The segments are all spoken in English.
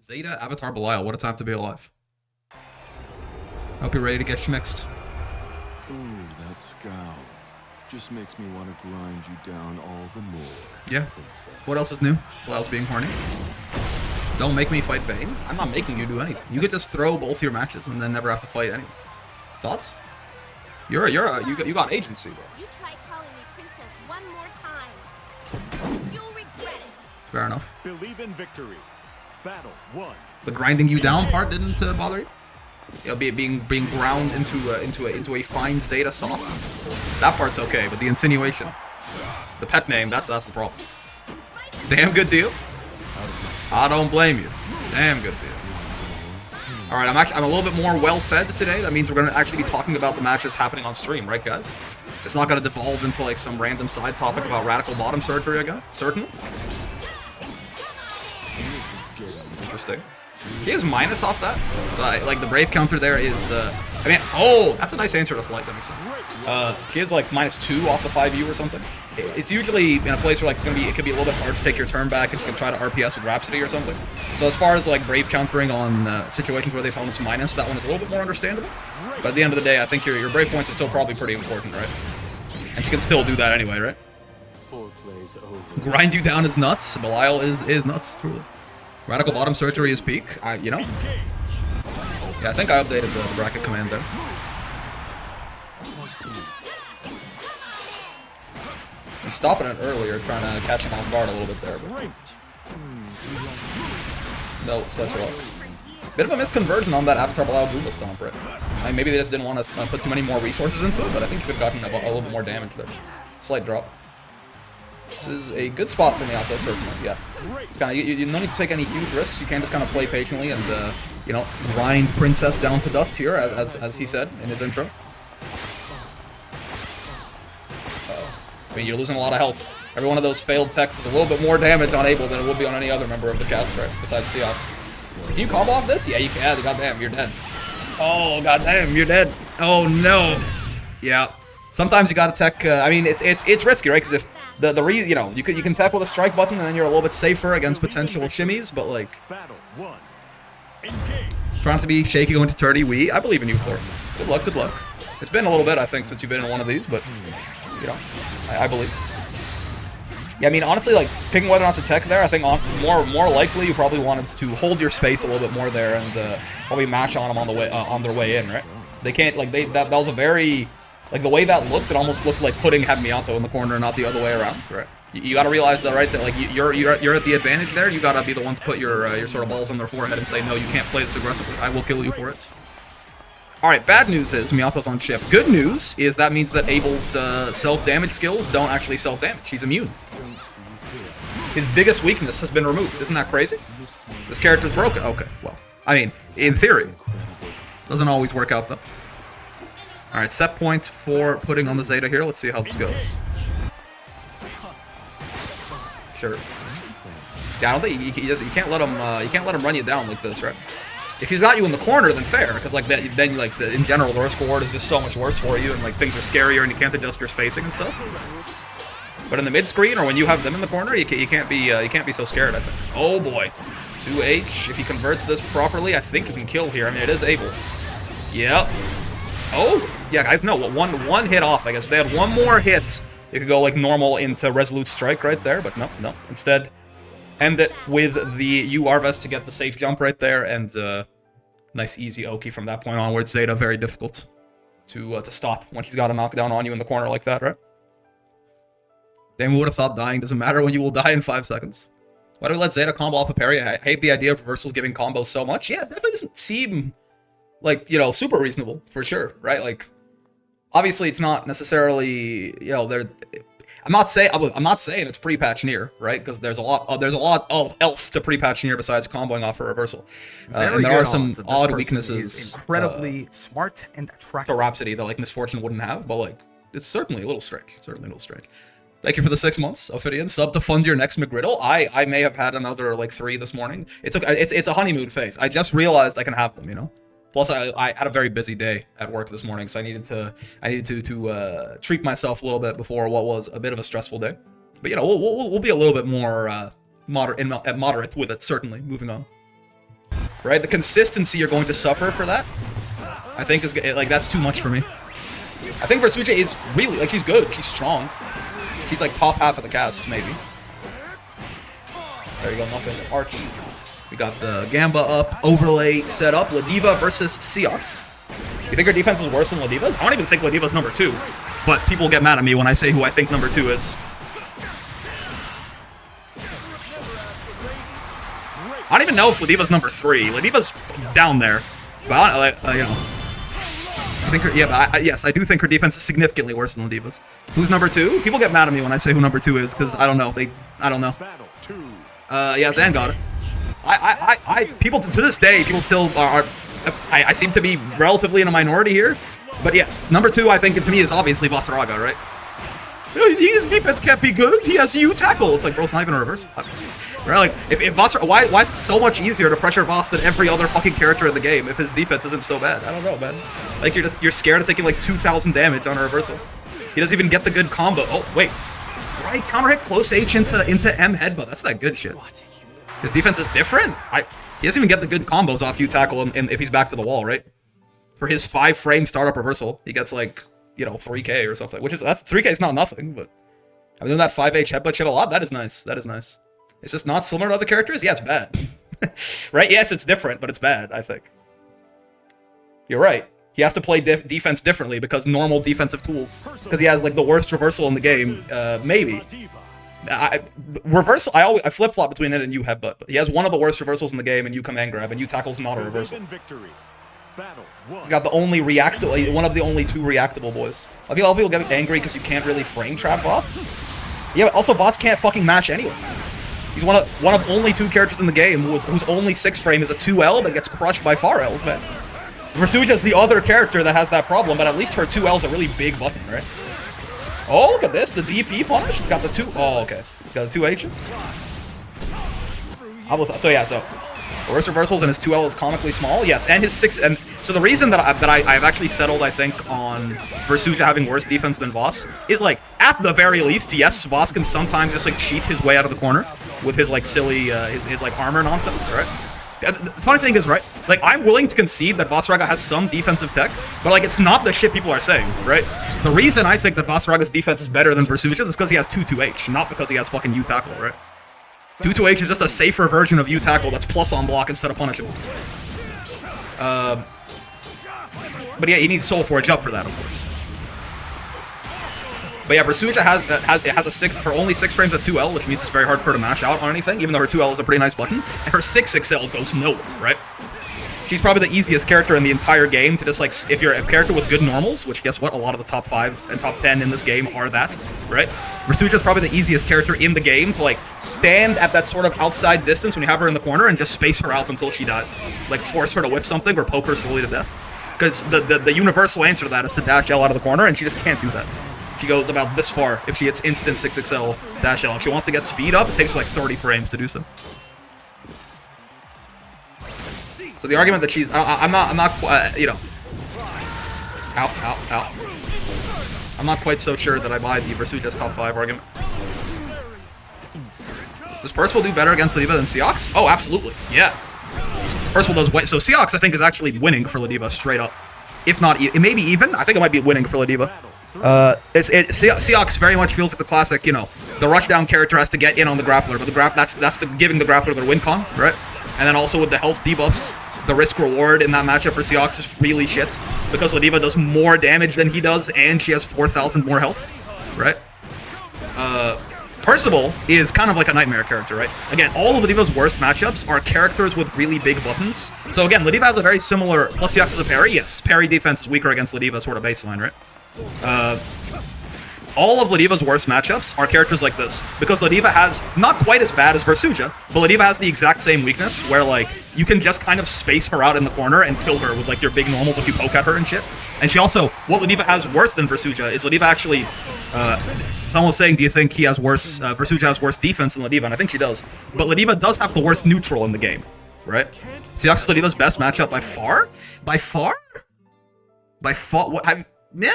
Zeta, Avatar Belial, what a time to be alive. Hope you're ready to get schmixed. Ooh, that scowl just makes me want to grind you down all the more. Yeah. What else is new? Belial's being horny. Don't make me fight Vayne. I'm not making you do anything. You could just throw both your matches and then never have to fight anyone. Thoughts? You got agency, bro. You try calling me princess one more time. You'll regret it. Fair enough. Believe in victory. Battle 1. The grinding you down part didn't bother you? You know, being ground into a fine Zeta sauce. That part's okay, but the insinuation, the pet name, that's the problem. Damn good deal. I don't blame you. Damn good deal. All right, I'm a little bit more well-fed today. That means we're gonna actually be talking about the matches happening on stream, right, guys? It's not gonna devolve into like some random side topic about radical bottom surgery again. Certain. Interesting. She has minus off that. So, like, the Brave counter there is, I mean, oh, that's a nice answer to flight, that makes sense. She has, like, -2 off the 5U or something. It's usually in a place where, like, it could be a little bit hard to take your turn back, and she can try to RPS with Rhapsody or something. So as far as, like, Brave countering on situations where the opponent's minus, that one is a little bit more understandable. But at the end of the day, I think your Brave points is still probably pretty important, right? And she can still do that anyway, right? Grind you down is nuts. Belial is nuts, truly. Radical bottom surgery is peak. You know? Yeah, I think I updated the bracket command there. I was stopping it earlier, trying to catch him off guard a little bit there. But no, such luck. Bit of a misconversion on that Avatar Belial Goomba Stomp, right? Like, maybe they just didn't want to put too many more resources into it, but I think you could have gotten a little bit more damage there. Slight drop. This is a good spot for Miyato, certainly, yeah. It's kinda, you don't need to take any huge risks. You can just kind of play patiently and, you know, grind Princess down to dust here, as he said in his intro. I mean, you're losing a lot of health. Every one of those failed techs is a little bit more damage on Abel than it would be on any other member of the cast, right? Besides Seox. Can you combo off this? Yeah, you can. Goddamn, you're dead. Oh, goddamn, you're dead. Oh, no. Yeah. Sometimes you gotta tech. I mean, it's risky, right? Because if you know, you can tech with a strike button, and then you're a little bit safer against potential shimmies. But like, trying to be shaky going to 30 Wii. I believe in you for it. Good luck, good luck. It's been a little bit, I think, since you've been in one of these, but you know, I believe. Yeah, I mean, honestly, like picking whether or not to tech there, I think more likely you probably wanted to hold your space a little bit more there and probably mash on them on the way on their way in, right? They can't like that was a very. Like, the way that looked, it almost looked like putting Miyato in the corner, not the other way around, right? You gotta realize that, right? That, like, you're at the advantage there. You gotta be the one to put your sort of balls on their forehead and say, no, you can't play this aggressively. I will kill you for it. Alright, bad news is Miyato's on chip. Good news is that means that Abel's self-damage skills don't actually self-damage. He's immune. His biggest weakness has been removed. Isn't that crazy? This character's broken. Okay, well, I mean, in theory. Doesn't always work out, though. Alright, set point for putting on the Zeta here. Let's see how this goes. Sure. Yeah, I don't think you can't let him run you down like this, right? If he's got you in the corner, then fair, because like then in general the risk reward is just so much worse for you, and like things are scarier, and you can't adjust your spacing and stuff. But in the mid screen or when you have them in the corner, you can't be so scared. I think. Oh boy, 2H. If he converts this properly, I think he can kill here. I mean, it is able. Yep. Oh, yeah, no, one hit off, I guess. If they had one more hit, it could go, like, normal into Resolute Strike right there, but no. Instead, end it with the URVS to get the safe jump right there, and nice, easy Oki from that point onwards. Zeta, very difficult to stop when she's got a knockdown on you in the corner like that, right? Damn, who would have thought dying doesn't matter when you will die in 5 seconds? Why do we let Zeta combo off a parry? I hate the idea of reversals giving combos so much. Yeah, it definitely doesn't seem... like, you know, super reasonable, for sure, right? Like, obviously it's not necessarily, you know, I'm not saying it's pre-patch near, right? Because there's a lot else to pre-patch near besides comboing off a reversal. And there are some odd weaknesses. Incredibly smart and attractive. To Rhapsody that, like, Misfortune wouldn't have, but, like, it's certainly a little strange. Thank you for the 6 months, Ophidian. Sub to fund your next McGriddle. I may have had another, like, 3 this morning. It's a honeymoon phase. I just realized I can have them, you know? Plus, I had a very busy day at work this morning, so I needed to treat myself a little bit before what was a bit of a stressful day. But you know, we'll be a little bit more moderate with it, certainly. Moving on. right? The consistency you're going to suffer for that, I think is like that's too much for me. I think Versucha is really like she's good, she's strong, she's like top half of the cast maybe. There you go, nothing. Arch. We got the Gamba up, overlay set up. Ladiva versus Seox. You think her defense is worse than Ladiva's? I don't even think Ladiva's number 2, but people get mad at me when I say who I think number 2 is. I don't even know if Ladiva's number 3. Ladiva's down there, but you know. I think her, yeah, but yes, I do think her defense is significantly worse than Ladiva's. Who's number 2? People get mad at me when I say who number 2 is because I don't know. I don't know. Yeah, Zan got it. People to this day, people still are. I seem to be relatively in a minority here, but yes, number 2 I think to me is obviously Vaseraga, right? His defense can't be good. He has U tackle. It's like, bro, it's not even a reverse. Right? Like, if Vaseraga, why is it so much easier to pressure Vas than every other fucking character in the game if his defense isn't so bad? I don't know, man. Like you're scared of taking like 2,000 damage on a reversal. He doesn't even get the good combo. Oh wait, right? Counter hit close H into M headbutt. That's that good shit. His defense is different. He doesn't even get the good combos off U tackle and if he's back to the wall, right? For his 5-frame startup reversal, he gets like, you know, 3K or something, that's 3K is not nothing, but I've done that 5H headbutt shit a lot. That is nice. That is nice. It's just not similar to other characters. Yeah, it's bad. Right? Yes, it's different, but it's bad, I think. You're right. He has to play defense differently because normal defensive tools, because he has like the worst reversal in the game. Maybe. Reversal. I flip-flop between it and U headbutt, but he has one of the worst reversals in the game, and U command grab, and U tackle's not a reversal. He's got the only one of the only 2 reactable boys. A lot of people get angry because you can't really frame trap Voss. Yeah, but also Voss can't fucking mash anyway. He's one of only 2 characters in the game whose only 6-frame is a 2L that gets crushed by 4Ls, man. Versucha's the other character that has that problem, but at least her 2L's a really big button, right? Oh, look at this, the DP punish. It's got the 2. Oh, okay. It's got the 2 H's. So yeah, so worse reversals and his 2L is comically small. Yes, and his 6. And so the reason that I've actually settled, I think, on Versucha having worse defense than Voss is like at the very least, yes, Voss can sometimes just like cheat his way out of the corner with his like silly his like armor nonsense, right? The funny thing is, right, like, I'm willing to concede that Vaseraga has some defensive tech, but, like, it's not the shit people are saying, right? The reason I think that Vaseraga's defense is better than Versucha's is because he has 2-2H, not because he has fucking U-Tackle, right? 2-2H is just a safer version of U-Tackle that's plus on block instead of punishable. But yeah, he needs Soul Forge up for that, of course. But yeah, Versucha has a 6, her only 6 frames at 2L, which means it's very hard for her to mash out on anything, even though her 2L is a pretty nice button. And her 6XL goes nowhere, right? She's probably the easiest character in the entire game to just, like, if you're a character with good normals, which guess what, a lot of the top 5 and top 10 in this game are that, right? Versucha's probably the easiest character in the game to, like, stand at that sort of outside distance when you have her in the corner and just space her out until she dies. Like, force her to whiff something or poke her slowly to death. Because the universal answer to that is to dash L out of the corner, and she just can't do that. She goes about this far if she hits instant 6XL dash L. If she wants to get speed up, it takes like 30 frames to do so. So the argument that she's, I'm not, you know, ow. I'm not quite so sure that I buy the Versucha's top 5 argument. Does Percival do better against Ladiva than Seox? Oh, absolutely, yeah. Percival does way, so Seox I think is actually winning for Ladiva straight up. If not, it may be even. I think it might be winning for Ladiva. Seox very much feels like the classic, you know, the rushdown character has to get in on the grappler, but that's giving the grappler their win con, right? And then also with the health debuffs, the risk reward in that matchup for Seox is really shit because Ladiva does more damage than he does, and she has 4,000 more health, right? Percival is kind of like a nightmare character, right? Again, all of Ladiva's worst matchups are characters with really big buttons. So again, Ladiva has a very similar, plus Seox is a parry. Yes, parry defense is weaker against Ladiva, sort of baseline, right? All of Ladiva's worst matchups are characters like this, because Ladiva has, not quite as bad as Versucha, but Ladiva has the exact same weakness, where, like, you can just kind of space her out in the corner and kill her with, like, your big normals if you poke at her and shit. And she also, what Ladiva has worse than Versucha is Ladiva actually, someone was saying, do you think he has worse, Versucha has worse defense than Ladiva? And I think she does. But Ladiva does have the worst neutral in the game, right? Seox is Ladiva's best matchup by far? By far? By far? What have, yeah.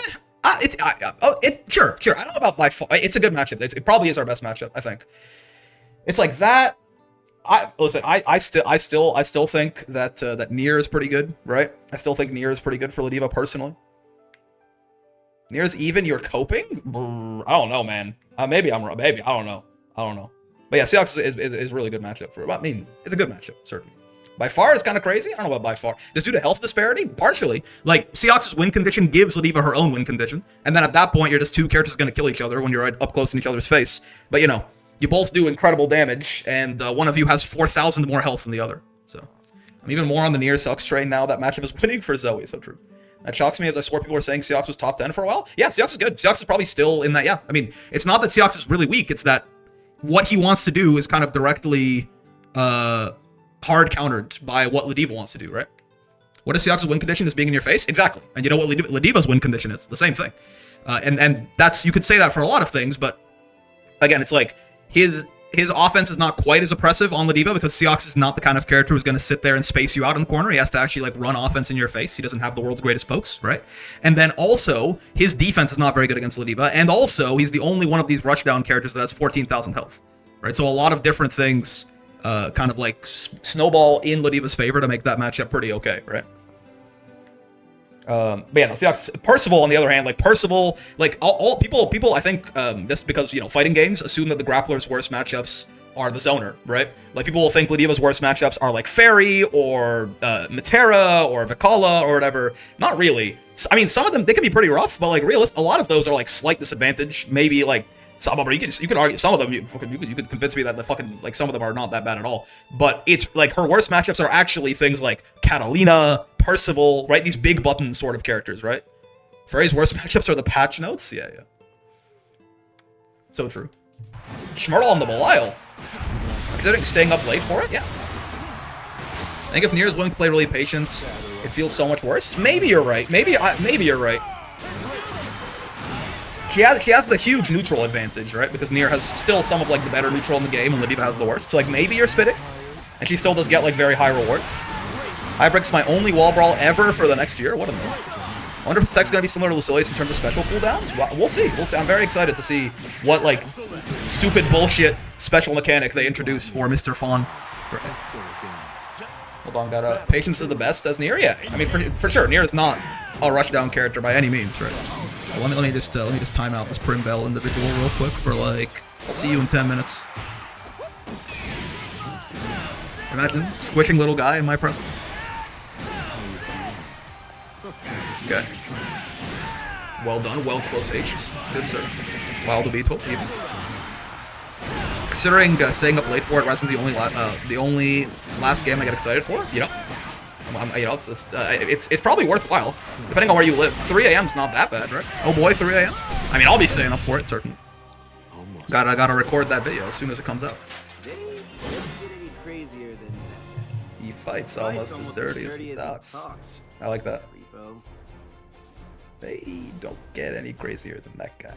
Sure. I don't know about by far. It's a good matchup. It probably is our best matchup, I think. It's like that. I still think that that Nier is pretty good, right? I still think Nier is pretty good for Ladiva personally. Nier's even. You're coping? I don't know, man. Maybe I'm wrong. Maybe I don't know. But yeah, Seox is really good matchup for. I mean, it's a good matchup certainly. By far, it's kind of crazy. I don't know about by far. Just due to health disparity, partially. Like, Seox's win condition gives Ladiva her own win condition. And then at that point, you're just two characters going to kill each other when you're up close in each other's face. But, you know, you both do incredible damage, and one of you has 4,000 more health than the other. So, I'm even more on the Nier Seox train now. That matchup is winning for Zoe, so true. That shocks me as I swore people were saying Seox was top 10 for a while. Yeah, Seox is good. Seox is probably still in that, yeah. I mean, it's not that Seox is really weak, it's that what he wants to do is kind of directly, hard countered by what Ladiva wants to do, right? What is Seox's win condition? Is being in your face? Exactly. And you know what Ladiva's win condition is? The same thing. And that's, you could say that for a lot of things, but again, it's like his offense is not quite as oppressive on Ladiva because Seox is not the kind of character who's going to sit there and space you out in the corner. He has to actually like run offense in your face. He doesn't have the world's greatest pokes, right? And then also, his defense is not very good against Ladiva, and also, he's the only one of these rushdown characters that has 14,000 health, right? So a lot of different things kind of like snowball in Ladiva's favor to make that matchup pretty okay, right? But yeah, no, Seox, Percival, on the other hand, like Percival, like all people, I think, just because, you know, fighting games assume that the Grappler's worst matchups are the zoner, right? Like people will think Ladiva's worst matchups are like Fairy or Matera or Vikala or whatever. Not really. I mean, some of them, they can be pretty rough, but like a lot of those are like slight disadvantage. Maybe like some of them, you could argue some of them, you could convince me that the fucking, like some of them are not that bad at all. But it's like her worst matchups are actually things like Catalina, Percival, right? These big button sort of characters, right? Fairy's worst matchups are the patch notes. Yeah. So true. Schmurtle on the Belial. Considering staying up late for it, yeah. I think if Nier is willing to play really patient, it feels so much worse. Maybe you're right. Maybe you're right. She has the huge neutral advantage, right? Because Nier has still some of like the better neutral in the game, and Ladiva has the worst. So like maybe you're spitting, and she still does get like very high rewards. Hybrick's my only wall brawl ever for the next year. What a move. I wonder if his tech's gonna be similar to Lucilius in terms of special cooldowns. We'll see. I'm very excited to see what like stupid bullshit special mechanic they introduce for Mr. Fawn. Right. Hold on, got patience is the best as Nier. Yeah, I mean for sure, Nier is not a rushdown character by any means, right? Let me just time out this Prim Bell individual real quick for like, I'll see you in 10 minutes. Imagine squishing little guy in my presence. Okay. Well done, well close-aged. Good sir. Wild Beetle, even. Considering staying up late for it, Rising's the only last game I get excited for, you know. It's probably worthwhile, depending on where you live. 3 a.m.'s not that bad, right? Oh boy, 3 a.m. I mean, I'll be staying up for it, certainly. Gotta record that video as soon as it comes out. He fights almost as dirty as he talks. I like that. They don't get any crazier than that guy.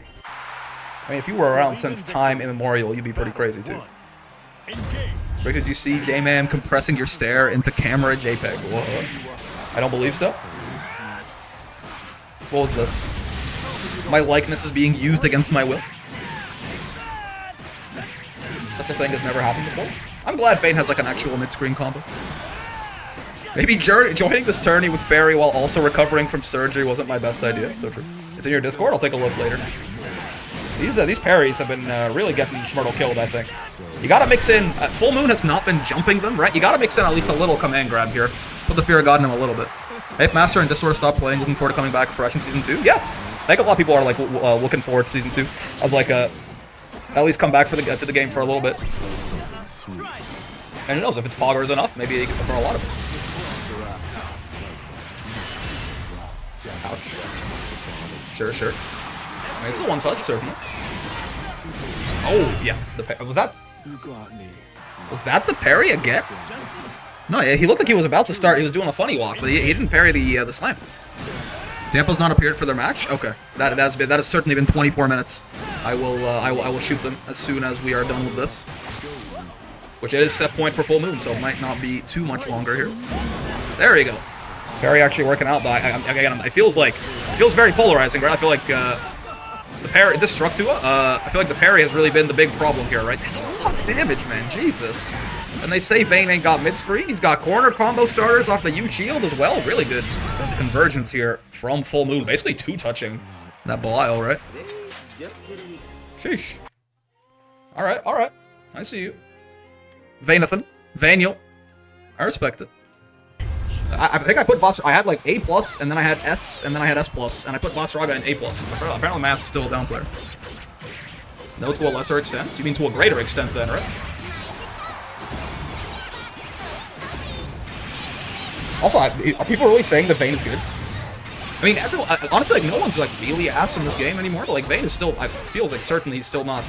I mean, if you were around since time immemorial, you'd be pretty crazy too. Rick, did you see J-Man compressing your stare into camera JPEG? Whoa. I don't believe so. What was this? My likeness is being used against my will? Such a thing has never happened before. I'm glad Bane has like an actual mid-screen combo. Maybe joining this tourney with Fairy while also recovering from surgery wasn't my best idea. So true. It's in your Discord? I'll take a look later. These parries have been really getting Schmurtle killed, I think. You gotta mix in... Full Moon has not been jumping them, right? You gotta mix in at least a little command grab here. Put the fear of God in him a little bit. Ape Master and Distor stopped playing, looking forward to coming back fresh in Season 2. Yeah, I think a lot of people are like looking forward to Season 2. I was like, at least come back for to the game for a little bit. And who knows, if it's poggers enough, maybe for a lot of it. Ouch. Sure. I mean, it's a one touch, certainly. Oh, yeah. Was that the parry again? No, yeah, he looked like he was about to start. He was doing a funny walk, but he didn't parry the slam. Dampa's not appeared for their match? Okay. That has certainly been 24 minutes. I will shoot them as soon as we are done with this. Which it is set point for Full Moon, so it might not be too much longer here. There you go. Parry actually working out, but again, it feels very polarizing, right? I feel like the parry, Destructua, I feel like the parry has really been the big problem here, right? That's a lot of damage, man. Jesus. And they say Vayne ain't got mid-screen. He's got corner combo starters off the U shield as well. Really good convergence here from Full Moon. Basically two-touching that Belial, right? Sheesh. Alright, alright. I see you. Vaynathan. Vaniel. I respect it. I think I put I had like A+, and then I had S, and then I had S+, and I put Vaseraga in A+. Apparently Mass is still a down player. No, to a lesser extent. You mean to a greater extent then, right? Also, are people really saying that Vayne is good? I mean, honestly, like, no one's like really ass in this game anymore, but like Vayne is still, feels like certainly he's still not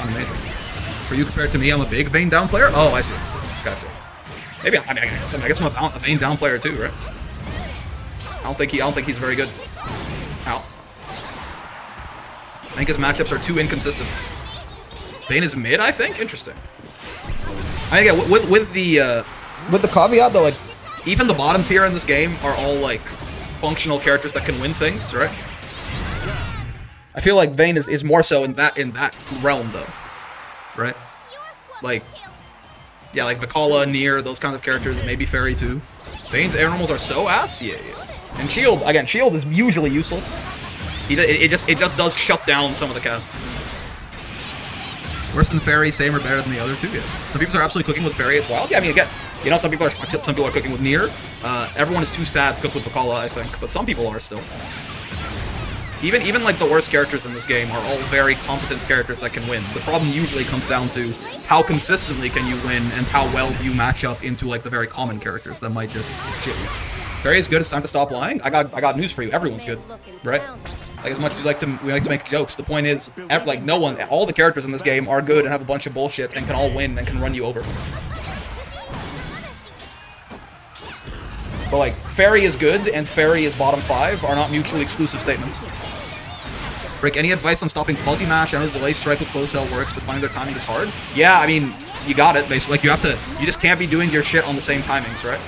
amazing. For you compared to me, I'm a big Vayne down player? Oh, I see. Gotcha. Maybe, I guess I'm a Vayne down player too, right? I don't think he's very good. Ow. I think his matchups are too inconsistent. Vayne is mid, I think? Interesting. I mean, again, with the caveat though, like, even the bottom tier in this game are all like functional characters that can win things, right? I feel like Vayne is more so in that realm though. Right? Like, yeah, like Vikala, Nier, those kinds of characters, maybe Fairy too. Vayne's air normals are so ass, yeah. And Shield, again, Shield is usually useless. It just does shut down some of the cast. Worse than Fairy, same or better than the other two, yeah. Some people are absolutely cooking with Fairy, it's wild. Yeah, I mean, again, you know, some people are cooking with Nier. Everyone is too sad to cook with Vikala, I think, but some people are still. Even like the worst characters in this game are all very competent characters that can win. The problem usually comes down to how consistently can you win and how well do you match up into like the very common characters that might just shit you. Fairy is good, it's time to stop lying. I got news for you. Everyone's good, right? Like as much as we like to make jokes, the point is like no one, all the characters in this game are good and have a bunch of bullshit and can all win and can run you over. But like, Fairy is good and Fairy is bottom 5 are not mutually exclusive statements. Brick, any advice on stopping fuzzy mash? I know the delay strike with close hell works, but finding their timing is hard. Yeah, I mean, you got it, basically. Like, you just can't be doing your shit on the same timings, right?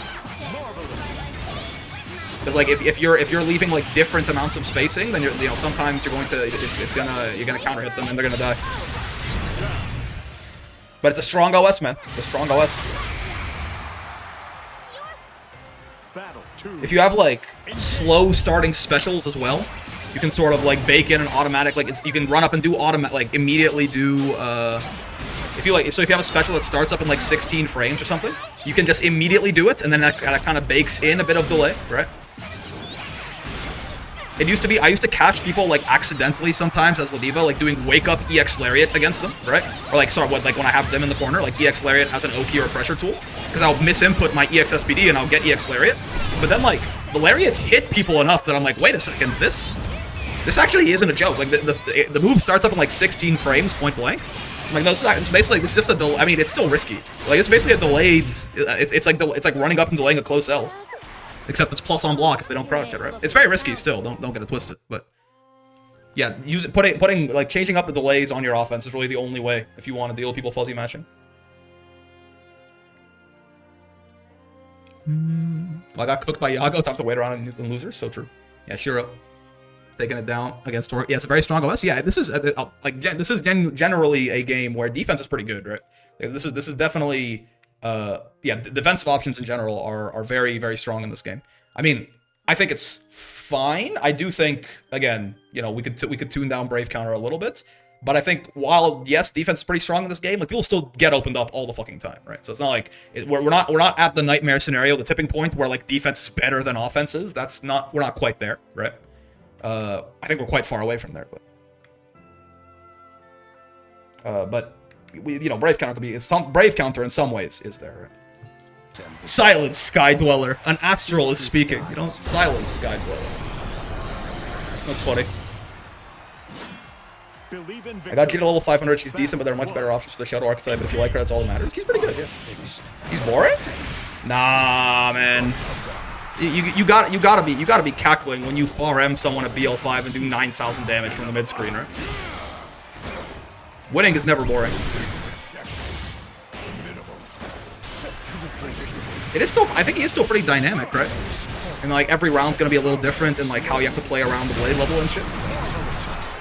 Because like, if you're leaving like different amounts of spacing, then sometimes you're gonna counter hit them and they're gonna die. But it's a strong OS, man. It's a strong OS. If you have like slow starting specials as well, you can sort of like bake in an automatic, like you can run up and do automatic, like immediately do if you have a special that starts up in like 16 frames or something, you can just immediately do it and then that kind of bakes in a bit of delay, right? It used to be, I used to catch people like accidentally sometimes as Ladiva, like doing wake up EX Lariat against them, right? Or like, sorry, like when I have them in the corner, like EX Lariat as an Oki or a pressure tool. Because I'll misinput my EX SPD and I'll get EX Lariat. But then like, the Lariats hit people enough that I'm like, wait a second, this actually isn't a joke. Like the move starts up in like 16 frames point blank. So I'm like, no, it's just a delay. I mean, it's still risky. Like it's basically a delayed, it's like running up and delaying a close L. Except it's plus on block if they don't crouch it, right? It's very risky still, don't get it twisted, but yeah, putting like changing up the delays on your offense is really the only way if you want to deal with people fuzzy matching. Well, I got cooked by Yago, time to wait around and losers, so true. Yeah, Shiro taking it down against Tor. Yeah, it's a very strong OS. Yeah, this is generally a game where defense is pretty good, right? Like, this is definitely yeah, defensive options in general are very, very strong in this game. I mean, I think it's fine. I do think, again, you know, we could tune down Brave counter a little bit, but I think while yes, defense is pretty strong in this game, like people still get opened up all the fucking time, right? So it's not like we're not at the nightmare scenario, the tipping point where like defense is better than offense is. We're not quite there, right? I think we're quite far away from there, but. You know, Brave counter could be Brave counter in some ways is there. Right? Silence, Sky Dweller. An astral is speaking. You don't silence Sky Dweller. That's funny. I got Jeta level 500. She's decent, but there are much better options for the Shadow archetype. But if you like her, that's all that matters. He's pretty good. Yeah. He's boring? Nah, man. You gotta be cackling when you 4M someone at BL5 and do 9,000 damage from the mid screen, right? Winning is never boring. It is still, I think he is still pretty dynamic, right? And like every round's gonna be a little different and like how you have to play around the blade level and shit.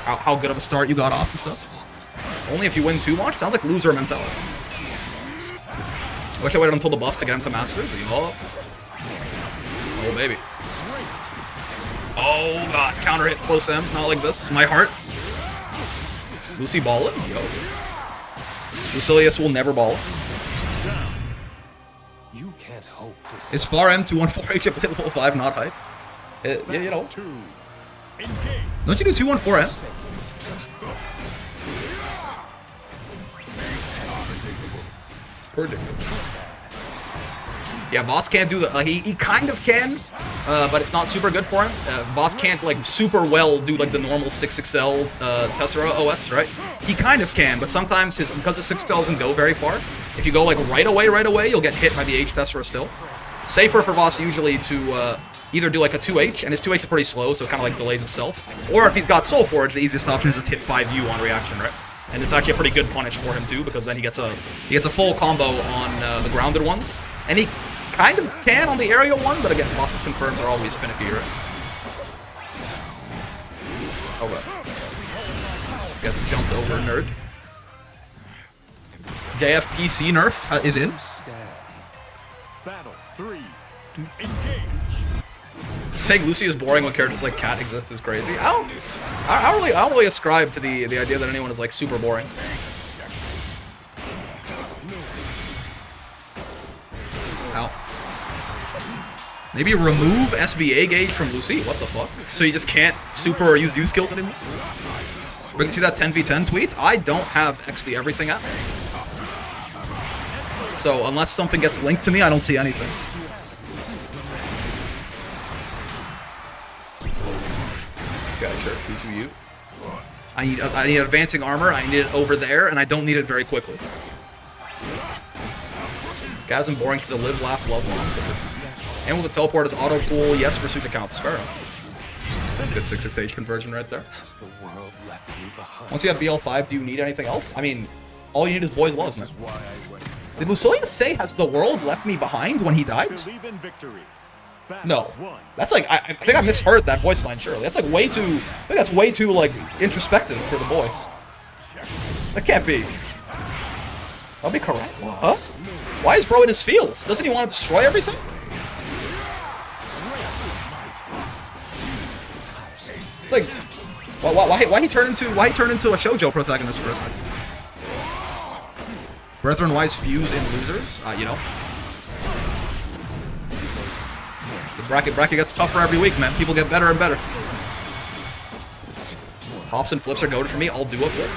How good of a start you got off and stuff. Only if you win too much? Sounds like loser mentality. I wish I waited until the buffs to get him to Masters. Oh, baby. Oh, God. Counter hit close M. Not like this. My heart. Lucy ball it. Yo. Lucilius will never ball it. You can't hope to Is far M 214 HP level 5 not hyped? Yeah, you know. Don't you do 214 M? Predictable. Yeah, Boss can't do that. He kind of can, but it's not super good for him. Boss can't like super well do like the normal 6XL Tessera OS, right? He kind of can, but sometimes because the 6XL doesn't go very far. If you go like right away, you'll get hit by the H Tessera still. Safer for Boss usually to either do like a 2H, and his 2H is pretty slow, so it kind of like delays itself. Or if he's got Soul Forge, the easiest option is just hit 5U on reaction, right? And it's actually a pretty good punish for him too, because then he gets a full combo on the grounded ones, and he kind of can on the aerial one, but again, Boss's confirms are always finicky, right? Okay. Gets jumped over, nerd. JFPC nerf is in. Battle 3. Engage. Saying Lucy is boring when characters like Cat exist is crazy. I don't really ascribe to the idea that anyone is like super boring. Ow. Maybe remove SBA gauge from Lucy? What the fuck? So you just can't super or use U skills anymore? We can see that 10v10 tweet? I don't have XD everything app. So unless something gets linked to me, I don't see anything. Okay, sure, T2U. I need advancing armor, I need it over there, and I don't need it very quickly. Gaz and boring, she's a live, laugh, love mom. And with the teleport is auto cool, yes for Suja counts, fair enough. Good 6/6H conversion right there. Once you have BL5, do you need anything else? I mean, all you need is boys' love, man. Did Lucilius say has the world left me behind when he died? No. That's like, I think I misheard that voice line, surely. That's like way too, I think that's way too, like, introspective for the boy. That can't be. That'll be correct. What? Why is bro in his fields? Doesn't he want to destroy everything? It's like, why he turn into a shoujo protagonist for a second? Brethren wise fuse in losers, you know. The bracket gets tougher every week, man. People get better and better. Hops and flips are goated for me. I'll do a flip.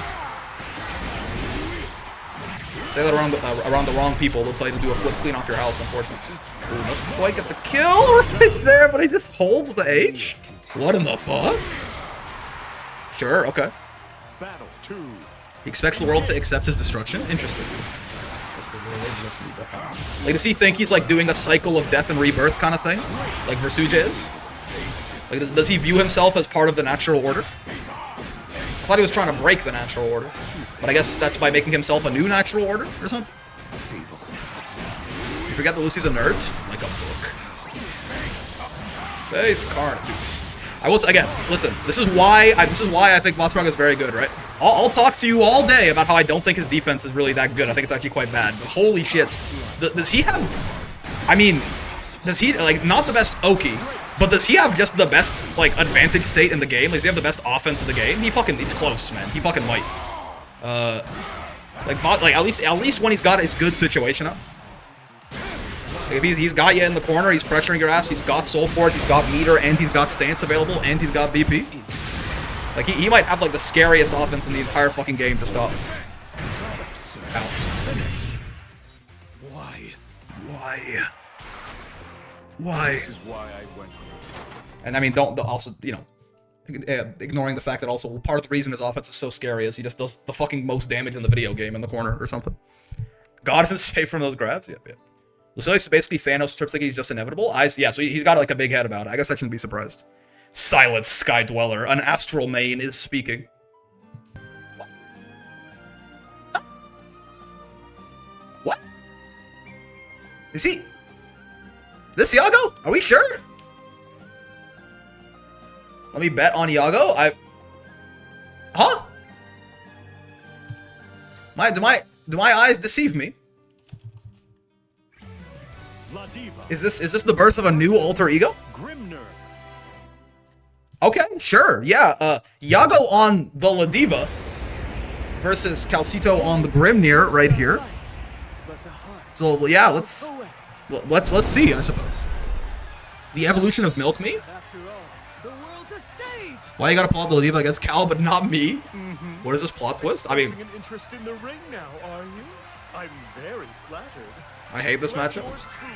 Say that around the wrong people. They'll tell you to do a flip clean off your house, unfortunately. Ooh, doesn't quite get the kill right there, but he just holds the H? What in the fuck? Sure, okay. Battle 2. He expects the world to accept his destruction? Interesting. Like, does he think he's like doing a cycle of death and rebirth kind of thing? Like Versuja is? Like, does he view himself as part of the natural order? I thought he was trying to break the natural order. But I guess that's by making himself a new natural order or something? You forget that Lucy's a nerd? Like a book. Face Carnitude. I will say, again, listen, this is why I think Vaseraga is very good, right? I'll talk to you all day about how I don't think his defense is really that good. I think it's actually quite bad. But holy shit. Does he have... I mean, does he, like, not the best Oki, but does he have just the best, like, advantage state in the game? Like, does he have the best offense in the game? He fucking... It's close, man. He fucking might. Like at least when he's got his good situation up. Like, if he's got you in the corner, he's pressuring your ass, he's got Soul Forge, he's got meter, and he's got stance available, and he's got BP. Like, he might have, like, the scariest offense in the entire fucking game to stop. Ow. Why? This is why I went. And I mean, don't also, you know, ignoring the fact that also part of the reason his offense is so scary is he just does the fucking most damage in the video game in the corner or something. God isn't safe from those grabs? Yep. Lucilius is basically Thanos trips like he's just inevitable. Yeah, so he's got like a big head about it. I guess I shouldn't be surprised. Silence, Sky Dweller. An astral main is speaking. What? Huh? What? Is he... This Iago? Are we sure? Let me bet on Iago. Huh? Do my eyes deceive me? Ladiva. Is this the birth of a new alter ego? Grimnir. Okay, sure, yeah. Yago on the Ladiva versus Calcito on the Grimnir right here. So yeah, let's see, I suppose. The evolution of Milk Me? Why you gotta pull out the Ladiva against Cal, but not me? What is this plot twist? I mean, An interest in the ring now, are you? I'm very flattered. I hate this matchup. Yours truly.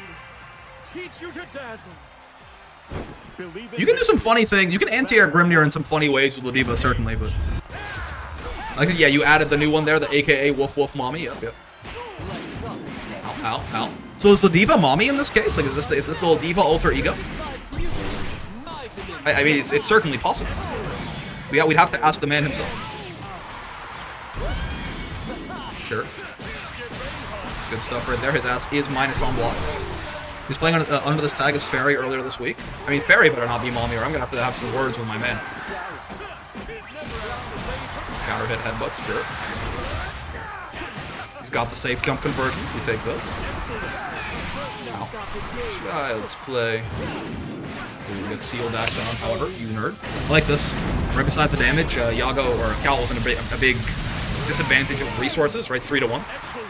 Teach you to dazzle. Believe in You can do some funny things. You can anti-air Grimnir in some funny ways with Ladiva, certainly, but... I think, yeah, you added the new one there, the AKA Woof Woof Mommy. Yep, yep. Ow, ow, ow. So is Ladiva Mommy in this case? Like, is this the Ladiva alter ego? I mean, it's certainly possible. We'd have to ask the man himself. Sure. Good stuff right there. His ass is minus on block. He was playing under this tag as Fairy earlier this week. I mean, Fairy better not be Mommy, or I'm gonna have some words with my man. Counter hit headbutts, sure. He's got the safe jump conversions. We take those. Ow. Child's play. Ooh, get seal dash down, however, you nerd. I like this. Right besides the damage, Yago or Cal was in a big disadvantage of resources, right? 3-1.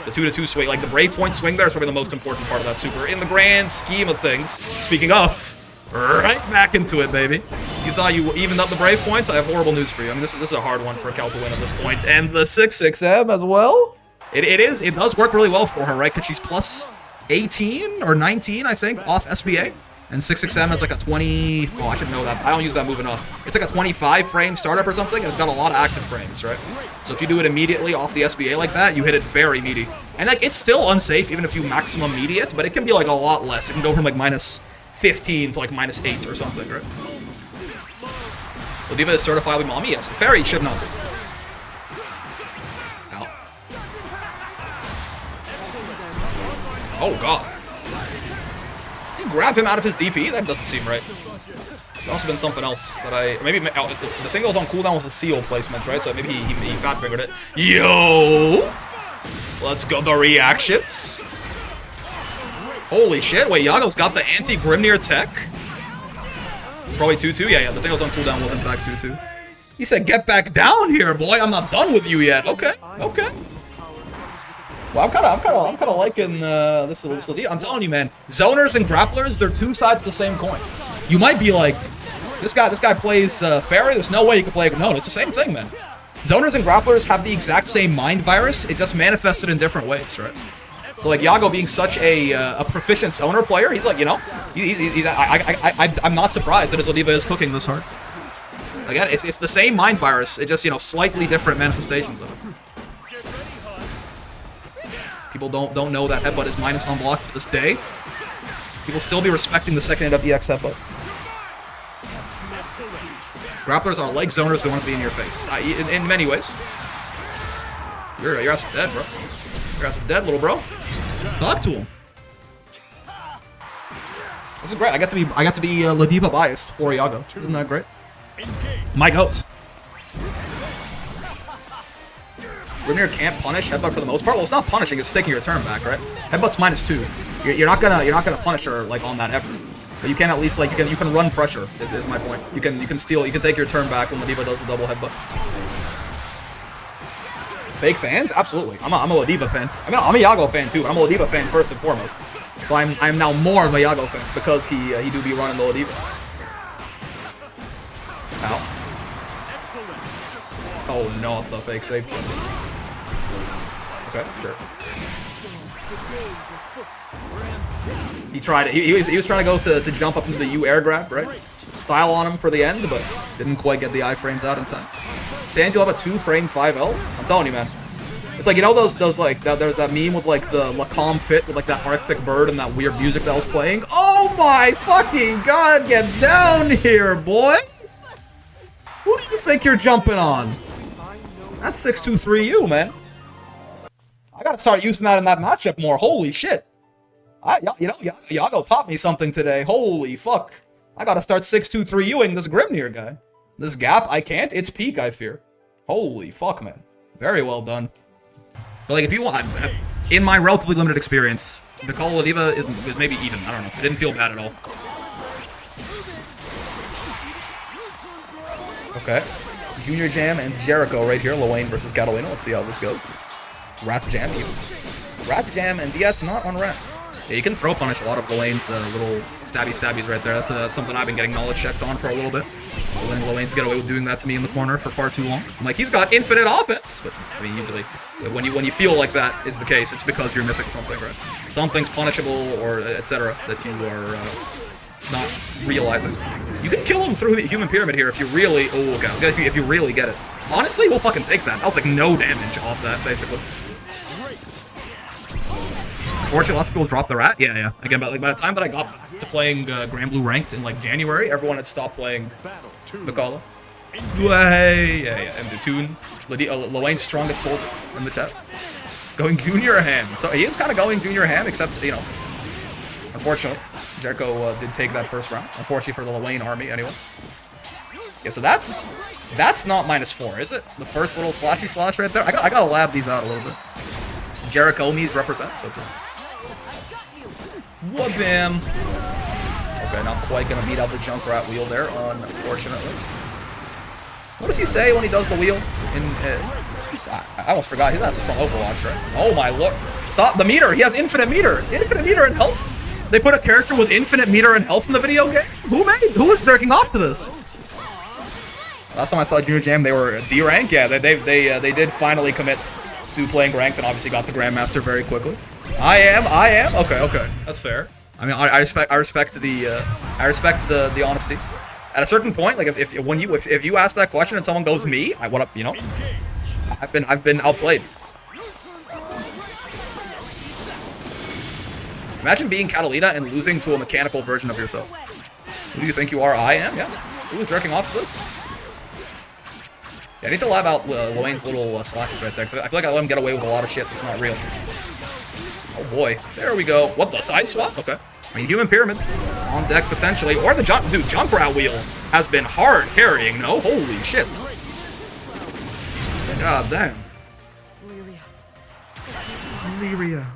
The 2-2 swing, like the Brave Point swing there is probably the most important part of that super. In the grand scheme of things, speaking of, right back into it, baby. You thought you evened up the Brave Points? I have horrible news for you. I mean, this is a hard one for Cal to win at this point. And the 6-6M as well? It does work really well for her, right? Because she's plus 18 or 19, I think, off SBA. And 6-6M has like a 20... Oh, I should know that. I don't use that move enough. It's like a 25 frame startup or something, and it's got a lot of active frames, right? So if you do it immediately off the SBA like that, you hit it very meaty. And like, it's still unsafe even if you maximum meaty it, but it can be like a lot less. It can go from like minus 15 to like minus 8 or something, right? Ladiva is certifiably Mommy? Yes. Fairy should not be. Ow. Oh, God. Grab him out of his DP? That doesn't seem right. There's also been something else that maybe the thing that was on cooldown was the seal placement, right? So maybe he fat figured it. Yo! Let's go, the reactions. Holy shit, wait, Yago's got the anti-Grimnir tech? Probably 2-2? Yeah, the thing that was on cooldown was in fact 2-2. He said, get back down here, boy, I'm not done with you yet. Okay, okay. Well, I'm kind of liking this. I'm telling you, man. Zoners and grapplers, they're two sides of the same coin. You might be like, this guy plays Fairy. There's no way you can play. No, it's the same thing, man. Zoners and grapplers have the exact same mind virus. It just manifested in different ways, right? So like Yago being such a proficient zoner player, he's like, you know, I'm not surprised that his Ladiva is cooking this hard. Again, it's the same mind virus. It just, you know, slightly different manifestations of it. People don't know that headbutt is minus on block to this day. People still be respecting the second hit of EX headbutt. Grapplers are like zoners that want to be in your face. In many ways. Your ass is dead, bro. Your ass is dead, little bro. Talk to him. This is great. I got to be Ladiva biased for Yago. Isn't that great? My goat. Grimnir can't punish headbutt for the most part. Well, it's not punishing; it's taking your turn back, right? Headbutt's -2. You're not gonna punish her like on that ever. But you can at least like you can run pressure. Is my point. You can take your turn back when Ladiva does the double headbutt. Fake fans? Absolutely. I'm a Ladiva fan. I mean, I'm a Yago fan too, but I'm a Ladiva fan first and foremost. So I'm now more of a Yago fan because he do be running the Ladiva. Ow. Oh, not the fake safety. Okay, sure. He tried it. He was trying to go to jump up into the U air grab, right? Style on him for the end, but didn't quite get the iframes out in time. Sand, you'll have a 2-frame 5L? I'm telling you, man. It's like, you know those like, there's that meme with like the Lacombe fit with like that Arctic bird and that weird music that was playing? Oh my fucking god, get down here, boy! Who do you think you're jumping on? That's 623U, man. I gotta start using that in that matchup more. Holy shit. Yago taught me something today. Holy fuck. I gotta start 623Uing this Grimnir guy. This gap, I can't. It's peak, I fear. Holy fuck, man. Very well done. But like, if you want... in my relatively limited experience, the call of Ladiva is maybe even. I don't know. It didn't feel bad at all. Okay. Junior Jam and Jericho right here. Lowain versus Catalina. Let's see how this goes. Rat Jam. Rat Jam and Diet's not on Rat. Yeah, you can throw punish a lot of Lowain's little stabbies right there. That's something I've been getting knowledge checked on for a little bit. Letting Lowain's get away with doing that to me in the corner for far too long. I'm like, he's got infinite offense, but I mean, usually when you feel like that is the case, it's because you're missing something, right? Something's punishable or etc. that you are not realizing. You can kill him through Human Pyramid here if you really. Oh, okay. If you really get it. Honestly, we'll fucking take that. That was like no damage off that, basically. Unfortunately, lots of people dropped the Rat. Yeah. Again, but like by the time that I got back to playing Grand Blue Ranked in like January, everyone had stopped playing the Call. Yeah. And the tune. Lowain's strongest soldier in the chat. Going Junior Ham. So he is kind of going Junior Ham, except, you know, unfortunately, Jericho did take that first round. Unfortunately for the Lowain army, anyway. Yeah, so that's not -4, is it? The first little slashy slash right there. I gotta lab these out a little bit. Jericho needs represent, so cool. Wha-bam! Okay, not quite gonna beat out the Junkrat wheel there, unfortunately. What does he say when he does the wheel? I almost forgot. That's from Overwatch, right? Oh my lord! Stop the meter! He has infinite meter! Infinite meter and health? They put a character with infinite meter and health in the video game? Who is jerking off to this? Last time I saw Junior Jam, they were D rank. Yeah, they did finally commit to playing ranked and obviously got the Grandmaster very quickly. I am. Okay, that's fair. I mean, I respect the honesty. At a certain point, like if you ask that question and someone goes me, what up? You know, I've been outplayed. Imagine being Catalina and losing to a mechanical version of yourself. Who do you think you are? I am. Yeah. Who is jerking off to this? Yeah, I need to lab out Lowain's little slashes right there, because I feel like I let him get away with a lot of shit that's not real. Oh boy, there we go. What, the side swap? Okay. I mean, Human Pyramid on deck potentially, or the Junkrat wheel has been hard carrying, no? Holy shit. God damn. Lyria.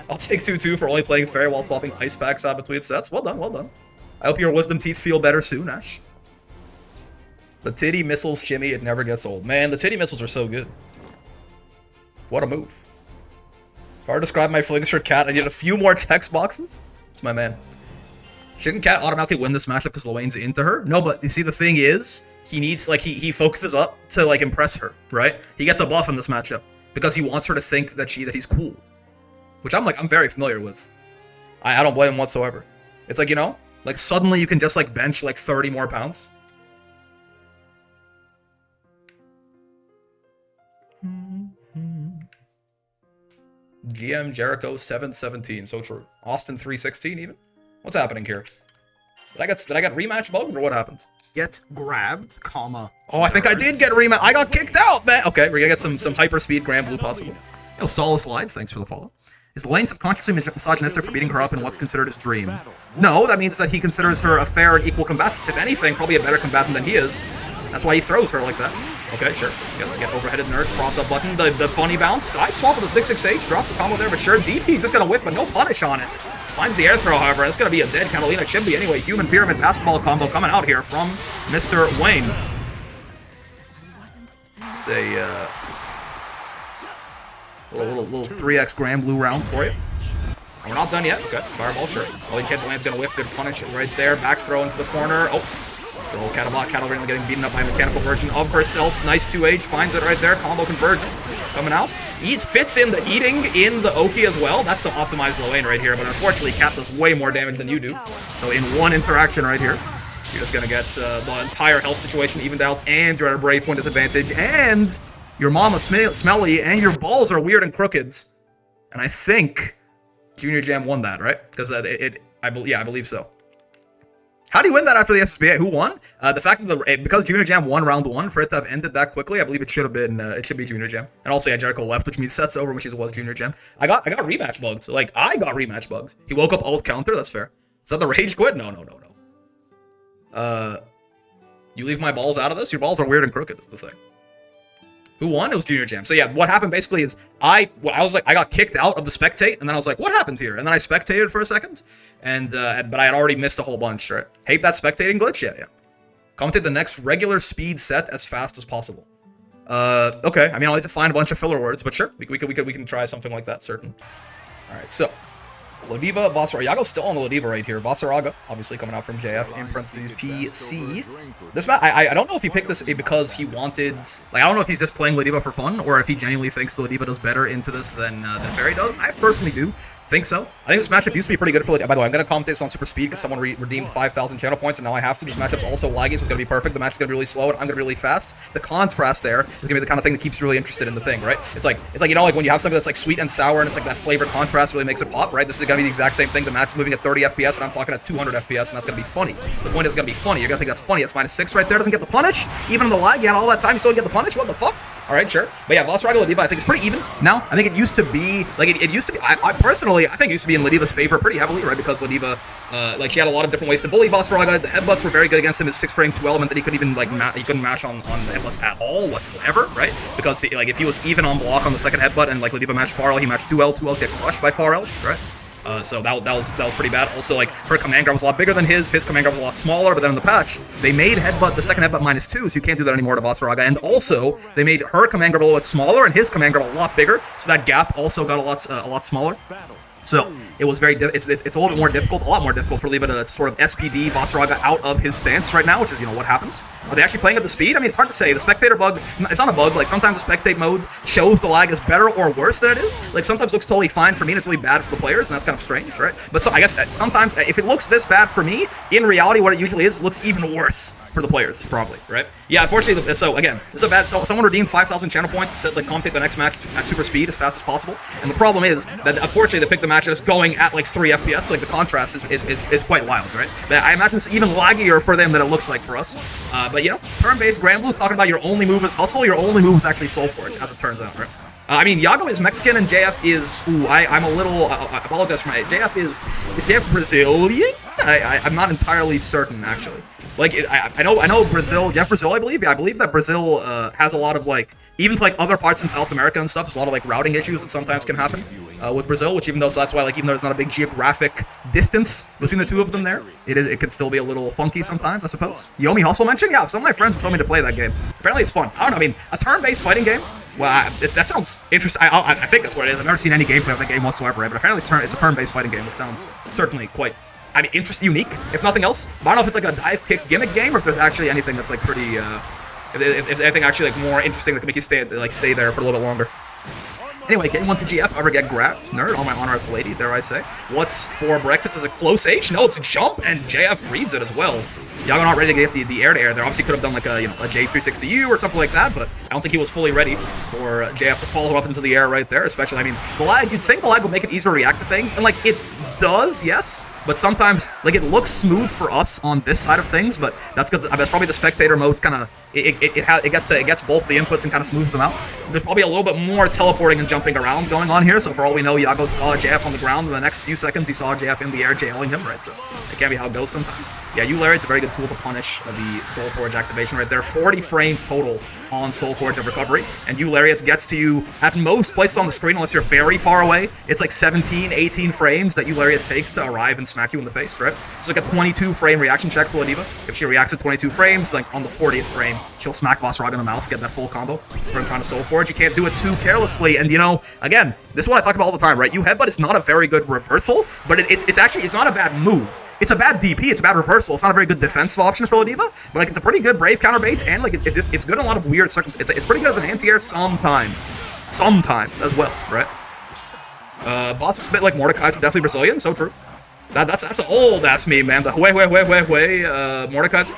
I'll take 2-2 for only playing fair while swapping ice packs out between sets. Well done. I hope your wisdom teeth feel better soon, Ash. The titty missiles shimmy, it never gets old. Man, the titty missiles are so good. What a move. If I were to describe my feelings for Cat, I need a few more text boxes. It's my man. Shouldn't Cat automatically win this matchup because Lowain's into her? No, but you see, the thing is, he needs, like, he focuses up to, like, impress her, right? He gets a buff in this matchup because he wants her to think that he's cool. Which I'm very familiar with. I don't blame him whatsoever. It's like, you know, like, suddenly you can just, like, bench, like, 30 more pounds. GM Jericho 717, so true. Austin 316 even. What's happening here? Did I get rematch bugged or what happened? Get grabbed, comma. Oh, I think I did get rematch. I got kicked out, man. Okay, we're gonna get some hyper speed Grand Blue possible. Yo, Solace Slide, thanks for the follow. Is Lowain subconsciously misogynistic for beating her up in what's considered his dream? No, that means that he considers her a fair and equal combatant. If anything, probably a better combatant than he is. That's why he throws her like that. Okay, sure. Get overheaded nerd, cross up button, the funny bounce, side swap with the 668, drops the combo there, but sure, DP's just gonna whiff, but no punish on it. Finds the air throw, however, it's gonna be a dead Catalina, should be anyway. Human Pyramid basketball combo coming out here from Mr. Wayne. It's a little 3x Grand Blue round for you. And we're not done yet. Okay, fireball, sure. Only Catalina's gonna whiff, good punish right there, back throw into the corner. Oh. Roll Catalina getting beaten up by a mechanical version of herself. Nice 2H, finds it right there. Combo conversion coming out. Fits in the eating in the Oki as well. That's some optimized Lowain right here, but unfortunately Cat does way more damage than you do. So in one interaction right here, you're just gonna get the entire health situation evened out, and you're at a brave point disadvantage, and your mama's smelly, and your balls are weird and crooked. And I think Junior Jam won that, right? Because I believe so. How do you win that after the SSBA? Who won? The fact that because Junior Jam won round 1, for it to have ended that quickly, I believe it should have been. It should be Junior Jam. And also, yeah, Jericho left, which means sets over, which was Junior Jam. I got rematch bugged. So, like, I got rematch bugged. He woke up ult counter. That's fair. Is that the rage quit? No. You leave my balls out of this. Your balls are weird and crooked. Is the thing. Who won? It was Junior Jam. So yeah, what happened basically is I got kicked out of the spectate, and then I was like, what happened here? And then I spectated for a second, but I had already missed a whole bunch, right? Hate that spectating glitch? Yeah. Commentate the next regular speed set as fast as possible. Okay. I mean, I'll need to find a bunch of filler words, but sure, we can try something like that, certainly. All right, so Ladiva, Vaseraga. Yago's still on the Ladiva right here. Vaseraga, obviously coming out from JF in parentheses PC. This map, I don't know if he picked this because he wanted, like, I don't know if he's just playing Ladiva for fun or if he genuinely thinks the Ladiva does better into this than Fairy does. I personally do think so. I think this matchup used to be pretty good for Ladiva. By the way, I'm going to commentate this on super speed because someone redeemed 5,000 channel points and now I have to. This matchup's also laggy, so it's going to be perfect. The match is going to be really slow and I'm going to be really fast. The contrast there is going to be the kind of thing that keeps you really interested in the thing, right? It's like, you know, like when you have something that's like sweet and sour and it's like that flavor contrast really makes it pop, right? This is going to be the exact same thing. The match is moving at 30 FPS and I'm talking at 200 FPS and that's going to be funny. The point is going to be funny. You're going to think that's funny. It's -6 right there. Doesn't get the punish. Even in the lag, you had all that time, you still didn't get the punish? What the fuck? Alright, sure. But yeah, Vaseraga Ladiva, I think it's pretty even now. I think it used to be, like, it used to be, I personally, I think it used to be in Ladiva's favor pretty heavily, right? Because Ladiva, like, she had a lot of different ways to bully Vaseraga. The headbutts were very good against him. His 6-frame 2 element that he couldn't even, like, he couldn't mash on the headbutts at all whatsoever, right? Because, like, if he was even on block on the second headbutt and, like, Ladiva matched Farrell, he matched 2L. 2Ls get crushed by Farrells, right? So that was pretty bad. Also, like, her command grab was a lot bigger than his command grab was a lot smaller, but then in the patch, they made the second headbutt -2, so you can't do that anymore to Vaseraga. And also, they made her command grab a little bit smaller and his command grab a lot bigger, so that gap also got a lot smaller. So it was very it's a little bit more difficult, a lot more difficult for Ladiva to sort of SPD Vaseraga out of his stance right now, which is, you know, what happens. Are they actually playing at the speed? I mean, it's hard to say. The spectator bug, it's not a bug. Like, sometimes the spectate mode shows the lag as better or worse than it is. Like, sometimes it looks totally fine for me, and it's really bad for the players, and that's kind of strange, right? But so I guess sometimes, if it looks this bad for me, in reality, what it usually is, it looks even worse for the players, probably, right? Yeah, unfortunately, so again, this is a bad, so someone redeemed 5,000 channel points and said, like, commentate the next match at super speed as fast as possible, and the problem is that, unfortunately, they picked the match that's going at, like, 3 FPS, so, like, the contrast is quite wild, right? But I imagine it's even laggier for them than it looks like for us. But, you know, turn-based Grand Blue, talking about your only move is hustle, your only move is actually Soul Forge, as it turns out, right? I mean, Yago is Mexican and JF is, I'm a little, I apologize for my, JF is JF Brazilian? I'm not entirely certain, actually. Like, I know Brazil, Jeff Brazil, I believe. Yeah, I believe that Brazil has a lot of, like, even to, like, other parts in South America and stuff, there's a lot of, like, routing issues that sometimes can happen with Brazil, which even though, so that's why, like, even though there's not a big geographic distance between the two of them there, it could still be a little funky sometimes, I suppose. Yomi Hustle mentioned? Yeah, some of my friends told me to play that game. Apparently it's fun. I don't know, I mean, a turn-based fighting game? Well, that sounds interesting. I think that's what it is. I've never seen any gameplay of that game whatsoever, right? But apparently it's a turn-based fighting game, which sounds certainly quite, I mean, interesting, unique, if nothing else. But I don't know if it's like a dive kick gimmick game or if there's actually anything that's like pretty, if there's anything actually like more interesting that can make you stay there for a little bit longer. Anyway, getting one to GF, ever get grabbed. Nerd, all my honor as a lady, dare I say. What's for breakfast? Is it close H? No, it's jump, and JF reads it as well. Yago not ready to get the air-to-air there. Obviously could have done like a, you know, a J360U or something like that, but I don't think he was fully ready for JF to follow up into the air right there, especially, I mean, the lag, you'd think the lag would make it easier to react to things, and like, it does, yes, but sometimes, like, it looks smooth for us on this side of things, but that's because that's probably the spectator mode's kind of, it gets both the inputs and kind of smooths them out. There's probably a little bit more teleporting and jumping around going on here, so for all we know, Yago saw JF on the ground, in the next few seconds he saw JF in the air jailing him, right, so it can't be how it goes sometimes. Yeah, Lariat's a very good tool to punish the Soul Forge activation right there. 40 frames total on Soul Forge of recovery, and Lariat gets to you at most places on the screen unless you're very far away. It's like 17, 18 frames that Lariat takes to arrive and smack you in the face, right? It's like a 22 frame reaction check for Ladiva. If she reacts at 22 frames, like on the 40th frame, she'll smack Vaseraga in the mouth, get that full combo from trying to Soul Forge. You can't do it too carelessly, and you know, again, this is what I talk about all the time, right? Headbutt is not a very good reversal, but it's not a bad move. It's a bad DP, it's a bad reversal. It's not a very good defensive option for Ladiva, but like it's a pretty good brave counter bait, and like it's good in a lot of weird circumstances. It's pretty good as an anti-air sometimes as well, right? Voss is a bit like Mordekaiser, definitely Brazilian, so true. That's an old ass meme, man. The Mordekaiser.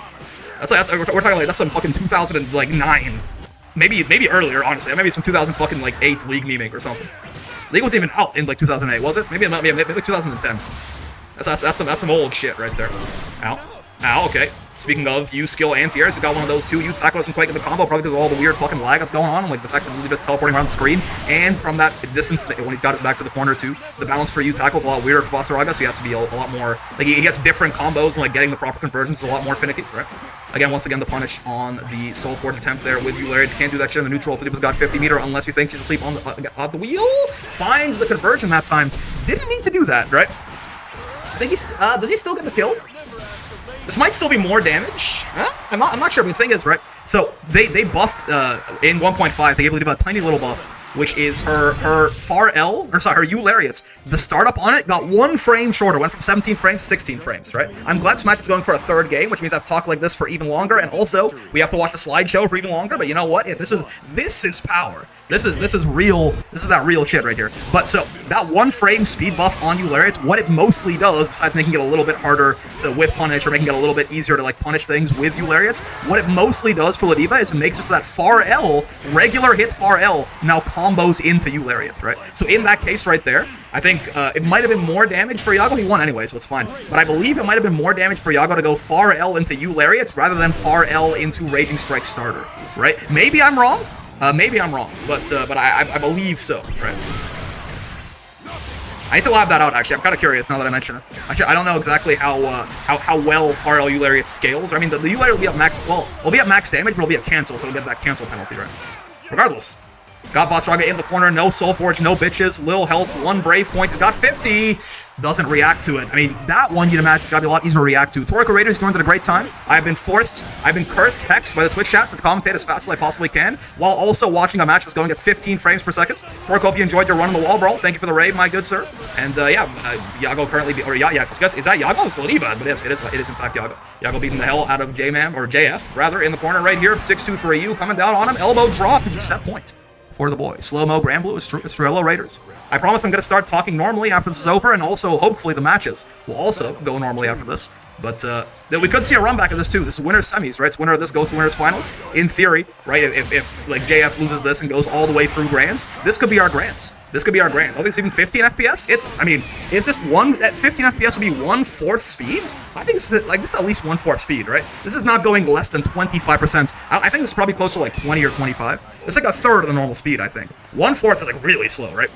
We're talking like that's some fucking 2009, maybe earlier, honestly. Maybe some 2008 League meme or something. League wasn't even out in like 2008, was it? Maybe 2010. That's some old shit right there. Ow. Okay. Speaking of U skill anti-airs, he's got one of those too. U tackle doesn't quite get the combo, probably because of all the weird fucking lag that's going on, like the fact that Ladiva's teleporting around the screen, and from that distance, when he's got his back to the corner too, the balance for U tackle is a lot weirder for Vaseraga, so he has to be a lot more, like he gets different combos, and like getting the proper conversions is a lot more finicky, right? Again, once again, the punish on the Soul Forge attempt there with Lariat. You can't do that shit in the neutral if Ladiva's got 50 meter unless you think she's asleep on the wheel. Finds the conversion that time. Didn't need to do that, right? I think he's, does he still get the kill? This might still be more damage. I'm not sure, but the thing is, right? So they buffed in 1.5. They gave Ladiva a tiny little buff, which is her far L, or sorry, her U lariats. The startup on it got 1 frame shorter, went from 17 frames to 16 frames, right? I'm glad Smash is going for a 3rd game, which means I have to talk like this for even longer, and also we have to watch the slideshow for even longer. But you know what? Yeah, this is power. This is real. This is that real shit right here. But so that 1 frame speed buff on U lariats, what it mostly does, besides making it a little bit harder to whip punish or making it a little bit easier to like punish things with U lariats, what it mostly does for Ladiva is it makes it so that far L, regular hit far L, now combos into U lariats, right? So in that case right there, I think it might have been more damage for Iago. He won anyway, so it's fine. But I believe it might have been more damage for Iago to go far L into U lariats rather than far L into Raging Strike starter, right? Maybe I'm wrong. Maybe I'm wrong, but I believe so, right? I need to lab that out, actually. I'm kind of curious now that I mention it. Actually, I don't know exactly how well far L U lariat scales. I mean, the U lariat will be at max, well, it'll be at max damage, but it'll be at cancel, so we'll get that cancel penalty, right? Regardless. Got Vaseraga in the corner, no Soul Forge, no bitches, little health, 1 Brave point, he's got 50, doesn't react to it. I mean, that one you'd imagine is gotta be a lot easier to react to. Toriko Raider is going to a great time. I've been cursed, hexed by the Twitch chat to commentate as fast as I possibly can, while also watching a match that's going at 15 frames per second. Toriko, hope you enjoyed your run on the wall, Brawl. Thank you for the raid, my good sir. And Iago currently, is that Iago? It's Ladiva, but yes, it is in fact Iago. Iago beating the hell out of J-Man, or JF, rather, in the corner right here. 6-2-3-U coming down on him, elbow drop, set point for the boy. Slow-mo, Grand Blue, Estrella Raiders. I promise I'm going to start talking normally after this is over, and also, hopefully, the matches will also go normally after this. But we could see a run back of this, too. This is winner's semis, right? So winner of this goes to winner's finals. In theory, right, if like, JF loses this and goes all the way through Grands, this could be our Grands. This could be our Grands. I think it's even 15 FPS. It's, I mean, is this at 15 FPS will be 1/4 speed? I think it's like, this is at least 1/4 speed, right? This is not going less than 25%. I think this is probably closer to like 20 or 25. It's like a third of the normal speed, I think. 1/4 is like really slow, right?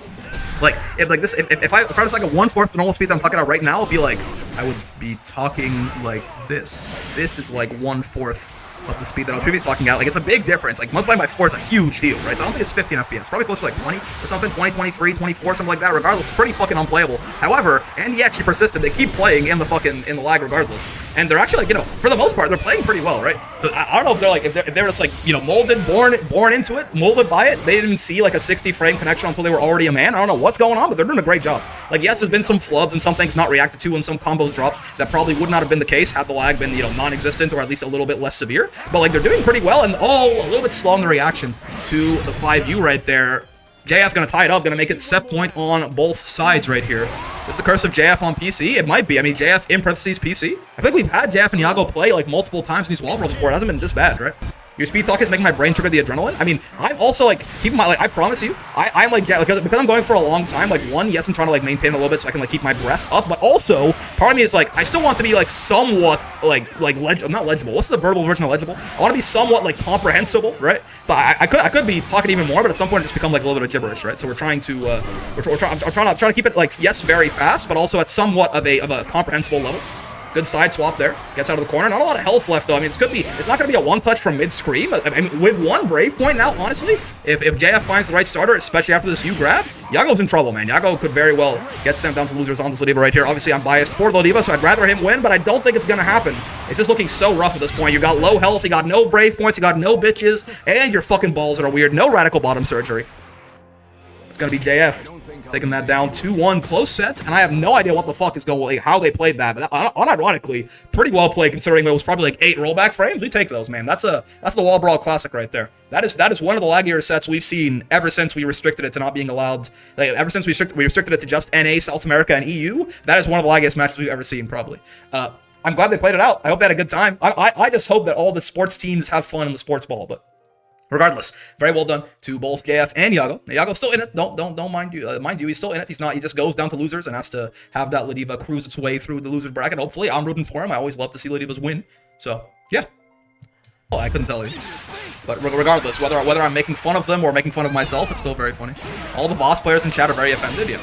Like, if I was like a 1/4 the normal speed that I'm talking about right now, it'd be like, I would be talking like this. This is like 1/4 of the speed that I was previously talking about. Like, it's a big difference. Like, multiplied by 4 is a huge deal, right? So I don't think it's 15 FPS. Probably closer to like 20 or something, 20, 23, 24, something like that. Regardless, it's pretty fucking unplayable. However, and he actually persisted. They keep playing in the lag regardless. And they're actually, like, you know, for the most part, they're playing pretty well, right? So I don't know if they're like, if they're just like, you know, molded, born into it, molded by it. They didn't see like a 60 frame connection until they were already a man. I don't know what's going on, but they're doing a great job. Like, yes, there's been some flubs and some things not reacted to and some combos dropped that probably would not have been the case had the lag been, you know, non-existent or at least a little bit less severe. But like, they're doing pretty well, and a little bit slow in the reaction to the 5U right there. JF's gonna tie it up, gonna make it set point on both sides right here. Is the curse of JF on PC? It might be. I mean, JF in parentheses PC. I think we've had JF and Iago play like multiple times in these wall brawls before. It hasn't been this bad, right? Your speed talk is making my brain trigger the adrenaline. I mean, I'm also like, keep in mind, like, I promise you, I'm like, yeah, because I'm going for a long time, like, one, yes, I'm trying to like maintain a little bit so I can like keep my breath up, but also, part of me is like, I still want to be like somewhat not legible. What's the verbal version of legible? I want to be somewhat like comprehensible, right? So I could be talking even more, but at some point it just become like a little bit of gibberish, right? So we're trying to, I'm trying to keep it like, yes, very fast, but also at somewhat of a comprehensible level. Good side swap there. Gets out of the corner. Not a lot of health left, though. I mean, it's not going to be a one-touch from mid-scream. I mean, with 1 Brave point now, honestly, if JF finds the right starter, especially after this U grab, Iago's in trouble, man. Iago could very well get sent down to losers on this Ladiva right here. Obviously, I'm biased for Ladiva, so I'd rather him win, but I don't think it's going to happen. It's just looking so rough at this point. You got low health, you got no Brave points, you got no bitches, and your fucking balls are weird. No radical bottom surgery. It's going to be JF. Taking that down 2-1 close sets, and I have no idea what the fuck is going, like, how they played that, but unironically, pretty well played considering there was probably like 8 rollback frames. We take those, man. That's the Wall Brawl classic right there. That is one of the laggier sets we've seen ever since we restricted it to not being allowed, like, ever since we restricted it to just NA, South America, and EU. That is one of the laggiest matches we've ever seen, probably. I'm glad they played it out. I hope they had a good time. I just hope that all the sports teams have fun in the sports ball, but regardless, very well done to both JF and Iago. Iago's still in it. Don't mind you. Mind you, he's still in it. He's not. He just goes down to losers and has to have that Ladiva cruise its way through the losers bracket. Hopefully, I'm rooting for him. I always love to see Ladivas win. So Yeah. Oh, I couldn't tell you. But regardless, whether I'm making fun of them or making fun of myself, it's still very funny. All the Voss players in chat are very offended, yeah.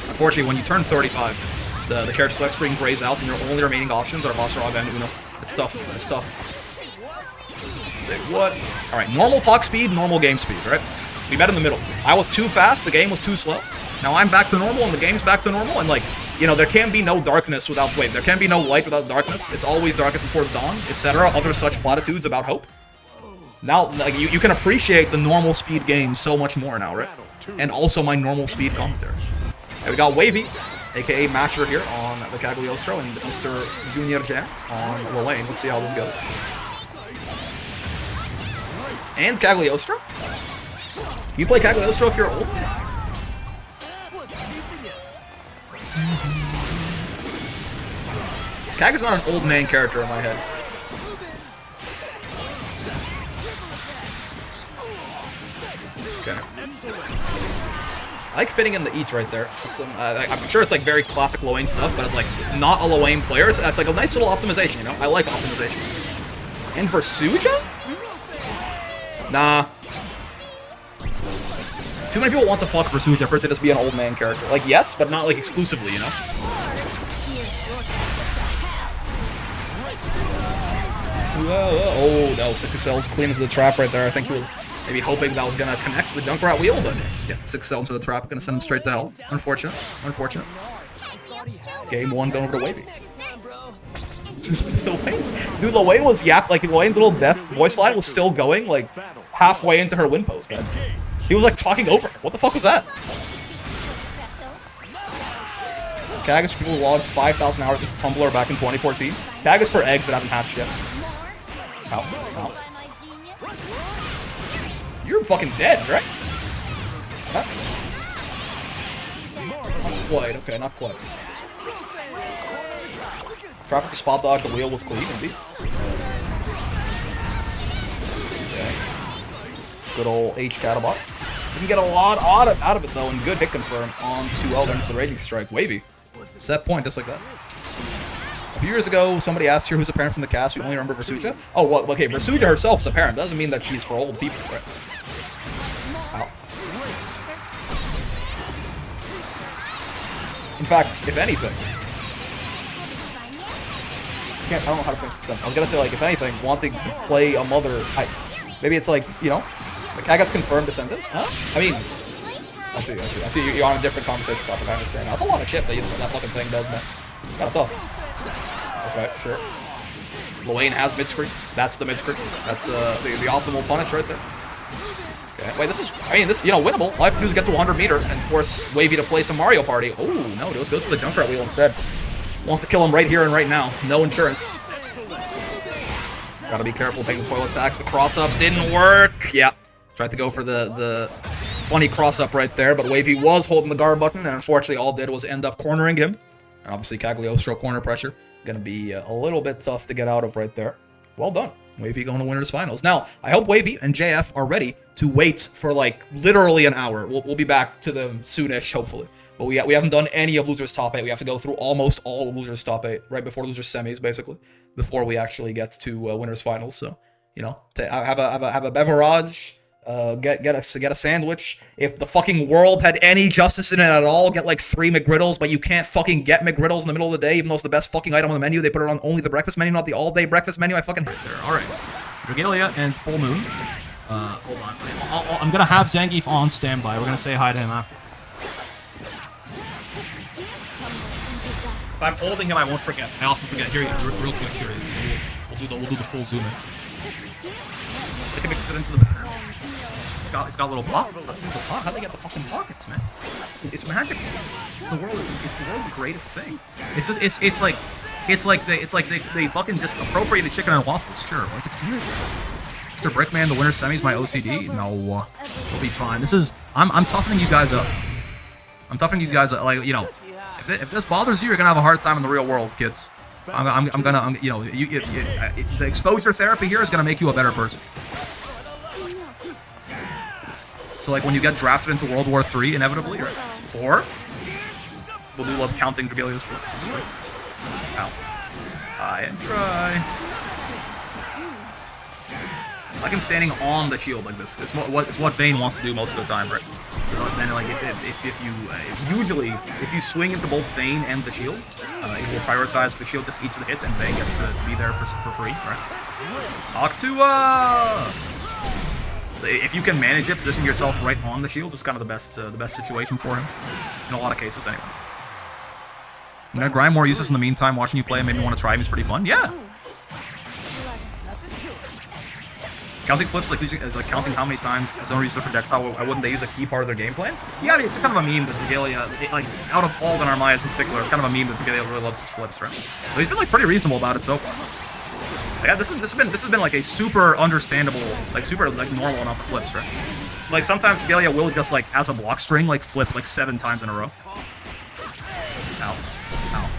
Unfortunately, when you turn 35, the character select screen grays out and your only remaining options are Vaseraga and Uno. It's tough. It's tough. Say what? Alright, normal talk speed, normal game speed, right? We met in the middle. I was too fast, the game was too slow. Now I'm back to normal and the game's back to normal, and like, you know, there can be no darkness without, wait, there can be no light without darkness. It's always darkest before the dawn, etc. Other such platitudes about hope. Now, like, you can appreciate the normal speed game so much more now, right? And also my normal speed commentary. And we got Wavy, aka Masher here on the Cagliostro, and Mr. Junior Jam on Lowain. Let's see how this goes. And Cagliostro? You play Cagliostro if you're old? Cag is not an old man character in my head. Okay. I like fitting in the each right there. I'm sure it's like very classic Lowain stuff, but it's like not a Lowain player, so that's like a nice little optimization, you know? I like optimizations. And Versuja? Nah. Too many people want to fuck Versuja for it to just be an old man character. Like, yes, but not like exclusively, you know? Oh, no, 6XL's clean into the trap right there. I think he was maybe hoping that was going to connect the Junkrat wheel, but yeah, 6XL into the trap, going to send him straight to hell. Unfortunate. Unfortunate. Game 1 going over to Wavy. Dude, Lowain was like, Lowain's little death voice line was still going, like, halfway into her win post, man. He was, like, talking over her. What the fuck was that? Cagus people logged 5,000 hours into Tumblr back in 2014. Cagus for eggs that haven't hatched yet. Ow. Ow. You're fucking dead, right? Huh? Not quite. Okay, not quite. Traffic to spot dodge, the wheel was clean, indeed. Okay. Good old H Catabot. Didn't get a lot out of it, though, and good hit confirm on 2L into the Raging Strike. Wavy. Set point, just like that. A few years ago, somebody asked here who's a parent from the cast. We only remember Versuja. Oh, well, okay, Versuja herself is a parent. Doesn't mean that she's for old people, right? Ow. In fact, if anything... I don't know how to finish the sentence. I was gonna say, like, if anything, wanting to play a mother... maybe it's like, you know, like, I guess confirmed a sentence? Huh? I mean... I see you're on a different conversation topic, I understand. That's a lot of chip that fucking thing does, man. Kinda tough. Okay, sure. Lowain has mid-screen. That's the mid-screen. That's the optimal punish right there. Okay, wait, this is, I mean, this, you know, winnable. All I have to do is get to 100 meter and force Wavy to play some Mario Party. Oh, no, goes for the Junkrat wheel instead. Wants to kill him right here and right now. No insurance. Gotta be careful taking toilet tax. The cross-up didn't work. Yeah, tried to go for the funny cross-up right there, but Wavy was holding the guard button, and unfortunately all did was end up cornering him. And obviously Cagliostro corner pressure. Gonna be a little bit tough to get out of right there. Well done. Wavy going to winners finals. Now, I hope Wavy and JF are ready to wait for, like, literally an hour. We'll be back to them soonish, hopefully. But we haven't done any of Losers Top 8. We have to go through almost all of Losers Top 8, right before Losers Semis, basically, before we actually get to winners finals. So, you know, have a beverage, get a sandwich. If the fucking world had any justice in it at all, get like 3 McGriddles, but you can't fucking get McGriddles in the middle of the day, even though it's the best fucking item on the menu. They put it on only the breakfast menu, not the all-day breakfast menu. I fucking hate there. All right, Dragalia and Full Moon. Hold on. I'm gonna have Zangief on standby. We're gonna say hi to him after. If I'm holding him, I won't forget. I often forget. Here, real quick, here he is. We'll do the full zoom in. I can mix it into the banner. It's got little pockets. How'd they get the fucking pockets, man? It's magic. It's the world's greatest thing. It's just it's like they fucking just appropriated chicken and waffles. Sure, like it's good. Mr. Brickman, the winner semis, my OCD. No, we'll be fine. This is I'm toughening you guys up. I'm toughening you guys up. Like, you know, if this bothers you, you're gonna have a hard time in the real world, kids. I'm gonna you know, the exposure therapy here is gonna make you a better person. So, like, when you get drafted into World War III, inevitably, right? 4, we'll do love counting Dragalia's flicks. Ow. High and dry. I like him standing on the shield like this. It's what Vayne wants to do most of the time, right? So then, like, if you swing into both Vayne and the shield, it will prioritize the shield just eats the hit, and Vayne gets to be there for free, right? Talk to So if you can manage it, position yourself right on the shield, it's kind of the best situation for him in a lot of cases, anyway. I'm gonna grind more uses in the meantime. Watching you play made me want to try him. He's pretty fun. Yeah. Counting flips is like counting how many times someone uses a projectile. Why wouldn't they use a key part of their game plan? Yeah, I mean, it's kind of a meme that Dragalia, like, out of all the Narmayas in particular, it's kind of a meme that Dragalia really loves his flips, right? But he's been like pretty reasonable about it so far. Yeah, this has been like a super understandable, like super like normal amount of flips, right? Like sometimes Dragalia will just like as a block string like flip like 7 times in a row. Ow. Ow.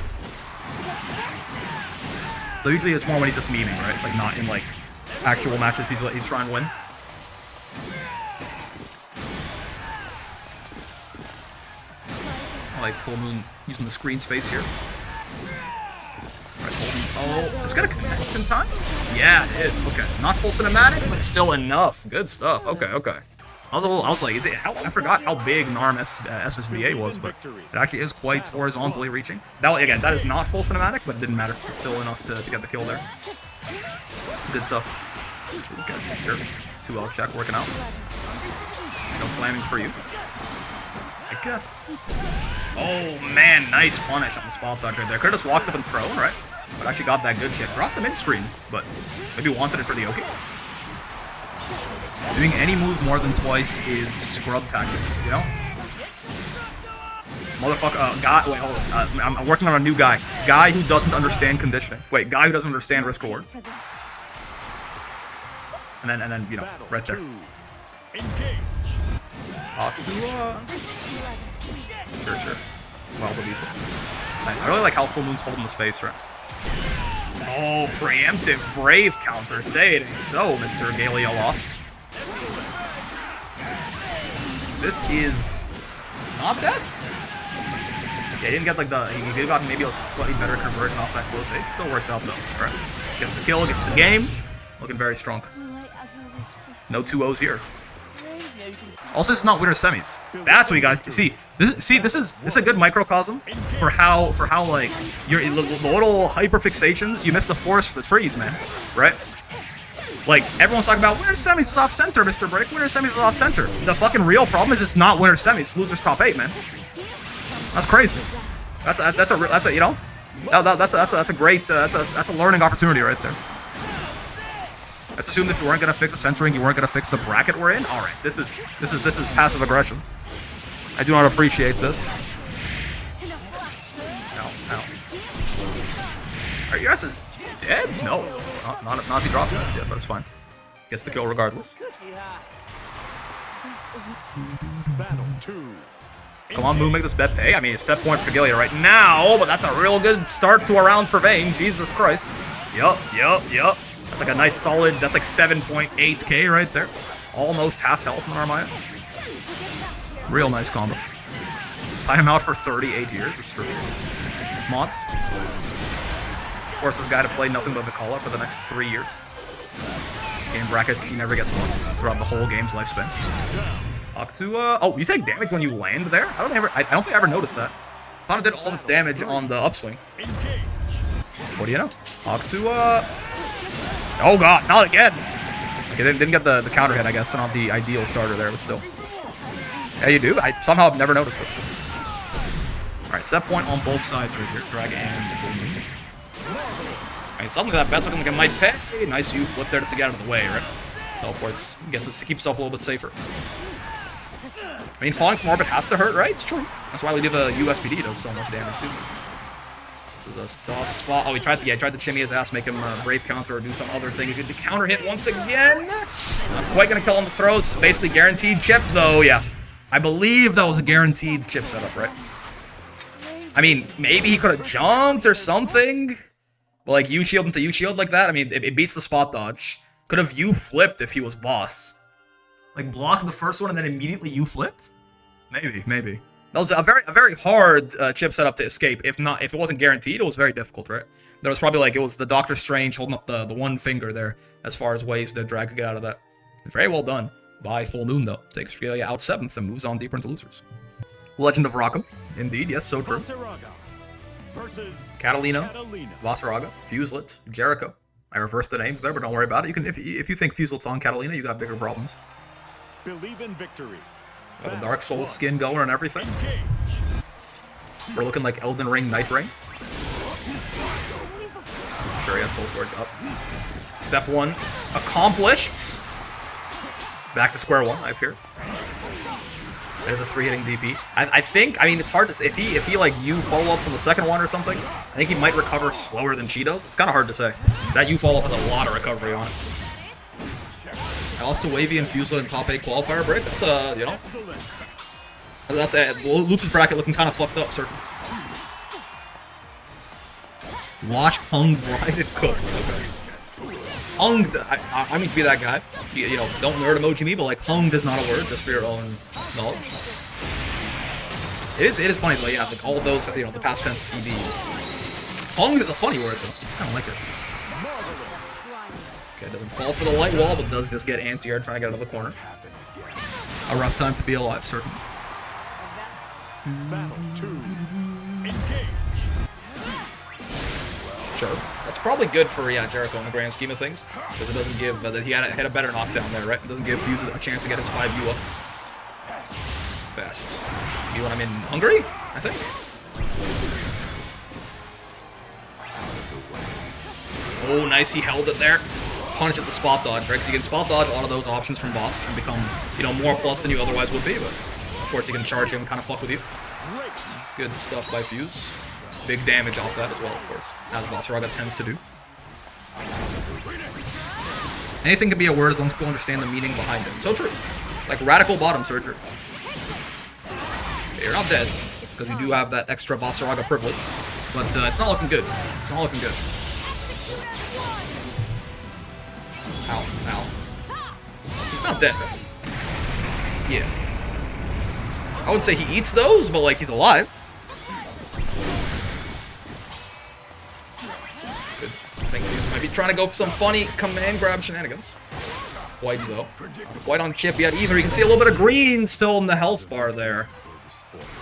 So usually it's more when he's just memeing, right? Like not in like actual matches he's trying to win. I like Full Moon using the screen space here. Right, oh, it's gonna connect in time? Yeah, it is. Okay, not full cinematic, but still enough. Good stuff. Okay, okay. I was like, I forgot how big Narm SSBA was, but it actually is quite horizontally reaching. That again, that is not full cinematic, but it didn't matter. It's still enough to get the kill there. Good stuff. Okay, sure. 2L check working out. No slamming for you. I got this. Oh man, nice punish on the spot dodge right there. Could've just walked up and thrown, right? But actually got that good shit. Dropped the mid screen, but maybe wanted it for the Oki. Doing any move more than twice is scrub tactics, you know? Motherfucker, guy, wait, hold on. I'm working on a new guy. Guy who doesn't understand conditioning. Wait, guy who doesn't understand risk reward. And then, you know, right there. Off to, Sure. Well, the beats. Nice. I really like how Full Moon's holding the space, right? Oh, preemptive Brave counter. Say it ain't so, Mr. Dragalia Lost. This is not death. Yeah, he didn't get like he got maybe a slightly better conversion off that close age. Still works out though. All right. Gets the kill, gets the game. Looking very strong. No 2-0s here. Also, it's not winner semis. That's what you guys see. This is a good microcosm for how like your little hyperfixations. You miss the forest for the trees, man. Right? Like everyone's talking about winner semis is off center, Mr. Brick. Winner semis is off center. The fucking real problem is it's not winner semis. It's losers top 8, man. That's crazy. That's a you know that's a great that's a learning opportunity right there. Let's assume if you weren't gonna fix the centering, you weren't gonna fix the bracket we're in. All right, this is passive aggression. I do not appreciate this. Ow. Are your ass is dead? No, not if he drops that yet, but it's fine. Gets the kill regardless. Battle 2. Come on, Moon, make this bet pay. I mean, it's set point for Dragalia right now, but that's a real good start to a round for Vayne. Jesus Christ. Yup. That's like a nice solid, that's like 7.8k right there. Almost half health in Narmaya. Real nice combo. Tie him out for 38 years, it's true. Mods. Force this guy to play nothing but Vicala for the next 3 years. Game brackets, he never gets mods throughout the whole game's lifespan. Up to, oh, you take damage when you land there? I don't think I ever noticed that. I thought it did all of its damage on the upswing. What do you know? Up to, oh god, not again! Okay, didn't get the counter hit, I guess, not the ideal starter there, but still. Yeah, you do. I somehow have never noticed this. Alright, set point on both sides right here. Drag and Full Moon. Alright, something like that bet's looking like it might pay. Nice U flip there just to get out of the way, right? Teleports. I guess it's to keep himself a little bit safer. I mean, falling from orbit has to hurt, right? It's true. That's why Ladiva USPD does so much damage, too. This is a tough spot. Oh, he tried to shimmy his ass, make him brave counter or do some other thing. He did the counter hit once again. Not quite gonna kill on the throws. It's basically guaranteed chip, though. Yeah, I believe that was a guaranteed chip setup, right? I mean, maybe he could have jumped or something. But like U shield into U shield like that. I mean, it beats the spot dodge. Could have U flipped if he was boss. Like block the first one and then immediately U flip. Maybe. That was a very hard chip setup to escape. If it wasn't guaranteed, it was very difficult, right? There was probably like, it was the Doctor Strange holding up the one finger there as far as ways that Drag could get out of that. Very well done by Full Moon, though. Takes Dragalia out 7th and moves on deeper into losers. Legend of Rockham. Indeed, yes, so true. Vaseraga versus Catalina, Catalina. Vaseraga, Fuselit, Jericho. I reversed the names there, but don't worry about it. You can, if you think Fuselit's on Catalina, you got bigger problems. Believe in victory. Got the Dark Soul skin going and everything. Engage. We're looking like Elden Ring, Night Ring. Sure, he has Soul Forge up. Step 1 accomplished. Back to square one, I fear. There's a 3-hitting DP. I think, I mean, it's hard to say. If he like U follow-ups on the second one or something, I think he might recover slower than she does. It's kind of hard to say. That U follow-up has a lot of recovery on it. I lost to Wavy and Fuselit in top 8 qualifier break. That's you know, that's Lutz's bracket looking kind of fucked up, certainly. Washed, hung, dried, and cooked. Okay. Hunged. I mean to be that guy. You know, don't nerd emoji me, but like hunged is not a word, just for your own knowledge. It is funny though, yeah, like all those, you know, the past tense ED. Hunged is a funny word though. I kind of like it. Okay, doesn't fall for the light wall, but does just get anti-air trying to get out of the corner. A rough time to be alive, certainly. Battle 2. Engage. Sure. That's probably good for, yeah, Jericho in the grand scheme of things, because it doesn't give, he had a better knockdown there, right? It doesn't give Fuse a chance to get his 5U up. Best. You when I'm in Hungary, I think? Oh, nice, he held it there. Punishes the spot dodge, right? Because you can spot dodge a lot of those options from boss and become, you know, more plus than you otherwise would be, but of course you can charge him and kind of fuck with you. Good stuff by Fuse. Big damage off that as well, of course, as Vaseraga tends to do. Anything can be a word as long as people understand the meaning behind it. So true. Like radical bottom surgery. Okay, you're not dead, because you do have that extra Vaseraga privilege, but it's not looking good. It's not looking good. Ow, ow. He's not dead. Yeah. I would say he eats those, but like he's alive. Good. I think he might be trying to go for some funny command grab shenanigans. Quite though. Quite on chip yet either. You can see a little bit of green still in the health bar there.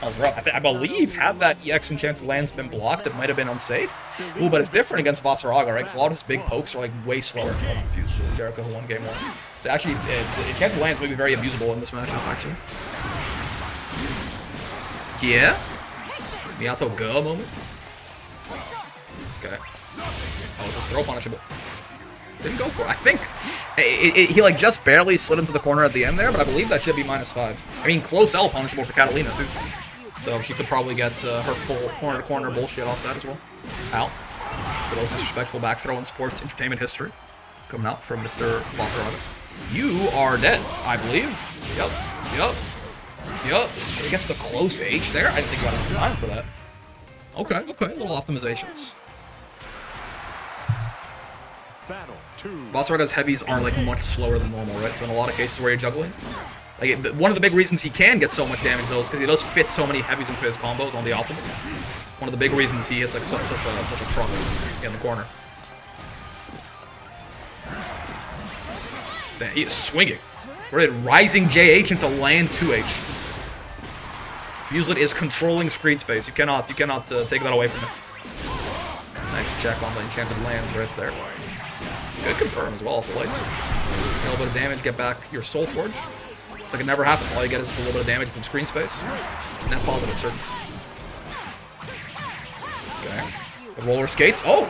That was rough. I believe had that EX Enchanted Land's been blocked, it might have been unsafe. Ooh, but it's different against Vaseraga, right? Because a lot of his big pokes are like way slower. Oh, not Fuse. So it was Jericho who won game 1. So actually, Enchanted Lands may be very abusable in this matchup, actually. Yeah? Miyato Go moment? Okay. Oh, is this throw punishable? Didn't go for it. I think he like just barely slid into the corner at the end there, but I believe that should be -5. I mean, close L punishable for Catalina too. So she could probably get her full corner-to-corner bullshit off that as well. Ow. The most disrespectful back throw in sports entertainment history. Coming out from Mr. Vaseraga. You are dead, I believe. Yup. Yup. Yup. He gets the close H there. I didn't think about enough time for that. Okay, okay. Little optimizations. Battle 2. Vasaraga's heavies are like much slower than normal, right? So in a lot of cases where you're juggling, like one of the big reasons he can get so much damage though is because he does fit so many heavies into his combos on the optimals. One of the big reasons he hits like such a truck in the corner. Damn, he is swinging. We're at rising JH into land 2H. Fuselit is controlling screen space. You cannot take that away from him. Nice check on the enchanted lands right there. Good confirm as well off the lights. A little bit of damage, get back your Soul Forge. It's like it never happened. All you get is just a little bit of damage from screen space. Net positive, certain. Okay. The roller skates. Oh!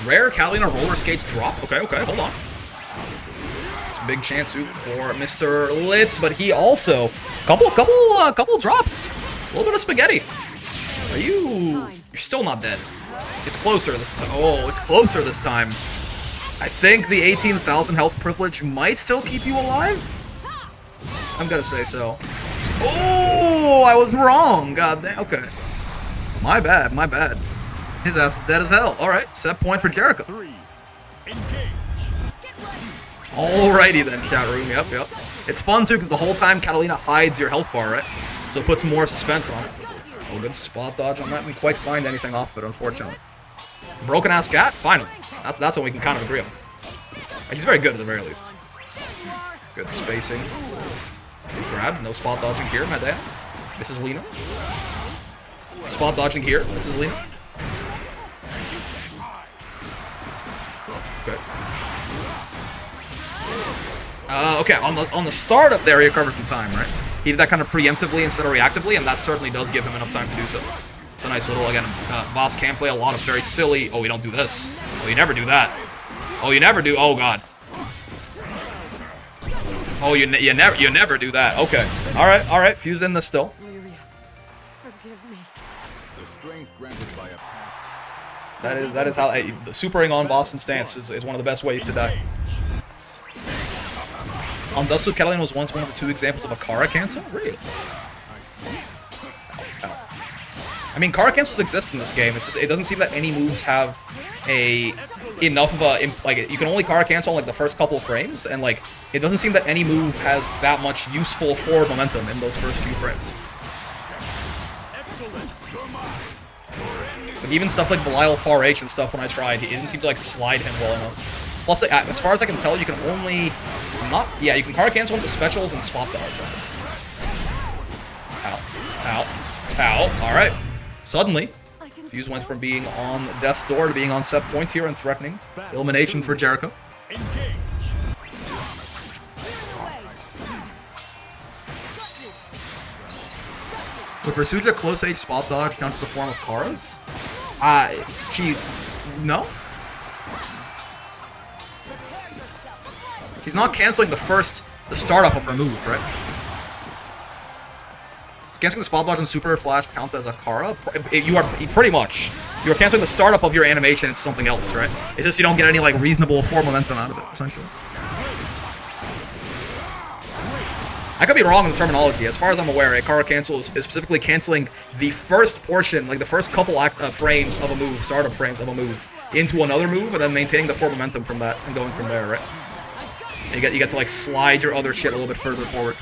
Rare Catalina roller skates drop. Okay, okay, hold on. It's a big chance for Mr. Lit, but he also couple drops. A little bit of spaghetti. Are you? You're still not dead. It's closer this time. Oh, it's closer this time. I think the 18,000 health privilege might still keep you alive. I'm gonna say so. Oh, I was wrong. God damn. Okay. My bad. My bad. His ass is dead as hell. All right. Set point for Jericho. 3. Engage. Alrighty then, chat room. Yep, yep. It's fun too because the whole time Catalina hides your health bar, right? So it puts more suspense on it. Oh, good spot dodge on that. Didn't quite find anything off of it, unfortunately. Broken ass cat? Finally. That's what we can kind of agree on. He's very good at the very least. Good spacing. Good grabs. No spot dodging here, my dad. This is Lena. Spot dodging here. This is Lena. Good. Okay, on the startup there, he recovered some time, right? He did that kind of preemptively instead of reactively, and that certainly does give him enough time to do so. It's a nice little, again, Voss can play a lot of very silly... Oh, we don't do this. Oh, you never do that. Oh, you never do... Oh, God. Oh, you never do that. Okay. All right. Fuse in this still. Forgive me. The strength granted by a pact. That is how the supering on Boston stance is one of the best ways to die. On Dustloop, Catalina was once one of the 2 examples of a Kara cancel? Really? I mean, Kara cancels exist in this game. It's just, it doesn't seem that any moves have enough of a, like, you can only Kara cancel on, like, the first couple of frames, and, like, it doesn't seem that any move has that much useful forward momentum in those first few frames. Like, even stuff like Belial Far H and stuff when I tried, it didn't seem to, like, slide him well enough. Plus, like, as far as I can tell, you can only you can Kara cancel into specials and spot dodge. Ow. Alright. Suddenly, Fuse went from being on death's door to being on set point here and threatening elimination for Jericho. Would Rasuja close age spot dodge count as a form of Kara's? No? She's not canceling the startup of her move, right? Is canceling the spot dodge and super flash count as a Kara? You are pretty much. You are canceling the startup of your animation into something else, right? It's just you don't get any like reasonable forward momentum out of it, essentially. I could be wrong in the terminology. As far as I'm aware, a Kara cancel is specifically canceling the first portion, like the first couple frames of a move, startup frames of a move, into another move, and then maintaining the forward momentum from that and going from there, right? And you get to like slide your other shit a little bit further forward.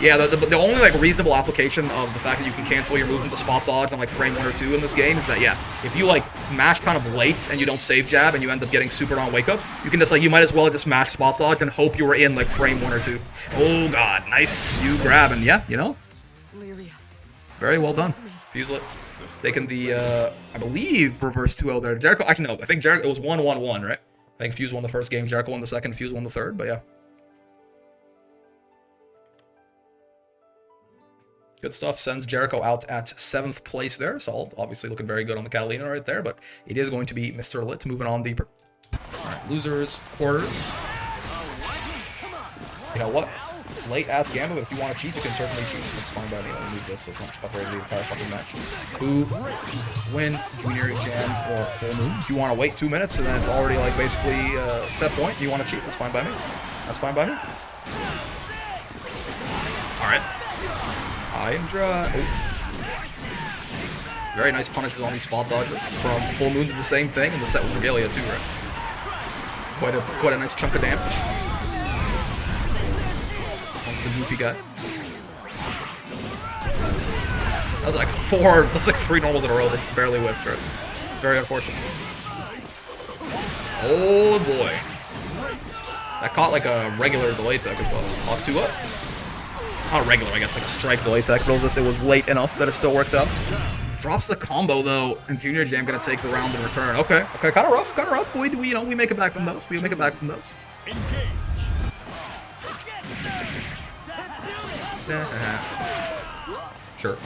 Yeah, the only like reasonable application of the fact that you can cancel your move into spot dodge on like frame 1 or 2 in this game is that, yeah, if you like mash kind of late and you don't save jab and you end up getting super on wake up, you can just like, you might as well just mash spot dodge and hope you were in like frame 1 or 2. Oh god, nice. You grab and yeah, you know? Very well done. Fuselit. Taking the, I believe, reverse 2-0 there. Jericho, actually no, I think Jericho, it was 1-1-1, right? I think Fuse won the first game, Jericho won the second, Fuse won the third, but yeah. Good stuff. Sends Jericho out at 7th place there. Solid. Obviously looking very good on the Catalina right there, but it is going to be Mr. Lit moving on deeper. Alright, losers, quarters. You know what? Late-ass gamble, but if you want to cheat, you can certainly cheat. That's fine by me. I'll move this so it's not covering the entire fucking match. Who, win, junior, jam, or full moon. If you want to wait 2 minutes and then it's already like basically set point, you want to cheat, that's fine by me. That's fine by me. Alright. High and dry. Oh. Very nice punishes on these spot dodges. From full moon to the same thing, and the set with Dragalia too, right? Quite a nice chunk of damage. The goofy guy. That was like 3 normals in a row that just barely whiffed, right? Very unfortunate. Oh boy. That caught like a regular delay tech as well. Lock 2 up. Not regular, I guess, like a strike delay tech, but it was late enough that it still worked out. Drops the combo though, and Junior Jam gonna take the round in return. Okay, kind of rough, but we make it back from those. We make it back from those. Sure.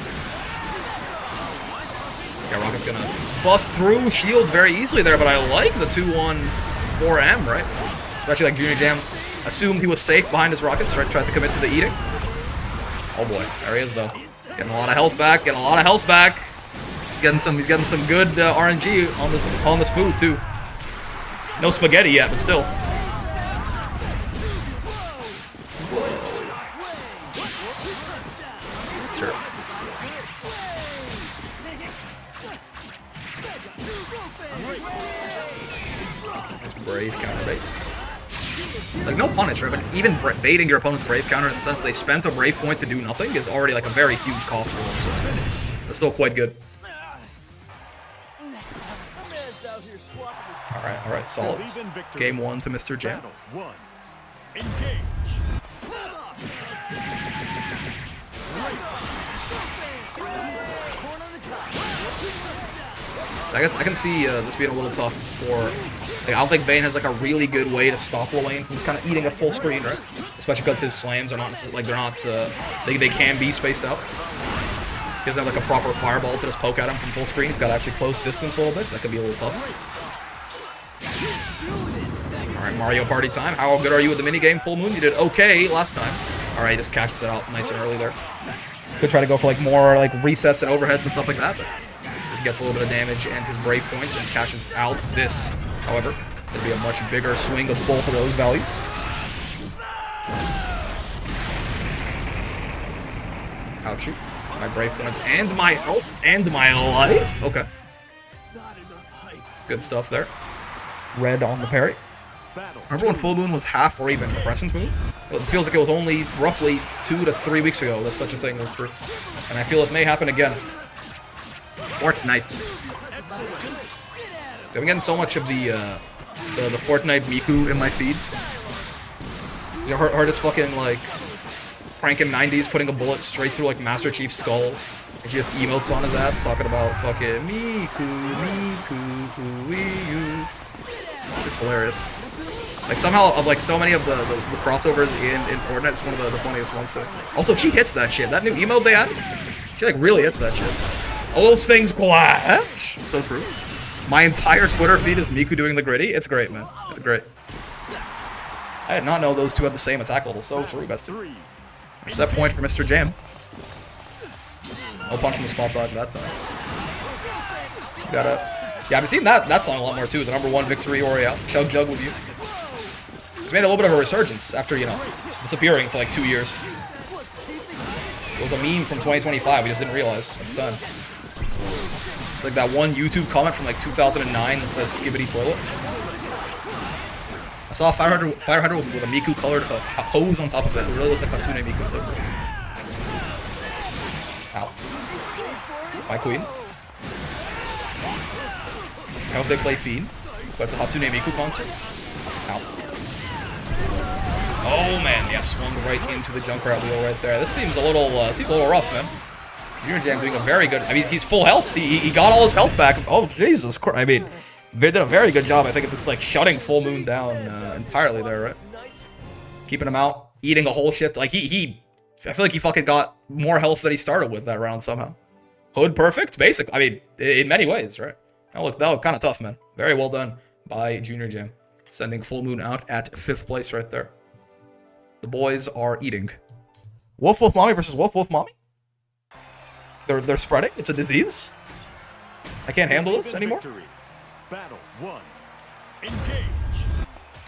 Yeah, Rocket's gonna bust through shield very easily there, but I like the 2-1-4M, right? Especially like Junior Jam assumed he was safe behind his Rockets, right? Tried to commit to the eating. Oh boy, there he is though. Getting a lot of health back, He's getting some good RNG on this food too. No spaghetti yet, but still. Sure. Nice brave counter bait. Like, no punish, right? But it's even baiting your opponent's Brave counter in the sense they spent a Brave point to do nothing is already, like, a very huge cost for them, so it's still quite good. Alright, solid. Game 1 to Mr. Jam. Battle 1. Engage. I can see this being a little tough for... Like, I don't think Bane has like a really good way to stop Lowain from just kind of eating a full screen, right? Especially because his slams are not like they're not they can be spaced out. He doesn't have like a proper fireball to just poke at him from full screen. He's got to actually close distance a little bit. So that could be a little tough. All right, Mario Party time. How good are you with the minigame Full Moon? You did okay last time. All right, he just cashes it out nice and early there. Could try to go for like more like resets and overheads and stuff like that, but just gets a little bit of damage and his Brave point and cashes out this. However, it'll be a much bigger swing of both of those values. Ouchie. My Brave points and my health and my life. Okay. Good stuff there. Red on the parry. Remember when Full Moon was half or even Crescent Moon? It feels like it was only roughly 2 to 3 weeks ago that such a thing was true. And I feel it may happen again. Fortnite. I'm getting so much of the Fortnite Miku in my feeds. Her just fucking like cranking 90s, putting a bullet straight through like Master Chief's skull. And she just emotes on his ass talking about fucking Miku, ooh-wee-you. It's just hilarious. Like somehow of like so many of the crossovers in Fortnite, it's one of the funniest ones too. Also, she hits that shit. That new emote they had, she like really hits that shit. All those things clash. So true. My entire Twitter feed is Miku doing the gritty. It's great, man. It's great. I did not know those two had the same attack level. So true, bestie. Set point for Mr. Jam. No punch in the spot dodge that time. Yeah, I've seen that song a lot more too. The #1 victory Royale. Chug Jug with you. It's made a little bit of a resurgence after, you know, disappearing for like 2 years. It was a meme from 2025. We just didn't realize at the time. It's like that one YouTube comment from like 2009 that says "Skibbity toilet." I saw a fire hydrant with a Miku colored hose on top of it. It really looked like Hatsune Miku. So ow. My queen. I hope they play Fiend, but it's a Hatsune Miku concert. Ow. Oh man, yeah, swung right into the Junkrat wheel right there. This seems a little rough, man. Junior Jam doing a very good. I mean, he's full health. He got all his health back. Oh Jesus Christ! I mean, they did a very good job. I think of just like shutting Full Moon down entirely there, right? Keeping him out, eating a whole shit. Like I feel like he fucking got more health than he started with that round somehow. Hood perfect, basic. I mean, in many ways, right? That looked kind of tough, man. Very well done by Junior Jam, sending Full Moon out at 5th place right there. The boys are eating. Wolf Wolf Mommy versus Wolf Wolf Mommy. They're spreading. It's a disease. I can't handle this anymore. Battle 1. Engage.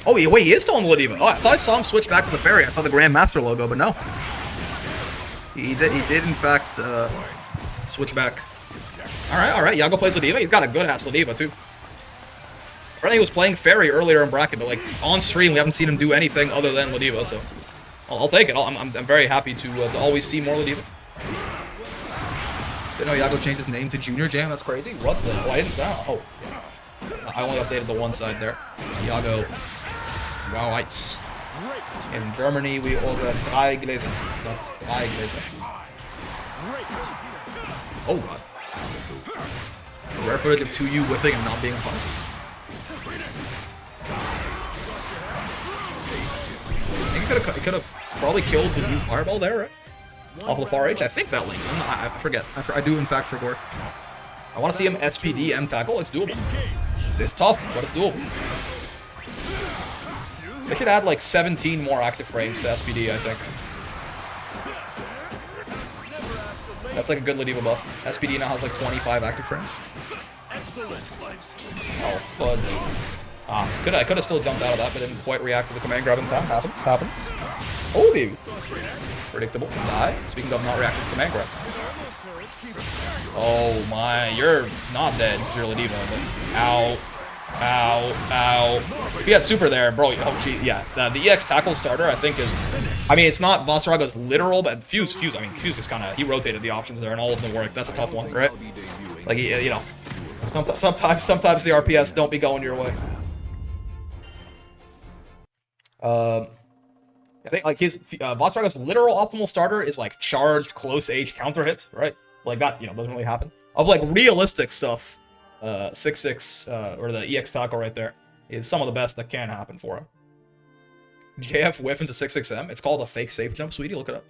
Oh, wait, he is still on the Ladiva. Oh, I thought I saw him switch back to the fairy. I saw the Grandmaster logo, but no. He did in fact switch back. All right. Yago plays Ladiva. He's got a good ass Ladiva too. Apparently he was playing fairy earlier in bracket, but like on stream we haven't seen him do anything other than Ladiva. So I'll take it. I'm very happy to always see more Ladiva. Didn't know Yago changed his name to Junior Jam. That's crazy. What the? Oh, I didn't know. Oh, yeah. I only updated the one side there. Yago. Right. In Germany, we order drei Gläser. Not drei Gläser. Oh god. Rare footage of 2U whiffing and not being punched. I think he could have probably killed the new fireball there, right? Off the far edge. I think that links. I forget. I do in fact forget. I want to see him SPD M tackle. It's doable. It's tough, but it's doable. They should add like 17 more active frames to SPD, I think. That's like a good Ladiva buff. SPD now has like 25 active frames. Oh, fudge. I could have still jumped out of that, but didn't quite react to the command grab in time. Happens. Oh, baby. Predictable. Die. Speaking of not reacting to command grabs. Oh my, you're not dead because you're Ladiva, but ow. Ow, ow. If he had super there, bro, oh, yeah. The EX tackle starter, I think, is... I mean, it's not Vasaraga's literal, but Fuse, I mean, Fuse is kind of... He rotated the options there, and all of them worked. That's a tough one, right? Like, you know, sometimes the RPS don't be going your way. I think, like, his... Vasaraga's literal optimal starter is, like, charged, close age counter hit, right? Like, that, you know, doesn't really happen. Of, like, realistic stuff... 6-6, or the EX tackle right there, is some of the best that can happen for him. JF whiff into 6-6M. It's called a fake safe jump, sweetie. Look it up.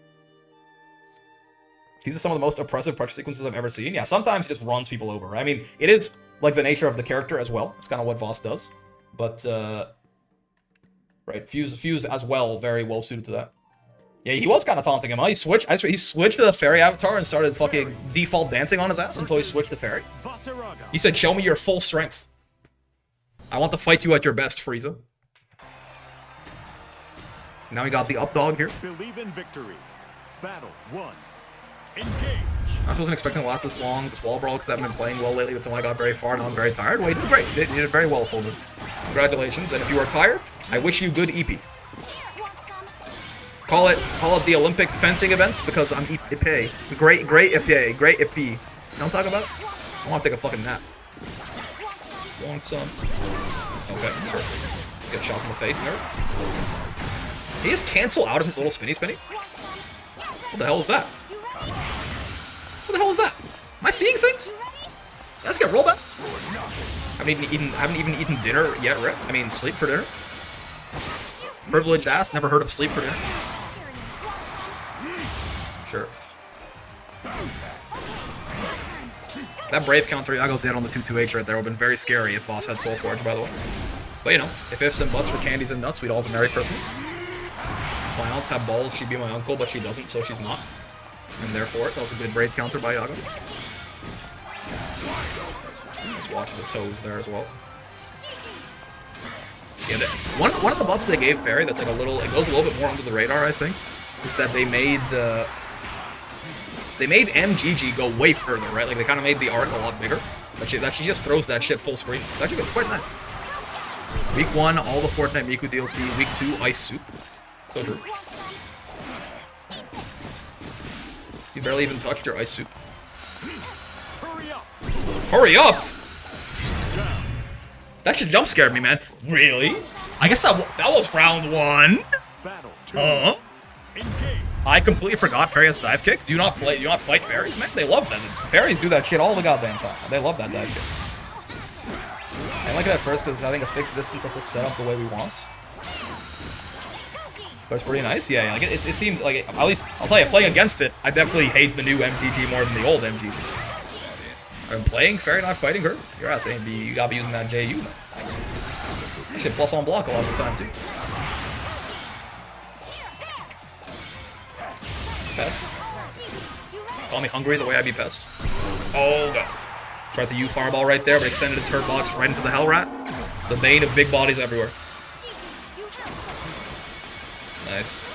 These are some of the most oppressive pressure sequences I've ever seen. Yeah, sometimes he just runs people over. Right? I mean, it is, like, the nature of the character as well. It's kind of what Voss does. But, right, Fuse as well, very well suited to that. Yeah, he was kind of taunting him, huh? He switched to the fairy avatar and started fucking default dancing on his ass until he switched to fairy. He said, show me your full strength. I want to fight you at your best, Frieza. Now we got the up dog here. Believe in victory. Battle 1. Engage. I wasn't expecting to last this long, this wall brawl, because I haven't been playing well lately, but someone I got very far and I'm very tired. Well, you did great. You did very well, Fulton. Congratulations, and if you are tired, I wish you good EP. Call it the Olympic fencing events because I'm EP. Great EP. Great EP. You know what I'm talking about? I want to take a fucking nap. Want some? Okay, sure. Get shot in the face, nerd. Did he just cancel out of his little spinny? What the hell is that? What the hell is that? Am I seeing things? Did I just get rollbacks? Haven't even eaten dinner yet, right? I mean, sleep for dinner. Privileged ass, never heard of sleep for dinner. Sure. That Brave counter Iago did on the 2-2H right there would have been very scary if Boss had Soul Forge, by the way. But you know, if ifs and buts for candies and nuts, we'd all have a Merry Christmas. My aunt have balls, she'd be my uncle, but she doesn't, so she's not. And therefore, that was a good Brave counter by Iago. Just watching the toes there as well. Yeah, one of the buffs they gave Fairy that's like a little, it goes a little bit more under the radar, I think, is that they made MGG go way further, right? Like they kind of made the arc a lot bigger. That she just throws that shit full screen. It's quite nice. Week 1, all the Fortnite Miku DLC. Week 2, Ice Soup. So true. You barely even touched your Ice Soup. Hurry up. Hurry up! That shit jump scared me, man. Really? I guess that was round 1. Battle 2. Engage. I completely forgot Fairy has dive kick. Do not fight fairies, man. They love that. Fairies do that shit all the goddamn time. They love that dive kick. I didn't like it at first because having a fixed distance lets us set up the way we want. But it's pretty nice. Yeah, like it seems like, at least, I'll tell you, playing against it, I definitely hate the new MGG more than the old MGG. I'm playing Fairy, not fighting her. Your ass ain't you gotta be using that JU, man. That shit plus on block a lot of the time, too. Pest. Call me hungry the way I be pest. Oh, God. Tried to use Fireball right there, but extended its hurt box right into the Hell Rat. The bane of big bodies everywhere. Nice.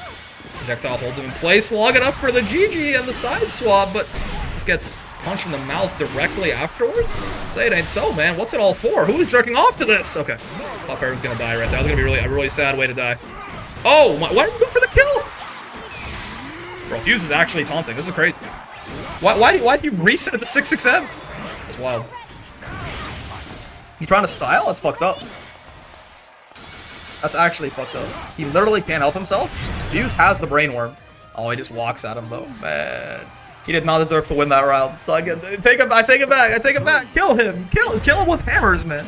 Projectile holds him in place, long enough for the GG and the side swap, but this gets punched in the mouth directly afterwards? Say it ain't so, man. What's it all for? Who is jerking off to this? Okay. Thought Fairy was gonna die right there. That was gonna be a really sad way to die. Oh, why did you go for the kill? Bro, Fuse is actually taunting. This is crazy. Why do you reset it to 6-6M? That's wild. You trying to style? That's fucked up. That's actually fucked up. He literally can't help himself. Fuse has the brainworm. Oh, he just walks at him though. Man. He did not deserve to win that round. So I take it back. Kill him. Kill him with hammers, man.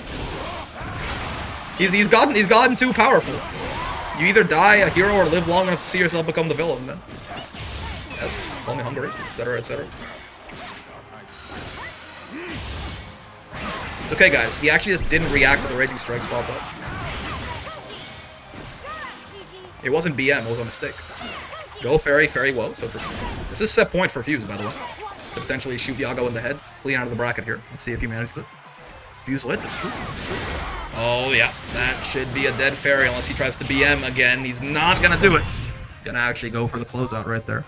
He's gotten too powerful. You either die a hero or live long enough to see yourself become the villain, man. Yes, call me hungry, etc., etc. It's okay, guys. He actually just didn't react to the Raging Strike spot dodge. It wasn't BM, it was a mistake. Go Fairy, Fairy woe, so true. This is set point for Fuse, by the way. To potentially shoot Iago in the head, flee out of the bracket here. Let's see if he manages it. Fuselit, it's true, it's true. Oh yeah, that should be a dead Fairy unless he tries to BM again. He's not gonna do it. Gonna actually go for the closeout right there.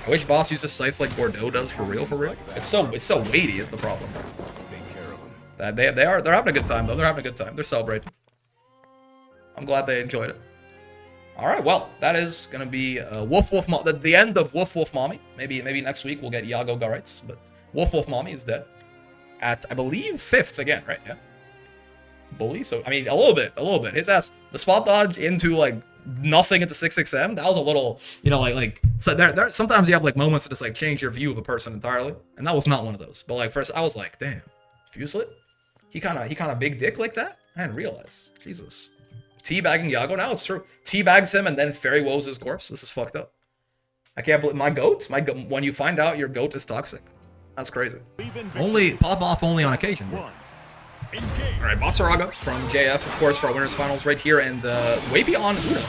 I wish Voss uses Scythe like Bordeaux does for real, for real. It's so weighty is the problem. They're having a good time though. They're having a good time. They're celebrating. I'm glad they enjoyed it. All right, well, that is gonna be the end of Woof Woof Mommy. Maybe next week we'll get Iago Garrites, but Woof Woof Mommy is dead at, I believe, 5th again, right? Yeah. Bully. So I mean, a little bit. His ass, the spot dodge into like nothing into 6-6M. That was a little, you know, like so there. Sometimes you have like moments that just like change your view of a person entirely, and that was not one of those. But like first, I was like, damn, Fuselit, he kind of big dick like that. I didn't realize. Jesus. Teabagging Iago now, it's true. Teabags him and then fairy woes his corpse. This is fucked up. I can't believe my goat. When you find out your goat is toxic, that's crazy. Only pop off only on occasion. All right, Vaseraga from JF, of course, for our winners finals right here, and Wavy on Uno.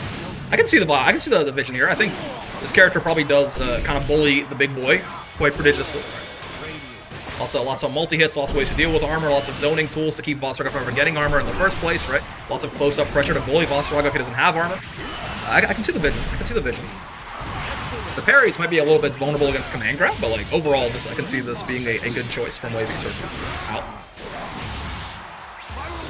I can see the vision here. I think this character probably does kind of bully the big boy quite prodigiously. Lots of multi-hits, lots of ways to deal with armor, lots of zoning tools to keep Vaseraga from ever getting armor in the first place, right? Lots of close-up pressure to bully Vaseraga if he doesn't have armor. I can see the vision. The parries might be a little bit vulnerable against command grab, but like overall, I can see this being a good choice from Wavy. Certainly. Out.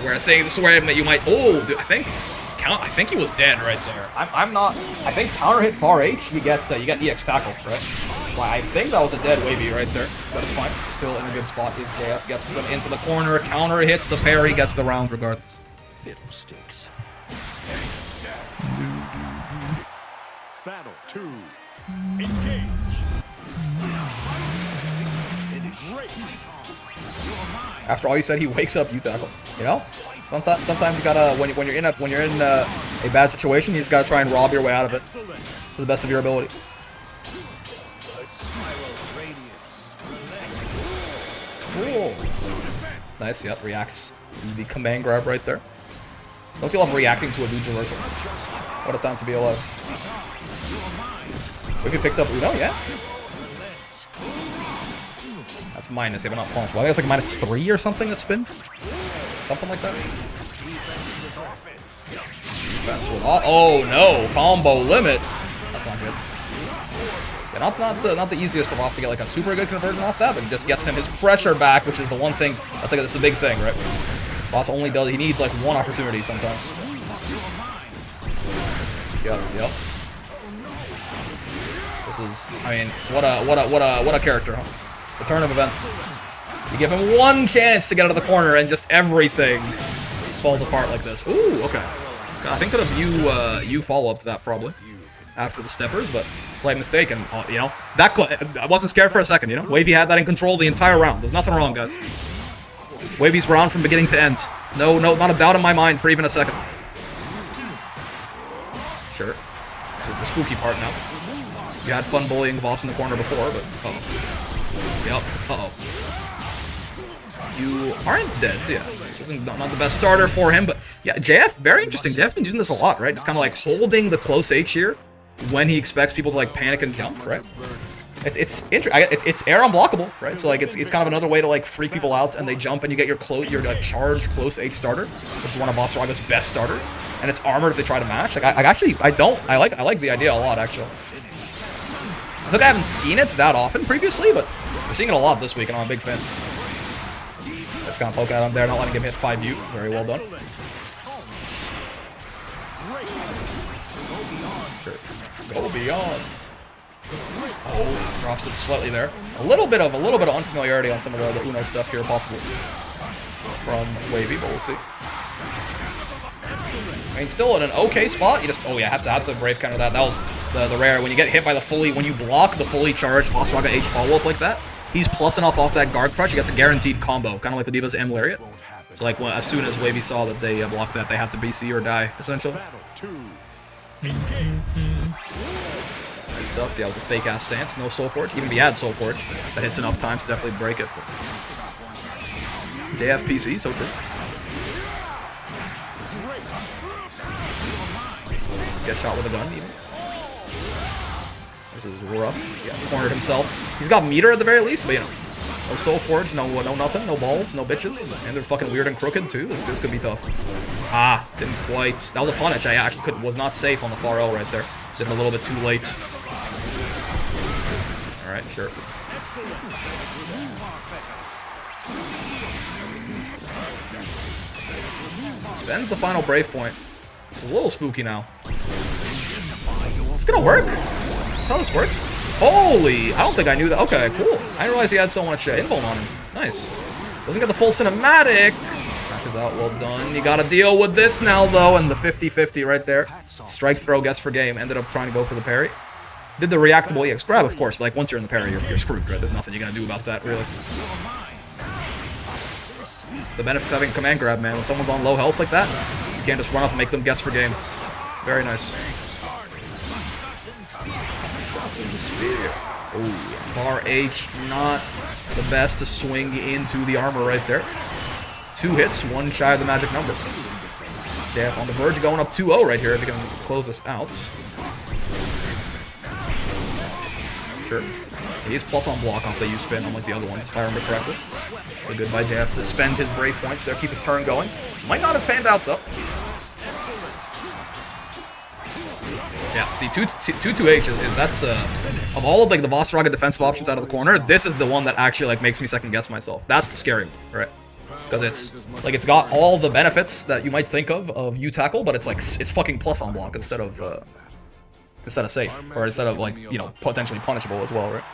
This is where you might. Oh, dude, I think he was dead right there. I'm not. I think counter hit far H, you get EX tackle, right? So I think that was a dead Wavy right there, but it's fine. Still in a good spot. Is JF gets them into the corner, counter hits the parry, gets the round regardless. Fiddlesticks. Battle 2. Engage. After all you said, he wakes up, you tackle. You know, sometimes you gotta when you're in a bad situation, you just gotta try and rob your way out of it to the best of your ability. Cool. Nice. Yep. Reacts to the command grab right there. Don't you love reacting to a dude's reversal? What a time to be alive. If you picked up Uno, yeah. That's minus, yeah, but not plus. Well, I think it's like -3 or something that spin. Something like that. Defense with oh no, combo limit. That's not good. Yeah, not the easiest for Voss to get like a super good conversion off that, but it just gets him his pressure back, which is the one thing that's the big thing, right? Voss only he needs like one opportunity sometimes. Yep. This is, I mean, what a character, huh? The turn of events. You give him one chance to get out of the corner and just everything falls apart like this. Ooh, okay. I think could have you follow up to that probably after the steppers, but slight mistake, and you know I wasn't scared for a second. You know, Wavy had that in control the entire round. There's nothing wrong, guys. Wavy's round from beginning to end. No, not a doubt in my mind for even a second. Sure. This is the spooky part now. You had fun bullying the boss in the corner before, but Yep. You aren't dead, yeah. This isn't not the best starter for him, but yeah, JF, very interesting. JF's been using this a lot, right? Just kind of like holding the close H here when he expects people to like panic and jump, right? It's air unblockable, right? So like it's kind of another way to like freak people out, and they jump and you get your like charged close H starter, which is one of Vaseraga's best starters, and it's armored if they try to mash. Like I like the idea a lot actually. I think I haven't seen it that often previously, but we're seeing it a lot this week, and I'm a big fan. Just kind of poking at him there, not letting him hit 5U. Very well done. Sure. Go beyond. Oh, drops it slightly there. A little bit of unfamiliarity on some of the Uno stuff here, possibly from Wavy, but we'll see. I mean, still in an okay spot. You just, oh yeah, have to brave counter that. That was the rare. When you get hit by when you block the fully charged Vaseraga H follow-up like that, he's plus enough off that guard crush, he gets a guaranteed combo, kind of like the Diva's M Lariat. So like, as soon as Wavy saw that they blocked that, they have to BC or die, essentially. Nice stuff. Yeah, it was a fake-ass stance. No Soul Forge. Even if he had Soul Forge, that hits enough times to definitely break it. JFPC, so true. Get shot with a gun, even. This is rough. Yeah, cornered himself. He's got meter at the very least, but you know, no Soul Forge, no nothing, no balls, no bitches, and they're fucking weird and crooked too. This could be tough. Ah, didn't quite. That was a punish. I actually was not safe on the far L right there. Did it a little bit too late. All right, sure. Spends the final Brave point. It's a little spooky now. It's gonna work. That's how this works. Holy! I don't think I knew that. Okay, cool. I didn't realize he had so much invuln on him. Nice. Doesn't get the full cinematic. Crashes out. Well done. You gotta deal with this now, though. And the 50-50 right there. Strike throw, guess for game. Ended up trying to go for the parry. Did the reactable EX grab, of course. But like once you're in the parry, you're screwed, right? There's nothing you're gonna do about that, really. The benefits of having command grab, man. When someone's on low health like that, you can't just run up and make them guess for game. Very nice. Spear. Oh, far H, not the best to swing into the armor right there. 2 hits, 1 shy of the magic number. JF on the verge of going up 2-0 right here if he can close this out. Sure. He's plus on block off the U-spin, unlike the other ones, if I remember correctly. So good by JF to spend his brave points there, keep his turn going. Might not have panned out though. Yeah, see, 2-2H is that's of all of like the Vaseraga defensive options out of the corner, this is the one that actually like makes me second guess myself. That's the scary one, right? Because it's got all the benefits that you might think of U-tackle, but it's like it's fucking plus on block instead of safe, or instead of like, you know, potentially punishable as well, right?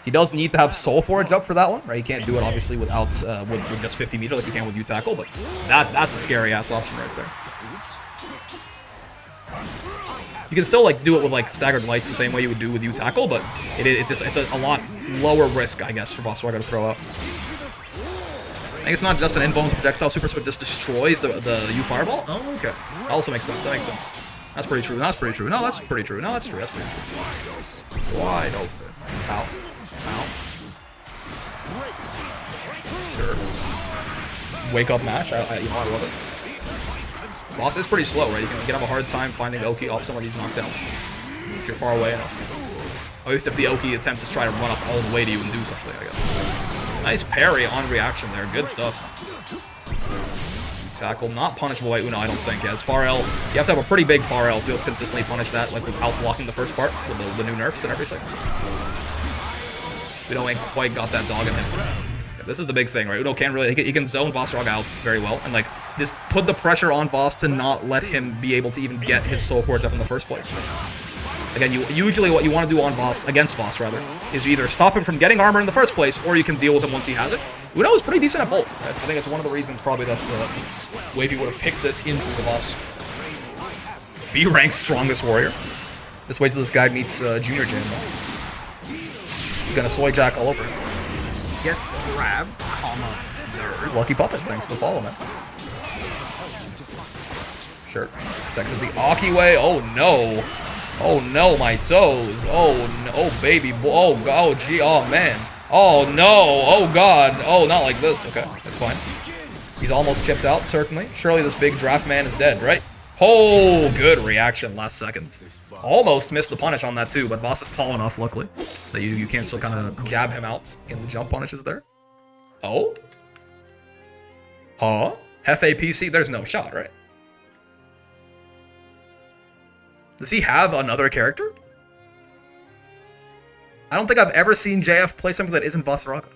He does need to have Soul Forge up for that one, right? He can't do it obviously without with just 50 meter like you can with U-tackle, but that's a scary ass option right there. You can still like do it with like staggered lights the same way you would do with U-tackle, but it's a lot lower risk, I guess, for Vaseraga to throw out. I think it's not just an invuln projectile super, so it just destroys the U-fireball. Oh, okay. That also makes sense. That makes sense. That's pretty true. That's pretty true. No, that's pretty true. No, that's true. That's pretty true. Wide open. Ow. Ow. Sure. Wake up mash. You know, I love it. Boss is pretty slow, right? You can have a hard time finding Oki off some of these knockdowns if you're far away enough. At least if the Oki attempts to try to run up all the way to you and do something, I guess. Nice parry on reaction there. Good stuff. Tackle, not punishable by Uno, I don't think. As far L, you have to have a pretty big far L to be able to consistently punish that, like without blocking the first part with the new nerfs and everything. So. Uno ain't quite got that dog in him. This is the big thing, right? Uno can't really, he can zone Vaseraga out very well, and like, just put the pressure on Vas to not let him be able to even get his Soul Forge up in the first place. Again, usually what you want to do on Vas, against Vas rather, is you either stop him from getting armor in the first place, or you can deal with him once he has it. Uno is pretty decent at both. I think it's one of the reasons probably that Wavy would have picked this into the Vas B-rank strongest warrior. Just wait till this guy meets Junior Jam. You're gonna soy jack all over him. Get grabbed, comma, nerd. Lucky puppet, thanks to follow, man. Sure. Texas the Aki way. Oh no. Oh no, my toes. Oh no, oh baby boy. Oh gee, oh man. Oh no, oh god. Oh, not like this. Okay, that's fine. He's almost chipped out, certainly. Surely this big draft man is dead, right? Oh, good reaction last second. Almost missed the punish on that too, but Vas is tall enough, luckily, that you can still kind of jab him out in the jump punishes there. Oh? Huh? Hefe PC? There's no shot, right? Does he have another character? I don't think I've ever seen JF play something that isn't Vaseraga.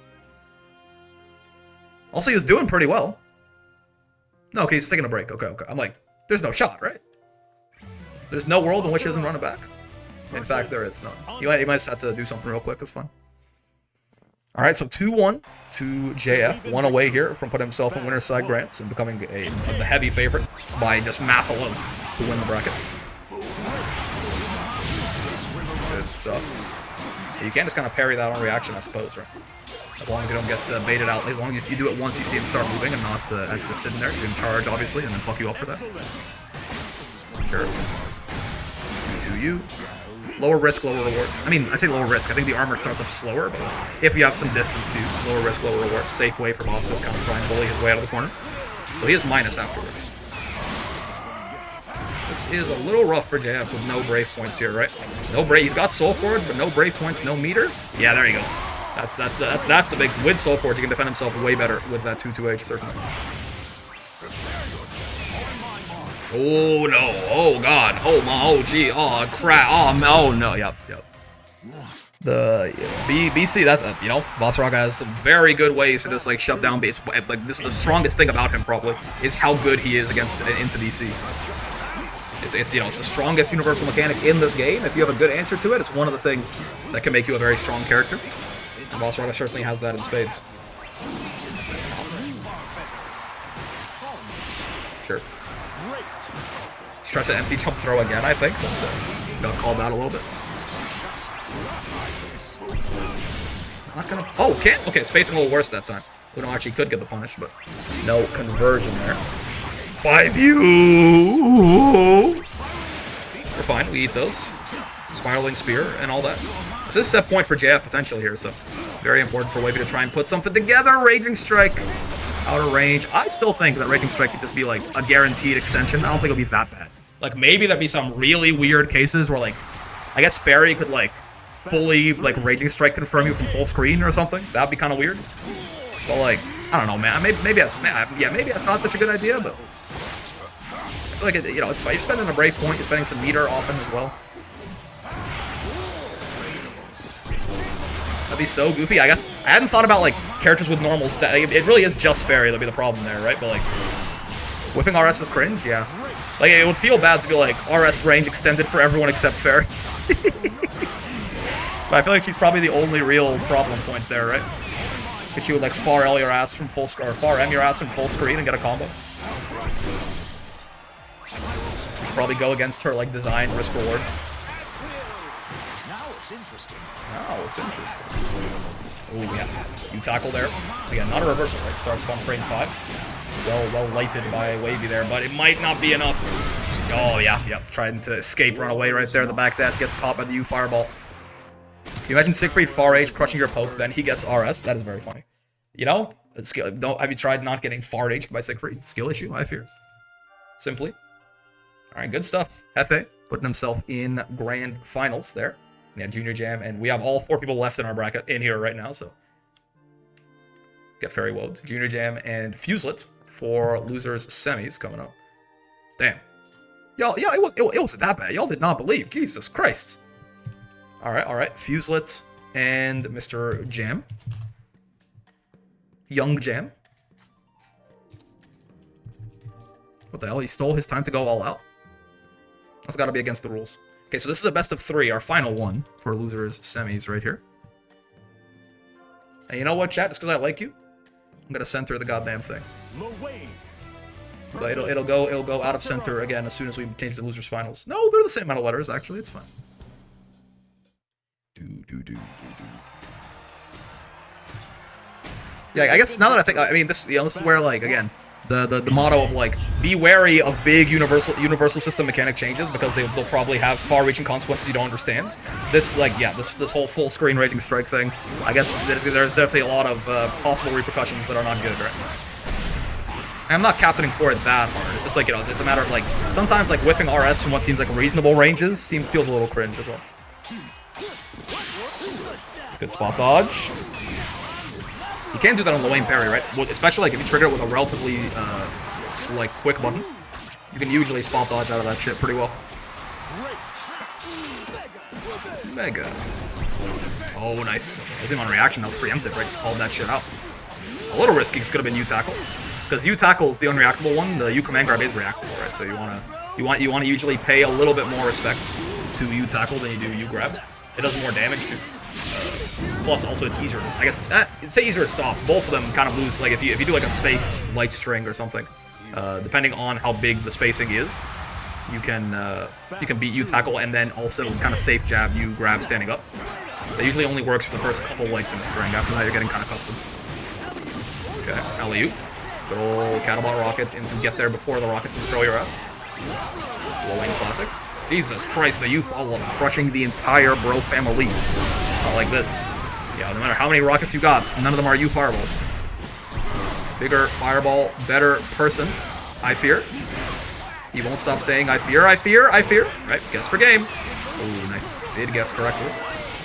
Also, he was doing pretty well. No, okay, he's taking a break. Okay. I'm like, there's no shot, right? There's no world in which he doesn't run it back. In fact, there is none. He might just have to do something real quick. That's fine. All right, so 2-1 to JF. One away here from putting himself in winner's side grants and becoming the heavy favorite by just math alone to win the bracket. Good stuff. You can just kind of parry that on reaction, I suppose, right? As long as you don't get baited out. As long as you do it once you see him start moving and not as just sitting there. He's in charge, obviously, and then fuck you up for that. Sure. To you. Lower risk, lower reward. I mean, I say lower risk. I think the armor starts off slower, but if you have some distance too, lower risk, lower reward. Safe way for Boss to just kind of try and bully his way out of the corner. So he is minus afterwards. This is a little rough for JF with no brave points here, right? No brave. You've got Soul Forge, but no brave points, no meter. Yeah, there you go. That's the big. With Soul Forge, he can defend himself way better with that 2-2H certainly. Oh no! Oh god! Oh my! Oh gee! Oh crap! Oh no! Yep. BC, that's you know, Vaseraga has some very good ways to just like shut down base. Like this is the strongest thing about him probably is how good he is against into BC. It's you know, it's the strongest universal mechanic in this game. If you have a good answer to it, it's one of the things that can make you a very strong character. And Vaseraga certainly has that in spades. Sure. She tries to empty jump throw again, I think, but got called out a little bit. Not gonna. Oh, can't. Okay, spacing a little worse that time. Uno actually could get the punish, but no conversion there. 5U. We're fine. We eat those. Spiraling spear and all that. This is set point for JF potential here, so very important for Wavy to try and put something together. Raging Strike out of range. I still think that Raging Strike could just be like a guaranteed extension. I don't think it'll be that bad. Like maybe there'd be some really weird cases where like, I guess Fairy could like fully like Raging Strike confirm you from full screen or something. That'd be kind of weird. But like, I don't know, man. Maybe that's not such a good idea. But I feel like you know, it's fine. You're spending a brave point. You're spending some meter often as well. That'd be so goofy. I guess I hadn't thought about like characters with normal stat. It really is just Fairy that'd be the problem there, right? But like, whiffing RS is cringe. Yeah. Like it would feel bad to be like RS range extended for everyone except Fairy. But I feel like she's probably the only real problem point there, right? Because she would like far L your ass from full screen, or far M your ass from full screen and get a combo. You should probably go against her like design risk reward. Now it's interesting. Now it's interesting. Oh yeah, you tackle there. Again, not a reversal, right? Starts up on frame 5. Well lighted by Wavy there, but it might not be enough. Oh yeah, yep. Trying to escape, run away right there. The backdash gets caught by the U fireball. Can you imagine Siegfried far H crushing your poke, then he gets RS? That is very funny. You know, have you tried not getting far H by Siegfried? Skill issue, I fear. Simply. All right, good stuff. Hefe putting himself in grand finals there. Yeah, Junior Jam, and we have all 4 people left in our bracket in here right now, so get Fairy Woad. Junior Jam and Fuselit for losers semis coming up. Damn. Y'all, yeah, it wasn't that bad. Y'all did not believe. Jesus Christ. All right. Fuselit and Mr. Jam. Young Jam. What the hell? He stole his time to go all out? That's got to be against the rules. Okay, so this is a best of 3, our final one for losers semis right here. And you know what, chat? Just because I like you, I'm gonna center the goddamn thing. Lowain. But it'll go out of center again as soon as we change the losers finals. No, they're the same amount of letters actually. It's fine. Yeah, I guess now that I mean this, you know, this is where like again the motto of like be wary of big universal system mechanic changes because they'll probably have far-reaching consequences you don't understand. This like yeah this whole full screen Raging Strike thing. I guess there's definitely a lot of possible repercussions that are not good, right? I'm not captaining for it that hard. It's just like, you know, it's a matter of like sometimes like whiffing RS from what seems like reasonable ranges feels a little cringe as well. Good spot dodge. You can't do that on Lowain parry, right? Well, especially like if you trigger it with a relatively like quick button, you can usually spot dodge out of that shit pretty well. Mega. Oh, nice. Wasn't on reaction. That was preemptive, right? Just called that shit out. A little risky. This could have been U-tackle, because U-tackle is the unreactable one. The U-command grab is reactable, right? So you want to usually pay a little bit more respect to U-tackle than you do U-grab. It does more damage too. Plus, also it's easier to, I guess it's easier to stop. Both of them kind of lose. Like if you do like a spaced light string or something, depending on how big the spacing is, you can beat U-tackle and then also kind of safe jab U-grab standing up. That usually only works for the first couple lights in a string. After that, you're getting kind of custom. Okay, alley-oop. Good old Cattlebot rockets in to get there before the rockets and throw your ass. Lowain classic. Jesus Christ, the youth all crushing the entire bro family. Not like this. Yeah, no matter how many rockets you got, none of them are you fireballs. Bigger fireball, better person, I fear. He won't stop saying, I fear, I fear, I fear. Right, guess for game. Ooh, nice. Did guess correctly.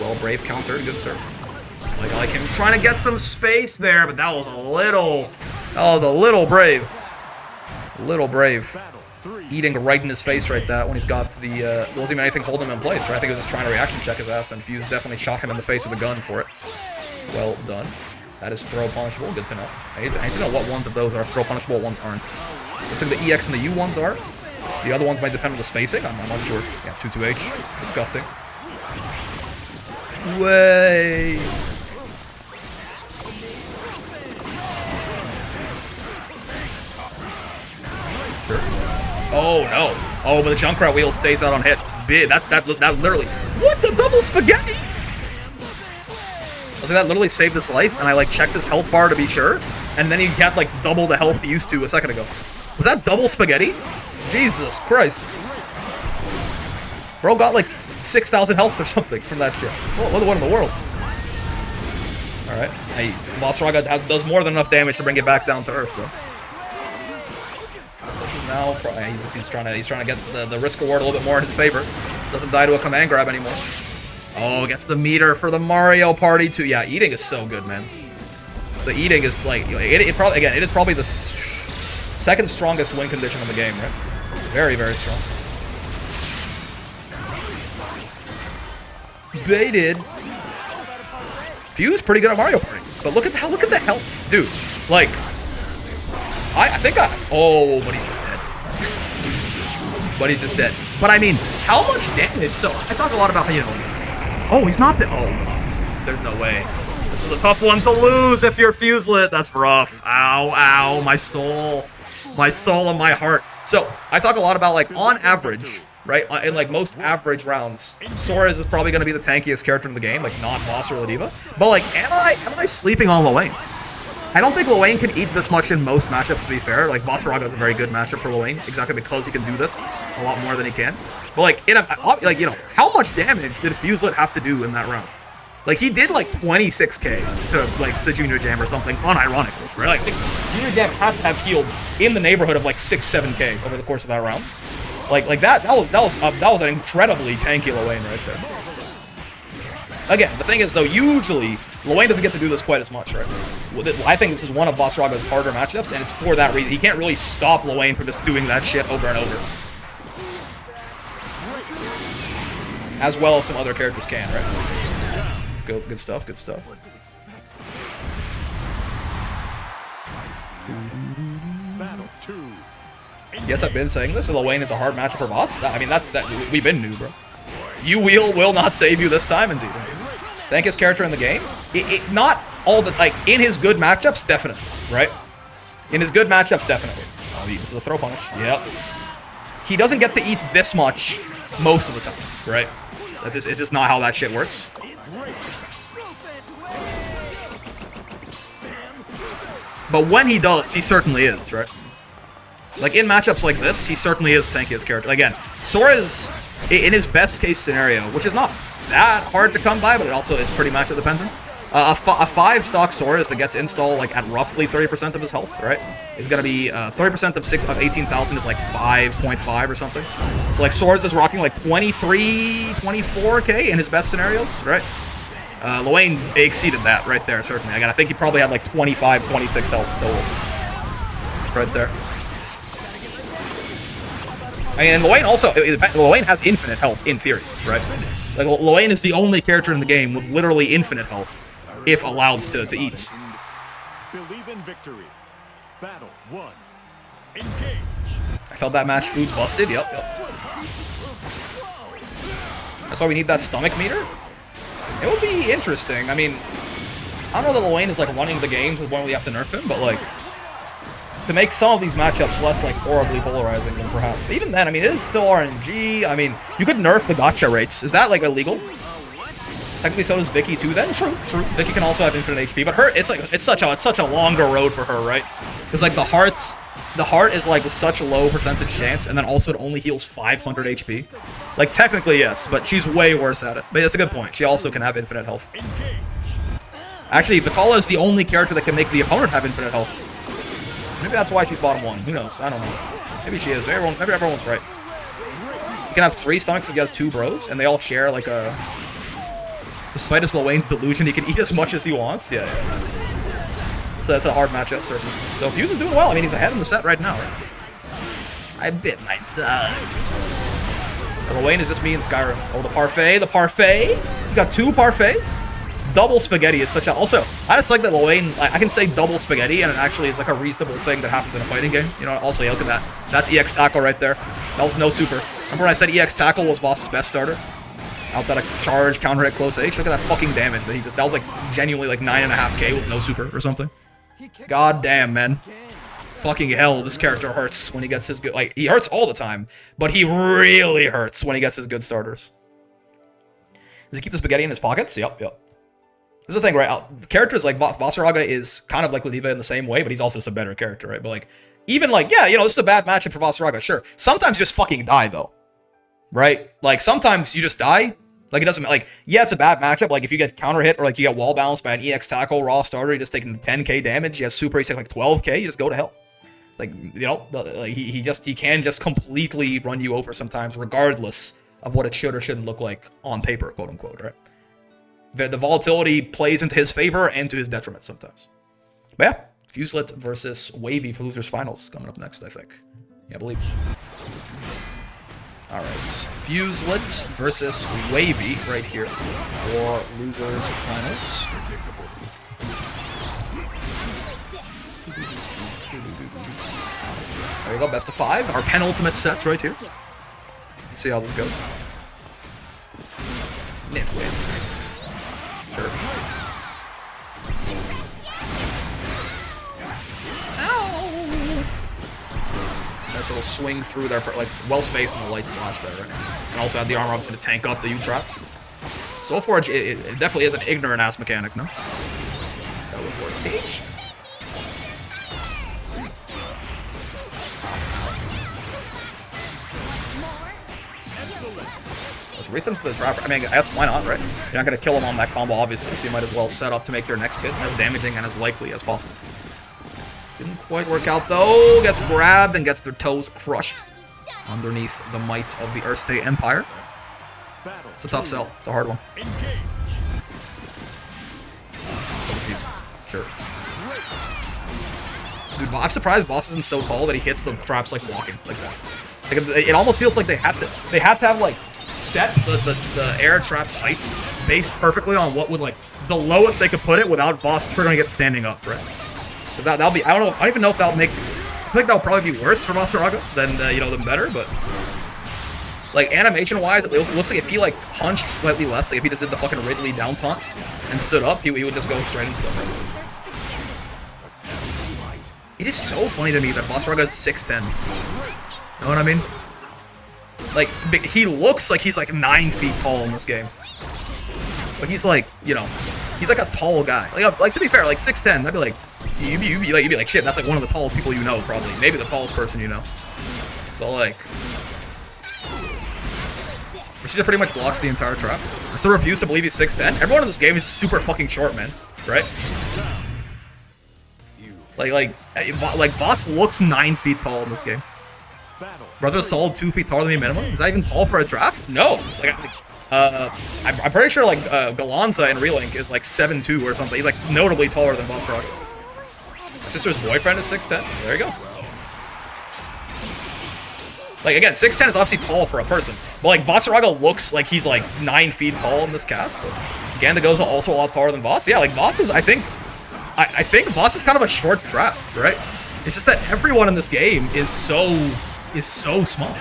Well, brave countered, good sir. I like him trying to get some space there, but that was a little brave. A little brave. eating right in his face right that when he's got the wasn't even anything holding him in place, right? I think he was just trying to reaction check his ass, and Fuse definitely shot him in the face with a gun for it. Well done. That is throw punishable. Good to know. I need to know what ones of those are throw punishable, what ones aren't. Looks like the EX and the U ones are. The other ones might depend on the spacing. I'm unsure. Yeah, 2-2H. Disgusting. Way. Sure. Oh no. Oh, but the Junkrat wheel stays out on hit. That literally. What the double spaghetti? I was like, that literally saved his life, and I like checked his health bar to be sure, and then he had like double the health he used to a second ago. Was that double spaghetti? Jesus Christ. Bro got like 6,000 health or something from that shit. What in the world? Alright. Hey, Vaseraga does more than enough damage to bring it back down to earth, though. This is now... He's trying to get the risk reward a little bit more in his favor. Doesn't die to a command grab anymore. Oh, gets the meter for the Mario Party too. Yeah, eating is so good, man. The eating is like... it is probably the second strongest win condition in the game, right? Very, very strong. Baited. Fuse pretty good at Mario Party, but look at the hell, dude. Like, I think oh, but he's just dead. But he's just dead. But I mean, how much damage? So I talk a lot about how, you know. Oh, he's not dead. Oh god, there's no way. This is a tough one to lose if you're Fuselit. That's rough. Ow, ow, my soul and my heart. So I talk a lot about, like, on average, right, in like most average rounds, Soares is probably going to be the tankiest character in the game, like not Boss or Ladiva. But like, am I sleeping on Lowain? I don't think Lowain can eat this much in most matchups, to be fair. Like, Vaseraga is a very good matchup for Lowain, exactly because he can do this a lot more than he can. But like, you know, how much damage did Fuselit have to do in that round? Like, he did like 26k to Junior Jam or something, unironically, right? Like, Junior Jam had to have healed in the neighborhood of like 6-7k over the course of that round. Like that was an incredibly tanky Lowain right there. Again, the thing is though, usually Lowain doesn't get to do this quite as much, right? I think this is one of Vaseraga's harder matchups, and it's for that reason. He can't really stop Lowain from just doing that shit over and over, as well as some other characters can, right? Good stuff. Good stuff. Battle 2. Yes, I've been saying this. Lowain is a hard matchup for Voss. I mean, we've been new, bro. U-Wheel will not save you this time, indeed. Tankiest character in the game. Not all the, like, in his good matchups, definitely, right? In his good matchups, definitely. Oh, this is a throw punish. Yep. He doesn't get to eat this much most of the time, right? It's just not how that shit works. But when he does, he certainly is, right? Like, in matchups like this, he certainly is the tankiest character. Again, Soares, in his best case scenario, which is not that hard to come by, but it also is pretty matchup dependent, a 5-stock Soares that gets installed like at roughly 30% of his health, right, is going to be 30% of 18,000 is like 5.5 or something. So like Soares is rocking like 23, 24k in his best scenarios, right? Lowain exceeded that right there, certainly. Again, I think he probably had like 25, 26 health total. Right there. I mean, and Lowain has infinite health, in theory, right? Like, Lowain is the only character in the game with literally infinite health, if allowed to eat. Believe in victory. Battle 1. Engage. I felt that match Food's busted, yep. That's why we need that stomach meter? It would be interesting. I mean, I don't know that Lowain is, like, running the games with when we have to nerf him, but, like, to make some of these matchups less, like, horribly polarizing than perhaps. Even then, I mean, it is still RNG. I mean, you could nerf the gotcha rates. Is that, like, illegal? Technically, so does Vicky, too, then? True. Vicky can also have infinite HP, but her, it's such a longer road for her, right? Because, like, the heart is, like, such a low percentage chance, and then also it only heals 500 HP. Like, technically, yes, but she's way worse at it. But that's a good point. She also can have infinite health. Actually, Vikala is the only character that can make the opponent have infinite health. Maybe that's why she's bottom 1. Who knows? I don't know. Maybe she is. Maybe everyone's right. You can have 3 stomachs if he has 2 bros, and they all share, like, a... Despite his Lowain's delusion, he can eat as much as he wants. Yeah. So that's a hard matchup, certainly. Though Fuse is doing well. I mean, he's ahead in the set right now, right? I bit my tongue. Lowain is just me in Skyrim. Oh, the parfait, the parfait. You got 2 parfaits. Double spaghetti is such a... Also, I just like that Lowain... I can say double spaghetti, and it actually is like a reasonable thing that happens in a fighting game. You know, also, yeah, look at that. That's EX Tackle right there. That was no super. Remember when I said EX Tackle was Voss's best starter? Outside of charge, counter hit, close H. Look at that fucking damage that he just... That was like genuinely like 9.5k with no super or something. God damn, man. Fucking hell, this character hurts when he gets his good... Like, he hurts all the time, but he really hurts when he gets his good starters. Does he keep the spaghetti in his pockets? Yep, yep. This is the thing, right? Characters like Vaseraga is kind of like Ladiva in the same way, but he's also just a better character, right? But like, even like, yeah, you know, this is a bad matchup for Vaseraga, sure. Sometimes you just fucking die, though. Right? Like, sometimes you just die. Like, it doesn't, like, yeah, it's a bad matchup. Like, if you get counter hit or, like, you get wall balanced by an EX Tackle raw starter, you're just taking 10k damage. He has super, he's taking, like, 12k, you just go to hell. It's like, you know, he can just completely run you over sometimes, regardless of what it should or shouldn't look like on paper, quote unquote, right? The volatility plays into his favor and to his detriment sometimes. But yeah, Fuselit versus Wavy for losers finals coming up next, I think. Yeah, I believe. Alright, Fuselit versus Wavy right here for losers finals. There you go, best of 5. Our penultimate set right here. Let's see how this goes. Nitwits. Sure. Ow! Nice little swing through there, like well spaced on the light slash there, right? And also had the armor obviously to tank up the U-trap. Soulforge, it definitely is an ignorant ass mechanic, no? Teleport teach. Recent to the dropper. I mean, I guess why not, right? You're not going to kill him on that combo, obviously, so you might as well set up to make your next hit as damaging and as likely as possible. Didn't quite work out, though. Gets grabbed and gets their toes crushed underneath the might of the Earth State Empire. It's a tough sell. It's a hard one. Sure. Dude, I'm surprised Boss isn't so tall that he hits the traps like walking like that. Like, it almost feels like they had to have like set the air trap's height based perfectly on what would like the lowest they could put it without Voss triggering it standing up, right? So that'll be, I don't even know if that'll make, I think that'll probably be worse for Vaseraga than you know, than better, but like animation wise, it looks like if he like punched slightly less, like if he just did the fucking Ridley down taunt and stood up, he would just go straight into them. It is so funny to me that Vaseraga is 6'10". You know what I mean? Like, he looks like he's like 9 feet tall in this game. But he's like, you know, he's like a tall guy. Like to be fair, like 6'10", that'd be like, you'd be like, shit, that's like one of the tallest people you know, probably. Maybe the tallest person you know. But like, Rashida pretty much blocks the entire trap. I still refuse to believe he's 6'10". Everyone in this game is super fucking short, man. Right? Like Voss looks 9 feet tall in this game. Brother's solid 2 feet taller than me minimum. Is that even tall for a draft? No. Like, I'm pretty sure like Galanza in Relink is like 7'2" or something. He's like notably taller than Vaseraga. My sister's boyfriend is 6'10". There you go. Like again, 6'10" is obviously tall for a person, but like Vaseraga looks like he's like 9 feet tall in this cast. But Gandagoza also a lot taller than Voss. Yeah, like Voss is, I think Voss is kind of a short draft, right? It's just that everyone in this game is so small.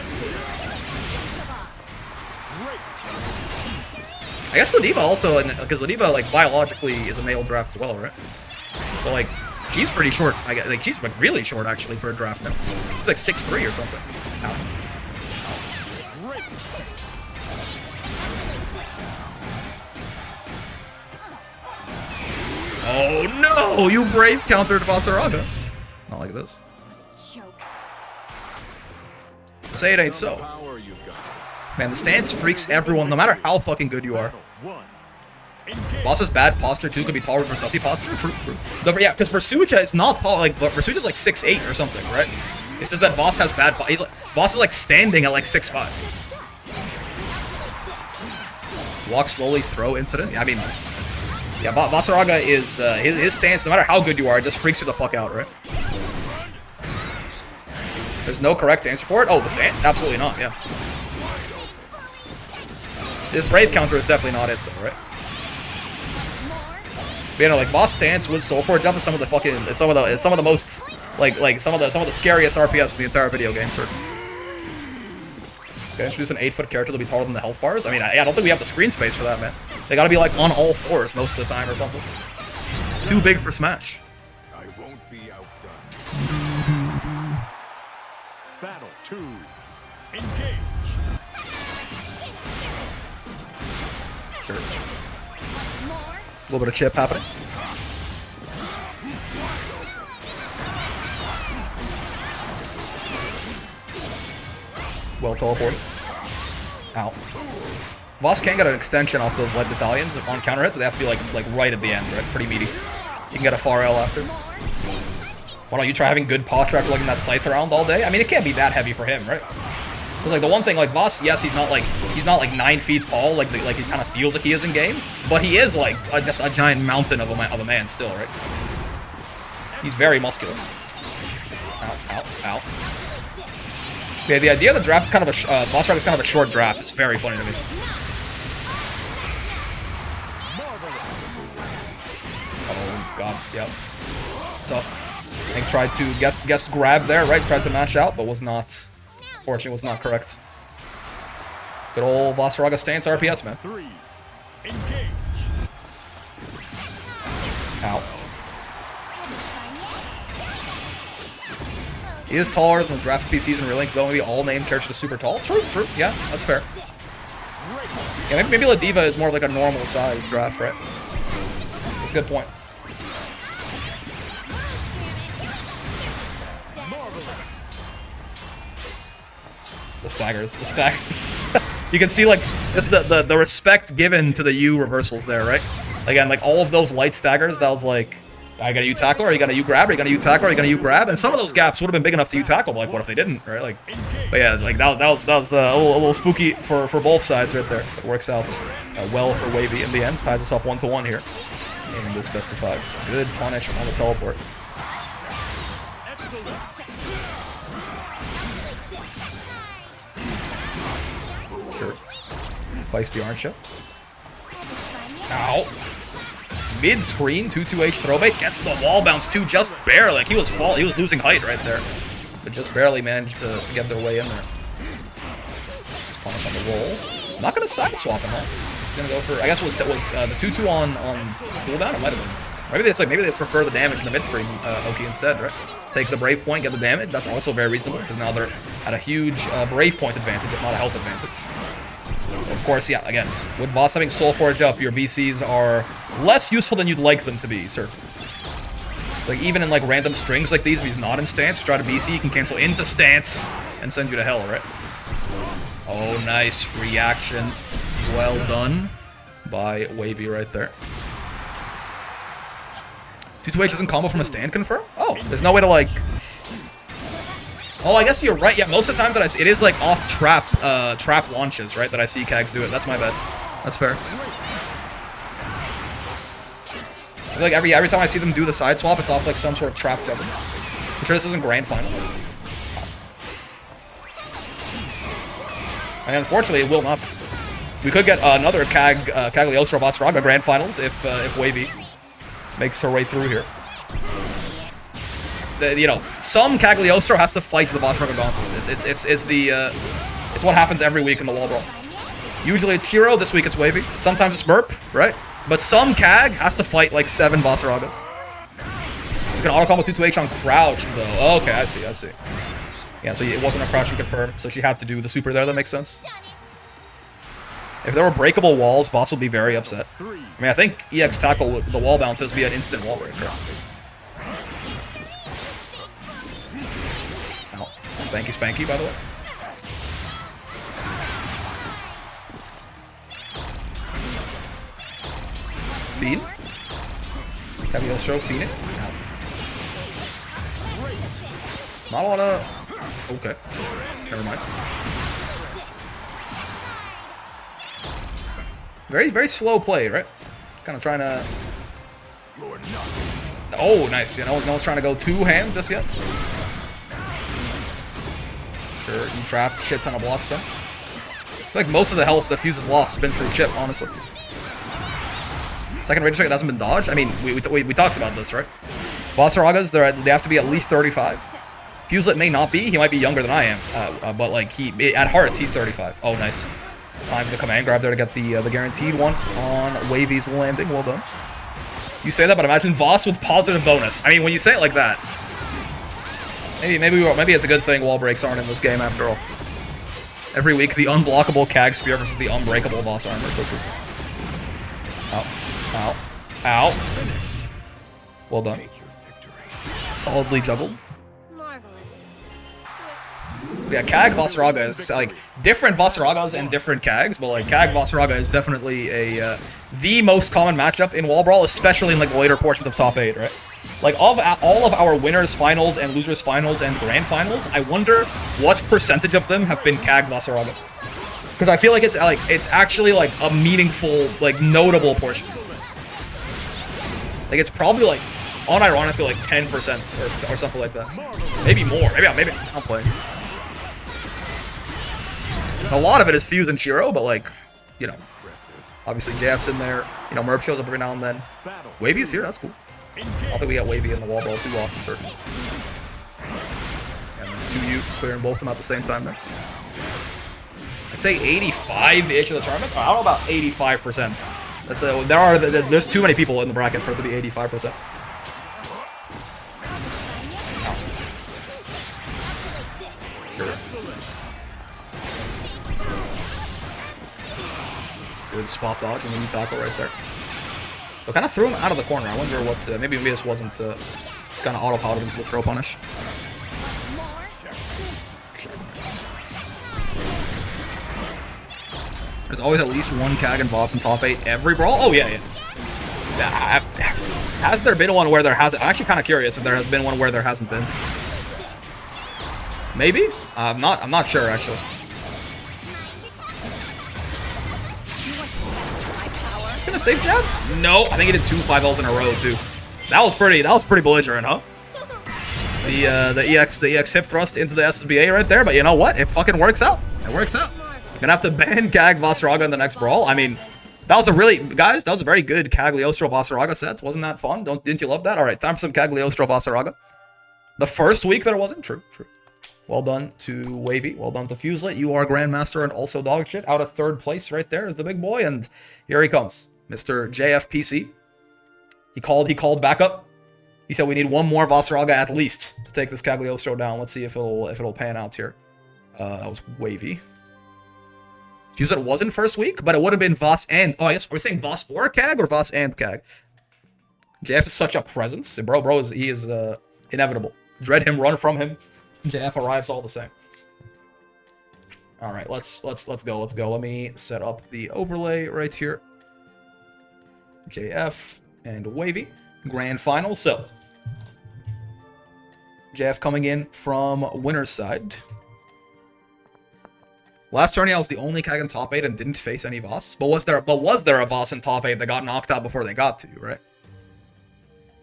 I guess Ladiva also, because Ladiva like biologically is a male draft as well, right? So like she's pretty short. I guess like she's like really short actually for a draft now. It's like 6'3" or something. Ow. Oh no! You brave countered Vaseraga. Not like this. Say it ain't so. Man, the stance freaks everyone, no matter how fucking good you are. Boss's bad posture too could be taller than Versusi posture. True, true. Yeah, because Versuja is not tall. Like Versuja's like 6'8" or something, right? It's just that Voss has bad. Voss is like standing at like 6'5". Walk slowly, throw incident. I mean, yeah, Vaseraga is his stance. No matter how good you are, it just freaks you the fuck out, right? There's no correct answer for it. Oh, the stance? Absolutely not, yeah. This Brave counter is definitely not it, though, right? But, you know, like Voss stance with Soul Forge up is some of the fucking, some of the most, some of the scariest RPS in the entire video game, sir. Okay, introduce an 8-foot character that'll be taller than the health bars. I mean, I don't think we have the screen space for that, man. They gotta be like on all fours most of the time or something. Too big for Smash. I won't be outdone. Battle 2. Engage. Sure. A little bit of chip happening. Well teleported. Ow. Voss can get an extension off those light battalions on counter hits, but they have to be like right at the end, right? Pretty meaty. You can get a far L after. Why don't you try having good posture after lugging that scythe around all day? I mean, it can't be that heavy for him, right? Because like the one thing, like Voss, yes, he's not like 9 feet tall, like it kind of feels like he is in game, but he is like just a giant mountain of a man still, right? He's very muscular. Ow, ow, ow. Yeah, the idea of the draft is kind of a Vaseraga is kind of a short draft. It's very funny to me. Oh god, yep. Tough. I think tried to guessed grab there, right? Tried to mash out, but was not. Fortunately, was not correct. Good old Vaseraga stance RPS, man. 3. Engage. Ow. He is taller than the draft PCs in real life, though maybe all named characters are super tall. True, true. Yeah, that's fair. Yeah, maybe Ladiva is more like a normal size draft, right? That's a good point. The staggers. The staggers. You can see, like, this the respect given to the U reversals there, right? Again, like, all of those light staggers, that was like, I got a U tackle, or you got a U grab, or you got a U tackle, or you got a U grab, and some of those gaps would have been big enough to U tackle, but like, what if they didn't, right? Like, but yeah, like, that was a little spooky for both sides right there. It works out well for Wavy in the end. Ties us up 1-1 here in this best of 5. Good punish on the teleport. Sure. Feisty, aren't you? Ow. Mid-screen, 2-2H throwbait, gets the wall bounce too, just barely. Like, he was losing height right there. But just barely managed to get their way in there. Let's punish on the roll. Not gonna side swap him, huh? He's gonna go for, I guess it was the 2-2 on cooldown? It might have been. Maybe they just prefer the damage in the mid-screen Oki instead, right? Take the Brave point, get the damage. That's also very reasonable, because now they're at a huge Brave point advantage, if not a health advantage. Of course, yeah, again, with Voss having Soul Forge up, your BCs are less useful than you'd like them to be, sir. Like, even in, like, random strings like these, if he's not in stance, try to BC, you can cancel into stance and send you to hell, right? Oh, nice reaction. Well done by Wavy right there. 2-2H isn't combo from a stand confirm? Oh, there's no way to, like... Oh, I guess you're right. Yeah, most of the time that it is like off trap launches, right? That I see Cags do it. That's my bad. That's fair. I feel like every time I see them do the side swap, it's off like some sort of trap jumping. I'm sure this isn't grand finals. And unfortunately, it will not be. We could get another Cagliostro Vaseraga grand finals if Wavy makes her way through here. You know, some Cagliostro has to fight the Vaseraga Gauntlet. It's what happens every week in the wall brawl. Usually it's Shiro, this week it's Wavy. Sometimes it's Burp, right? But some Cag has to fight like 7 Vaseragas. You can auto combo 2-2H on crouch though. Oh, okay, I see. Yeah, so it wasn't a crouch and confirm, so she had to do the super there. That makes sense. If there were breakable walls, Voss would be very upset. I mean, I think EX tackle the wall bounces be an instant wall breaker. Spanky spanky, by the way. Feed. Cagliostro, feed it. Ow. Not a lot of... Okay. Never mind. Very, very slow play, right? Kind of trying to... Oh, nice. You know, no one's trying to go too ham just yet. Sure, you trap shit ton of blocks done. I feel like most of the health that Fuse has lost has been through chip, honestly. Second rage strike that hasn't been dodged. I mean, we talked about this, right? Vaseragas, they have to be at least 35. Fuselit may not be. He might be younger than I am, but like at hearts he's 35. Oh, nice. Times the command grab there to get the guaranteed one on Wavy's landing. Well done. You say that, but imagine Voss with positive bonus. I mean, when you say it like that, maybe it's a good thing wall breaks aren't in this game after all. Every week, the unblockable Cag Spear versus the unbreakable Voss armor. So true. Ow. Ow. Ow. Well done. Solidly juggled. Yeah, Cag Vaseraga is like different Vaseragas and different Cags, but like Cag Vaseraga is definitely the most common matchup in Wall Brawl, especially in like the later portions of top 8, right? Like of all of our winners finals and losers finals and grand finals, I wonder what percentage of them have been Cag Vaseraga. Because I feel like it's actually like a meaningful, like notable portion. Like it's probably like unironically like 10% or something like that. Maybe more. Maybe I'm playing. A lot of it is Fuse and Shiro, but like, you know, obviously JF's in there. You know, Merp shows up every now and then. Wavy's here, that's cool. I don't think we got Wavy in the wall brawl too often, certainly. And there's 2U clearing both of them at the same time there. I'd say 85-ish of the tournaments. I don't know about 85%. That's there's too many people in the bracket for it to be 85%. Sure. Good spot dodge and the tackle right there. But kind of threw him out of the corner. I wonder what, maybe this wasn't, it's kind of auto-piloted into the throw punish. There's always at least one Cag and Voss in top 8 every Brawl? Oh, yeah. Has there been one where there hasn't? I'm actually kind of curious if there has been one where there hasn't been. Maybe? I'm not sure, actually. It's gonna save jab? No, I think he did 2 5Ls in a row too. That was pretty belligerent, huh? The EX hip thrust into the SSBA right there, but you know what? It fucking works out. It works out. Gonna have to ban Cag Vaseraga in the next Brawl. I mean, that was a very good Cagliostro Vaseraga set. Wasn't that fun? Didn't you love that? All right, time for some Cagliostro Vaseraga. The first week that it wasn't? True. Well done to Wavy. Well done to Fuselit. You are Grandmaster and also dog shit. Out of 3rd place right there is the big boy, and here he comes. Mr. JFPC. He called back up. He said we need one more Vaseraga at least to take this Cagliostro down. Let's see if it'll pan out here. That was Wavy. Fuselit wasn't first week, but it would have been Voss and... Oh, I guess we're saying Voss or Cag or Voss and Cag. JF is such a presence. Bro, he is inevitable. Dread him, run from him. JF arrives all the same. All right, let's go. Let me set up the overlay right here. JF and Wavy, grand final. So JF coming in from winner's side. Last tourney I was the only Cag in top 8 and didn't face any Voss. But was there a Voss in top 8 that got knocked out before they got to you, right?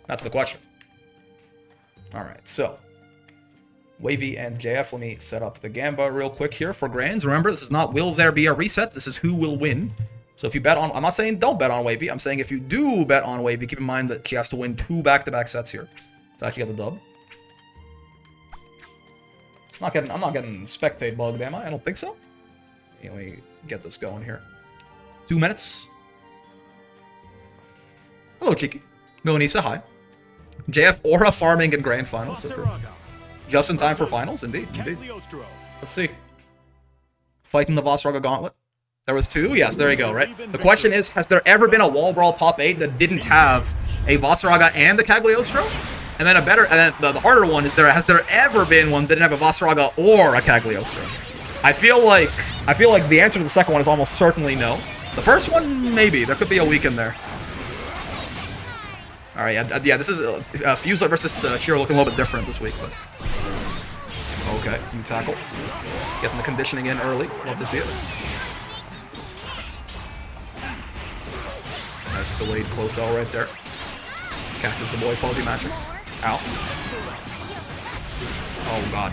That's the question. Alright, so Wavy and JF, let me set up the Gamba real quick here for grands. Remember, this is not will there be a reset, this is who will win. So if you bet on, I'm not saying don't bet on Wavy, I'm saying if you do bet on Wavy, keep in mind that she has to win 2 back-to-back sets here to actually get the dub. I'm not getting spectate bugged, am I? I don't think so. Let me get this going here. 2 minutes. Hello, Cheeky. Milonisa, hi. JF Aura farming in grand finals. So true. Just in time for finals, indeed. Let's see. Fighting the Vaseraga Gauntlet. There was 2? Yes, there you go, right? The question is, has there ever been a Wall Brawl top 8 that didn't have a Vaseraga and a Cagliostro? And then the harder one is, has there ever been one that didn't have a Vaseraga or a Cagliostro? I feel like the answer to the second one is almost certainly no. The first one, maybe. There could be a week in there. Alright, yeah, this is Fuselit versus Shiro looking a little bit different this week, but... Okay, you tackle. Getting the conditioning in early. Love to see it. Nice delayed close L right there. Catches the boy Fuzzy Masher. Ow. Oh, God.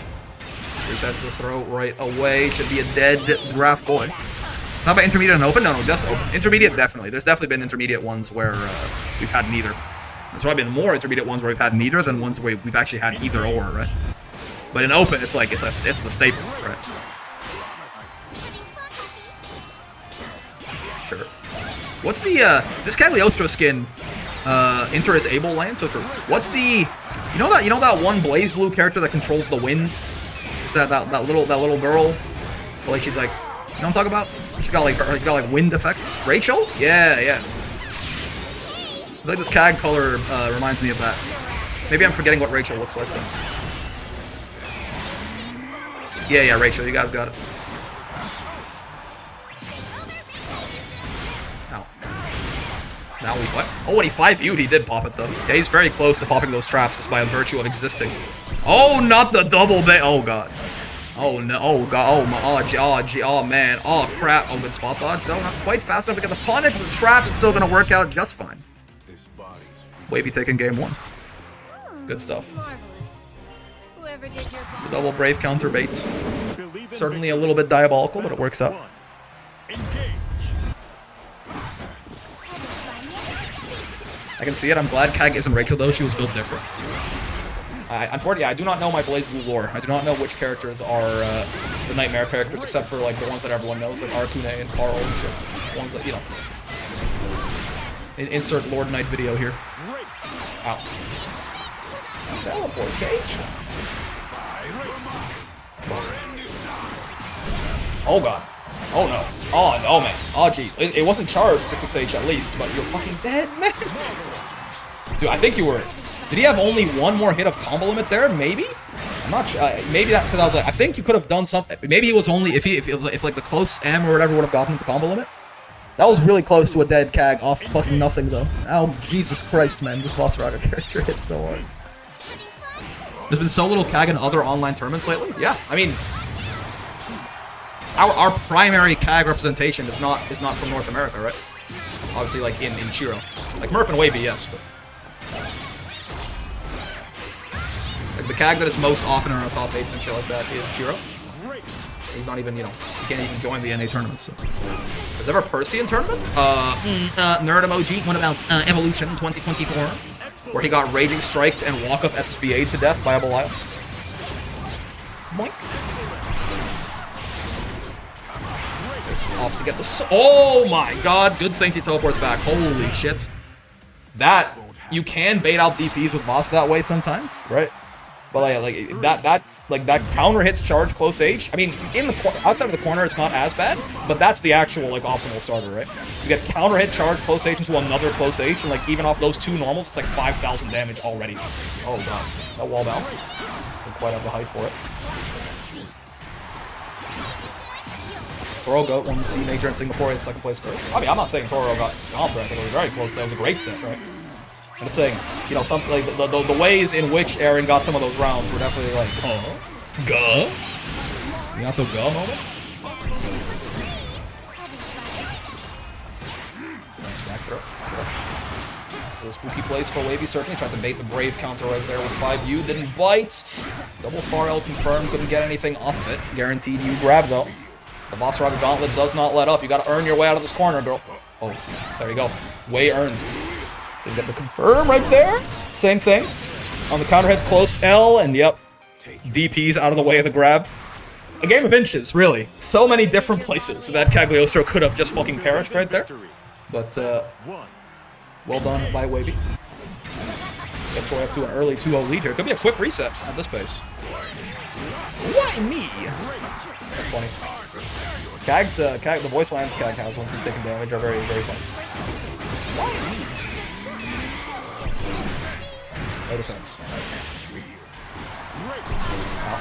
Resets the throat right away. Should be a dead draft boy. How about intermediate and open? No, just open. Intermediate, definitely. There's definitely been intermediate ones where we've had neither. There's probably been more intermediate ones where we've had neither than ones where we've actually had either or, right? But in open, it's like it's the staple, right? Sure. What's the this Cagliostro skin? Inter is able lane, so true. What's the you know that one Blaze Blue character that controls the wind? Is that little girl? Like she's like, you know what I'm talking about? She's got like wind effects. Rachel? Yeah. I feel like this CAG color reminds me of that. Maybe I'm forgetting what Rachel looks like though. Yeah, Rachel, you guys got it. Ow. Now we fight. Oh, when he 5U'd, he did pop it though. Yeah, he's very close to popping those traps just by virtue of existing. Oh, not the double bait. Oh god. Oh no. Oh god. Oh my. Oh man. Oh crap. Oh, good spot dodge though. Not quite fast enough to get the punish, but the trap is still gonna work out just fine. Wavy taking game 1. Good stuff. The double brave counter bait. Certainly a little bit diabolical, but it works out. I can see it. I'm glad CAG isn't Rachel though. She was built different. Unfortunately, I do not know my Blaze Blue lore. I do not know which characters are the Nightmare characters, except for like the ones that everyone knows, like Arcune and Carl and shit. The ones that, you know. Insert Lord Knight video here. Ow. Teleportation. Oh god. Oh no. Oh no, man. Oh jeez. It wasn't charged 66H at least, but you're fucking dead, man. Dude, I think you were. Did he have only one more hit of combo limit there? Maybe? I'm not sure. Maybe that because I was like, I think you could have done something. Maybe he was only if like the close M or whatever would have gotten into combo limit. That was really close to a dead CAG off fucking nothing though. Oh Jesus Christ, man! This Vaseraga character hits so hard. There's been so little CAG in other online tournaments lately. Yeah, I mean, our primary CAG representation is not from North America, right? Obviously, like in Shiro, like Merp and Wavy, yes, but like the CAG that is most often in our top 8s and shit like that is Shiro. He's not even, you know, he can't even join the NA tournaments. So. Is there ever Percy in tournaments? Nerd emoji. What about Evolution 2024? Where he got Raging Striked and Walk Up SSBA'd to death by a Belial. Boink. Ops to get the. Oh my god! Good thing he teleports back. Holy shit! That you can bait out DPs with Voss that way sometimes, right? But like that counter hits charge close H. I mean, in the outside of the corner, it's not as bad, but that's the actual like optimal starter, right? You get counter hit charge close H into another close H, and like even off those two normals, it's like 5,000 damage already. Oh god, that wall bounce doesn't quite have the height for it. Toro Goat won the C major in Singapore in second place curse. I mean, I'm not saying Toro got stomped or anything. It was very close. That was a great set, right? I'm just saying, you know, something like the ways in which Aaron got some of those rounds were definitely like, oh, guh? Miyato guh moment? Nice back throw. So spooky plays for Wavy, certainly. Tried to bait the Brave counter right there with 5U. Didn't bite. Double far L confirmed. Couldn't get anything off of it. Guaranteed you grab, though. The Vaseraga Gauntlet does not let up. You gotta earn your way out of this corner, girl. Oh, there you go. Way earned. Didn't get the confirm right there. Same thing. On the counter hit, close L, and yep. DP's out of the way of the grab. A game of inches, really. So many different places that Cagliostro could have just fucking perished right there. But, well done by Wavy. Gets way up to an early 2-0 lead here. Could be a quick reset at this pace. Why me? That's funny. CAG's, the voice lines CAG has once he's taking damage are very, very funny. Why me? No defense. Ow.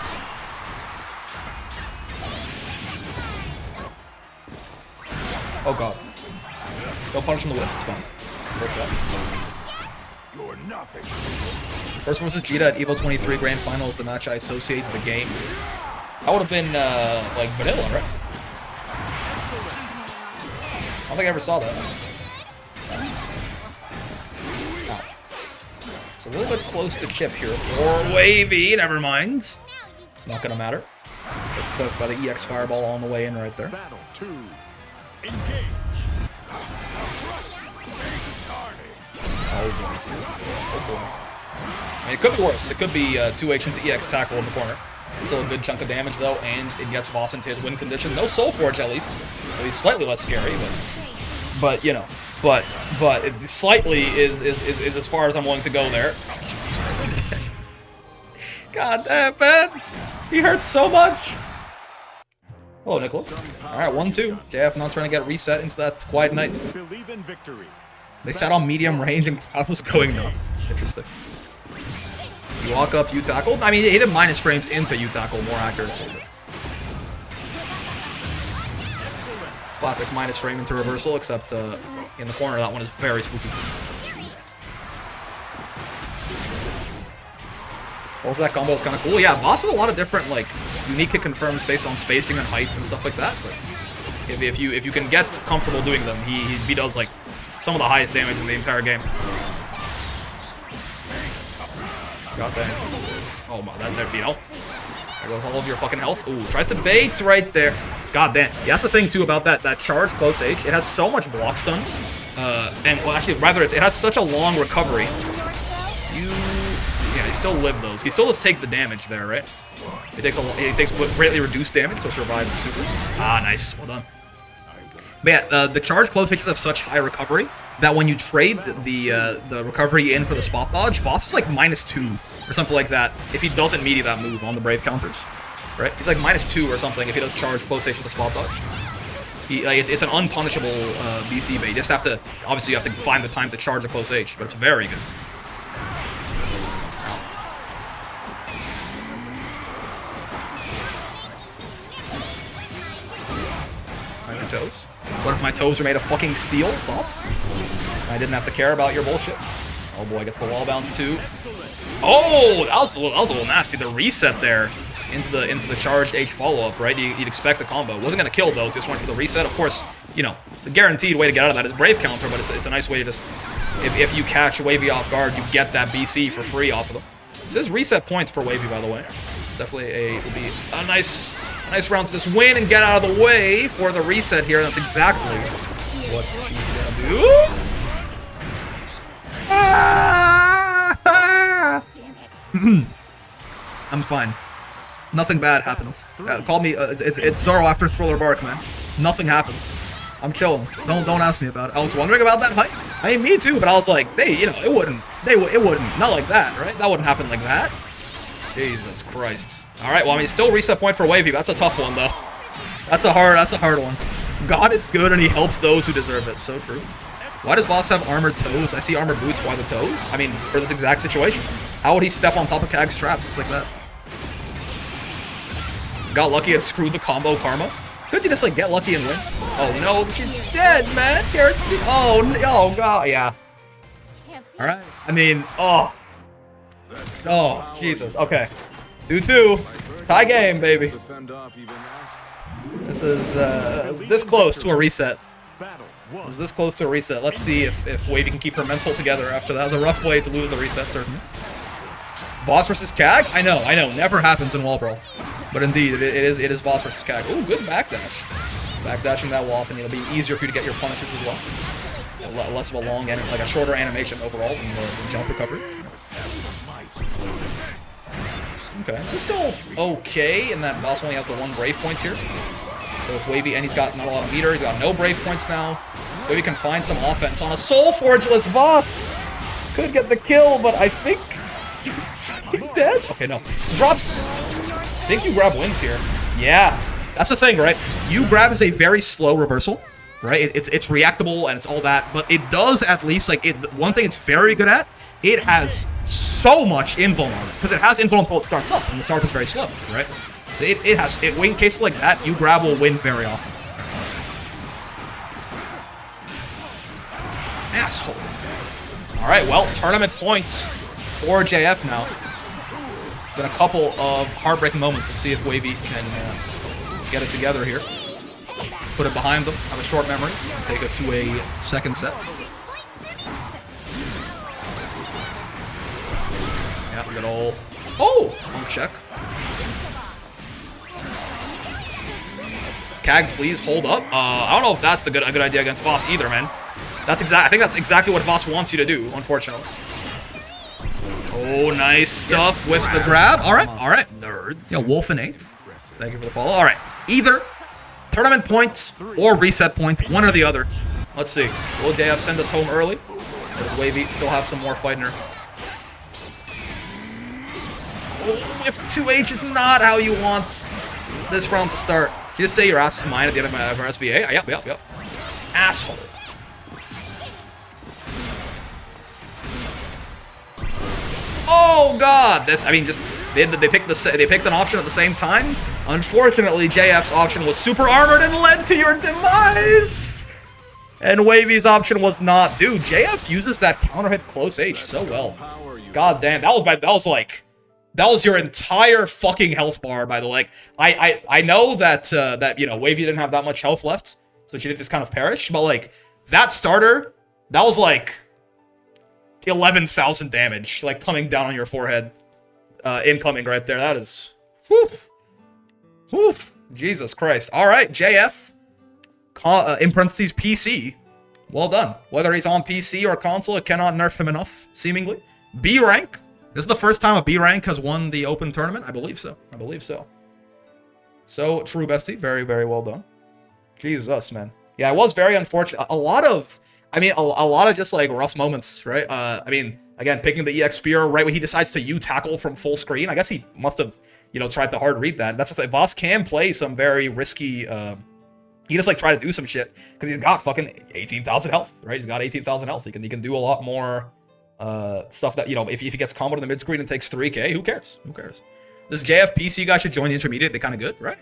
Oh god. Don't punish him the whip, it's fine. Works out. You're nothing. First versus Zeta at Evo 23 Grand Final is the match I associate with the game. That would have been, like, vanilla, right? I don't think I ever saw that. Oh. It's a little bit close to chip here for Wavy. Never mind. It's not gonna matter. Gets clipped by the EX Fireball on the way in right there. Battle 2. Engage. Oh boy. Oh boy. I mean, it could be worse. It could be 2H into EX tackle in the corner. Still a good chunk of damage though, and it gets Voss into his win condition. No Soul Forge at least, so he's slightly less scary. But you know, but it slightly is as far as I'm willing to go there. Oh, Jesus Christ! God damn, man, he hurts so much. Hello, Nicholas. All right, 1-2. JF not trying to get reset into that quiet night. Believe in victory. They sat on medium range and crowd was going nuts. Interesting. You walk up, you tackle. I mean, he did minus frames into you tackle, more accurately. Classic minus frame into reversal, except in the corner, that one is very spooky. Also, that combo is kind of cool. Yeah, Voss has a lot of different, like, unique hit confirms based on spacing and heights and stuff like that. But if you can get comfortable doing them, he does, like, some of the highest damage in the entire game. Got that. Oh my, that there, you know. There goes all of your fucking health. Ooh, tried to bait right there. God damn. Yeah, that's the thing too about that charge close H. It has so much block stun. And well, actually, rather it has such a long recovery. Yeah, he still live those. He still does take the damage there, right? He takes greatly reduced damage, so survives the super. Ah, nice. Well done. But yeah, the charge close H's have such high recovery that when you trade the recovery in for the spot dodge, Voss is like -2 or something like that if he doesn't melee that move on the Brave counters, right? He's like -2 or something if he does charge close H with the spot dodge. It's an unpunishable BC bait. You just have to, obviously you have to find the time to charge a close H, but it's very good. Toes. What if my toes are made of fucking steel? Thoughts? I didn't have to care about your bullshit. Oh boy, gets the wall bounce too. Oh, that was a little nasty. The reset there into the charged H follow up, right? You'd expect a combo. Wasn't gonna kill those. Just went for the reset. Of course, you know the guaranteed way to get out of that is Brave counter, but it's a nice way to just if you catch Wavy off guard, you get that BC for free off of them. This is reset points for Wavy, by the way. Definitely would be a nice round to this win and get out of the way for the reset here. That's exactly what she's gonna do. I'm fine. Nothing bad happened. Call me. It's Zoro after Thriller Bark, man. Nothing happened. I'm chilling. Don't ask me about it. I was wondering about that height. I mean, me too. But I was like, you know, it wouldn't. It wouldn't. Not like that, right? That wouldn't happen like that. Jesus Christ. Alright, well, I mean, still reset point for Wavy. That's a tough one, though. That's a hard one. God is good, and he helps those who deserve it. So true. Why does Voss have armored toes? I see armored boots. Why the toes? I mean, for this exact situation. How would he step on top of Kag's traps just like that? Got lucky and screwed the combo karma. Could you just, like, get lucky and win? Oh, no, she's dead, man. Guarantee. Oh, God, yeah. Alright. I mean, oh, Jesus. Okay. 2-2. Tie game, baby. This is this close to a reset. It's this close to a reset. Let's see if Wavy can keep her mental together after that. It was a rough way to lose the reset, certainly. Voss versus Cag? I know. Never happens in Wall Brawl. But indeed, it is Voss versus Cag. Ooh, good backdash. Backdashing that wall, and it'll be easier for you to get your punishes as well. Less of a long, like a shorter animation overall than the jump recovery. Okay, this is still okay in that Voss only has the 1 Brave point here. So if Wavy, and he's got not a lot of meter, he's got no Brave points now. Wavy can find some offense on a Soul Forgeless Voss. Could get the kill, but I think he's dead. Okay, no. Drops. I think you grab wins here. Yeah, that's the thing, right? You grab is a very slow reversal, right? It's reactable and it's all that, but it does at least, like, one thing it's very good at, it has so much invuln on it, because it has invuln until it starts up, and the start is very slow, right? So in cases like that, you grab will win very often. Asshole. Alright, well, tournament points for JF now. It's been a couple of heartbreaking moments. Let's see if Wavy can get it together here. Put it behind them, have a short memory, take us to a second set. Yeah, we got all... Oh! Pump check. Cag, please hold up. I don't know if that's a good idea against Voss either, man. I think that's exactly what Voss wants you to do, unfortunately. Oh, nice stuff. Whiffs the grab. All right. Nerds. Yeah, Wolf in 8th. Thank you for the follow. All right. Either tournament point or reset point, one or the other. Let's see. Will JF send us home early? Does Wavy still have some more fight in her? Oh, whiff to 2H is not how you want this round to start. Did you just say your ass is mine at the end of my SBA? Yep. Asshole. Oh God! They picked an option at the same time. Unfortunately, JF's option was super armored and led to your demise. And Wavy's option was not. Dude, JF uses that counter hit close H so well. God damn, that was your entire fucking health bar, by the way. I know that Wavy didn't have that much health left, so she did just kind of perish. But like that starter, that was like 11,000 damage, like coming down on your forehead, incoming right there. That is, whew, Jesus Christ. All right, JF, in parentheses PC. Well done. Whether he's on PC or console, it cannot nerf him enough. Seemingly, B rank. This is the first time a B rank has won the open tournament. I believe so. So true, bestie. Very, very well done. Jesus, man. Yeah, it was very unfortunate. A lot of just like rough moments, right? Again, picking the EX Spear right when he decides to U-tackle from full screen. I guess he must have, tried to hard read that. That's what Voss can play some very risky. He just like try to do some shit because he's got fucking 18,000 health, right? He's got 18,000 health. He can do a lot more stuff that if he gets comboed in the mid screen and takes 3k, who cares? This JF PC guy should join the intermediate. They kind of good, right?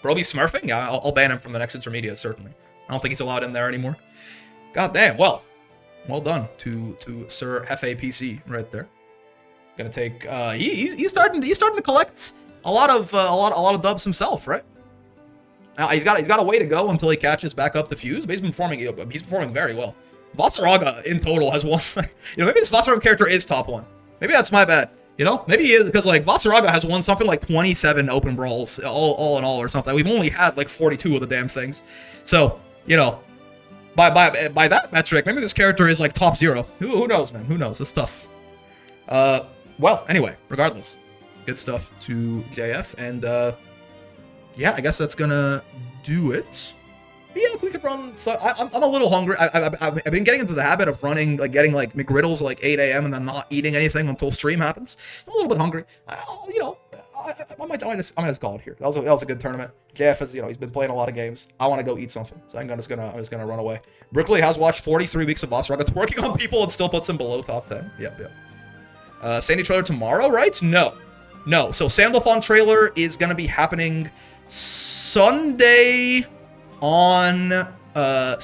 Broby smurfing? Yeah, I'll ban him from the next intermediate certainly. I don't think he's allowed in there anymore. God damn. Well done to Sir Hefe PC right there. Gonna take. He's starting to collect a lot of dubs himself, right? Now he's got a way to go until he catches back up to Fuse, but he's performing very well. Vaseraga in total has won. Maybe this Vaseraga character is top 1. Maybe that's my bad. Maybe he is, because like Vaseraga has won something like 27 open brawls all in all or something. We've only had like 42 of the damn things. So by that metric, maybe this character is like top 0. Who knows, man? Who knows? It's tough. Well, anyway, regardless, good stuff to JF, and yeah, I guess that's gonna do it. Yeah, we could run. I'm a little hungry. I've been getting into the habit of running, like getting like McGriddles like 8 a.m. and then not eating anything until stream happens. I'm a little bit hungry. I might just call it here. That was a good tournament. JF has, he's been playing a lot of games. I want to go eat something, so I'm just gonna run away. Brooklyn has watched 43 weeks of Vaseraga twerking on people and still puts him below top 10. Yep. Sandy trailer tomorrow, right? No. So Sandalphon trailer is gonna be happening Sunday. On this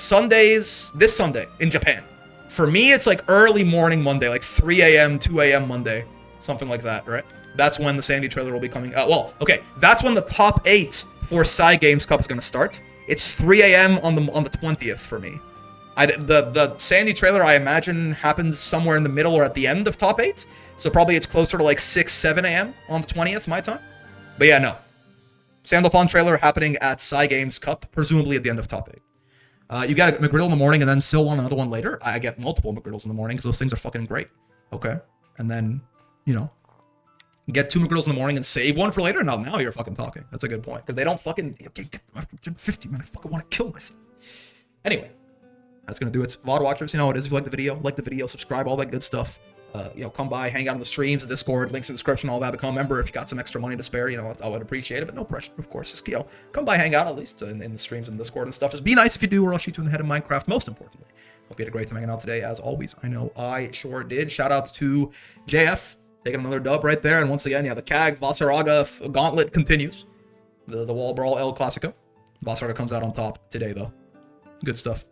Sunday in Japan. For me, it's like early morning Monday, like 3 a.m., 2 a.m. Monday, something like that, right? That's when the Sandy trailer will be coming. That's when the top 8 for Psy Games Cup is going to start. It's 3 a.m. on the 20th for me. The Sandy trailer, I imagine, happens somewhere in the middle or at the end of top 8. So probably it's closer to like 6, 7 a.m. on the 20th, my time. But yeah, no. Sandalphon trailer happening at Psy Games Cup, presumably at the end of top 8. You get a McGriddle in the morning and then still want another one later. I get multiple McGriddles in the morning because those things are fucking great. Okay. And then, get 2 McGriddles in the morning and save one for later. Now you're fucking talking. That's a good point. Because they don't fucking get after 50, man. I fucking want to kill myself. Anyway, that's going to do it. VOD watchers, you know what it is. If you like the video, subscribe, all that good stuff. Come by, hang out on the streams, the Discord, links in the description, all that. Become a member if you got some extra money to spare. I would appreciate it, but no pressure, of course. Just, come by, hang out at least in the streams and Discord and stuff. Just be nice if you do, or I'll shoot you in the head of Minecraft. Most importantly, hope you had a great time hanging out today, as always. I know I sure did. Shout out to JF, taking another dub right there. And once again, the CAG Vaseraga Gauntlet continues. The Wall Brawl El Clasico. Vaseraga comes out on top today, though. Good stuff.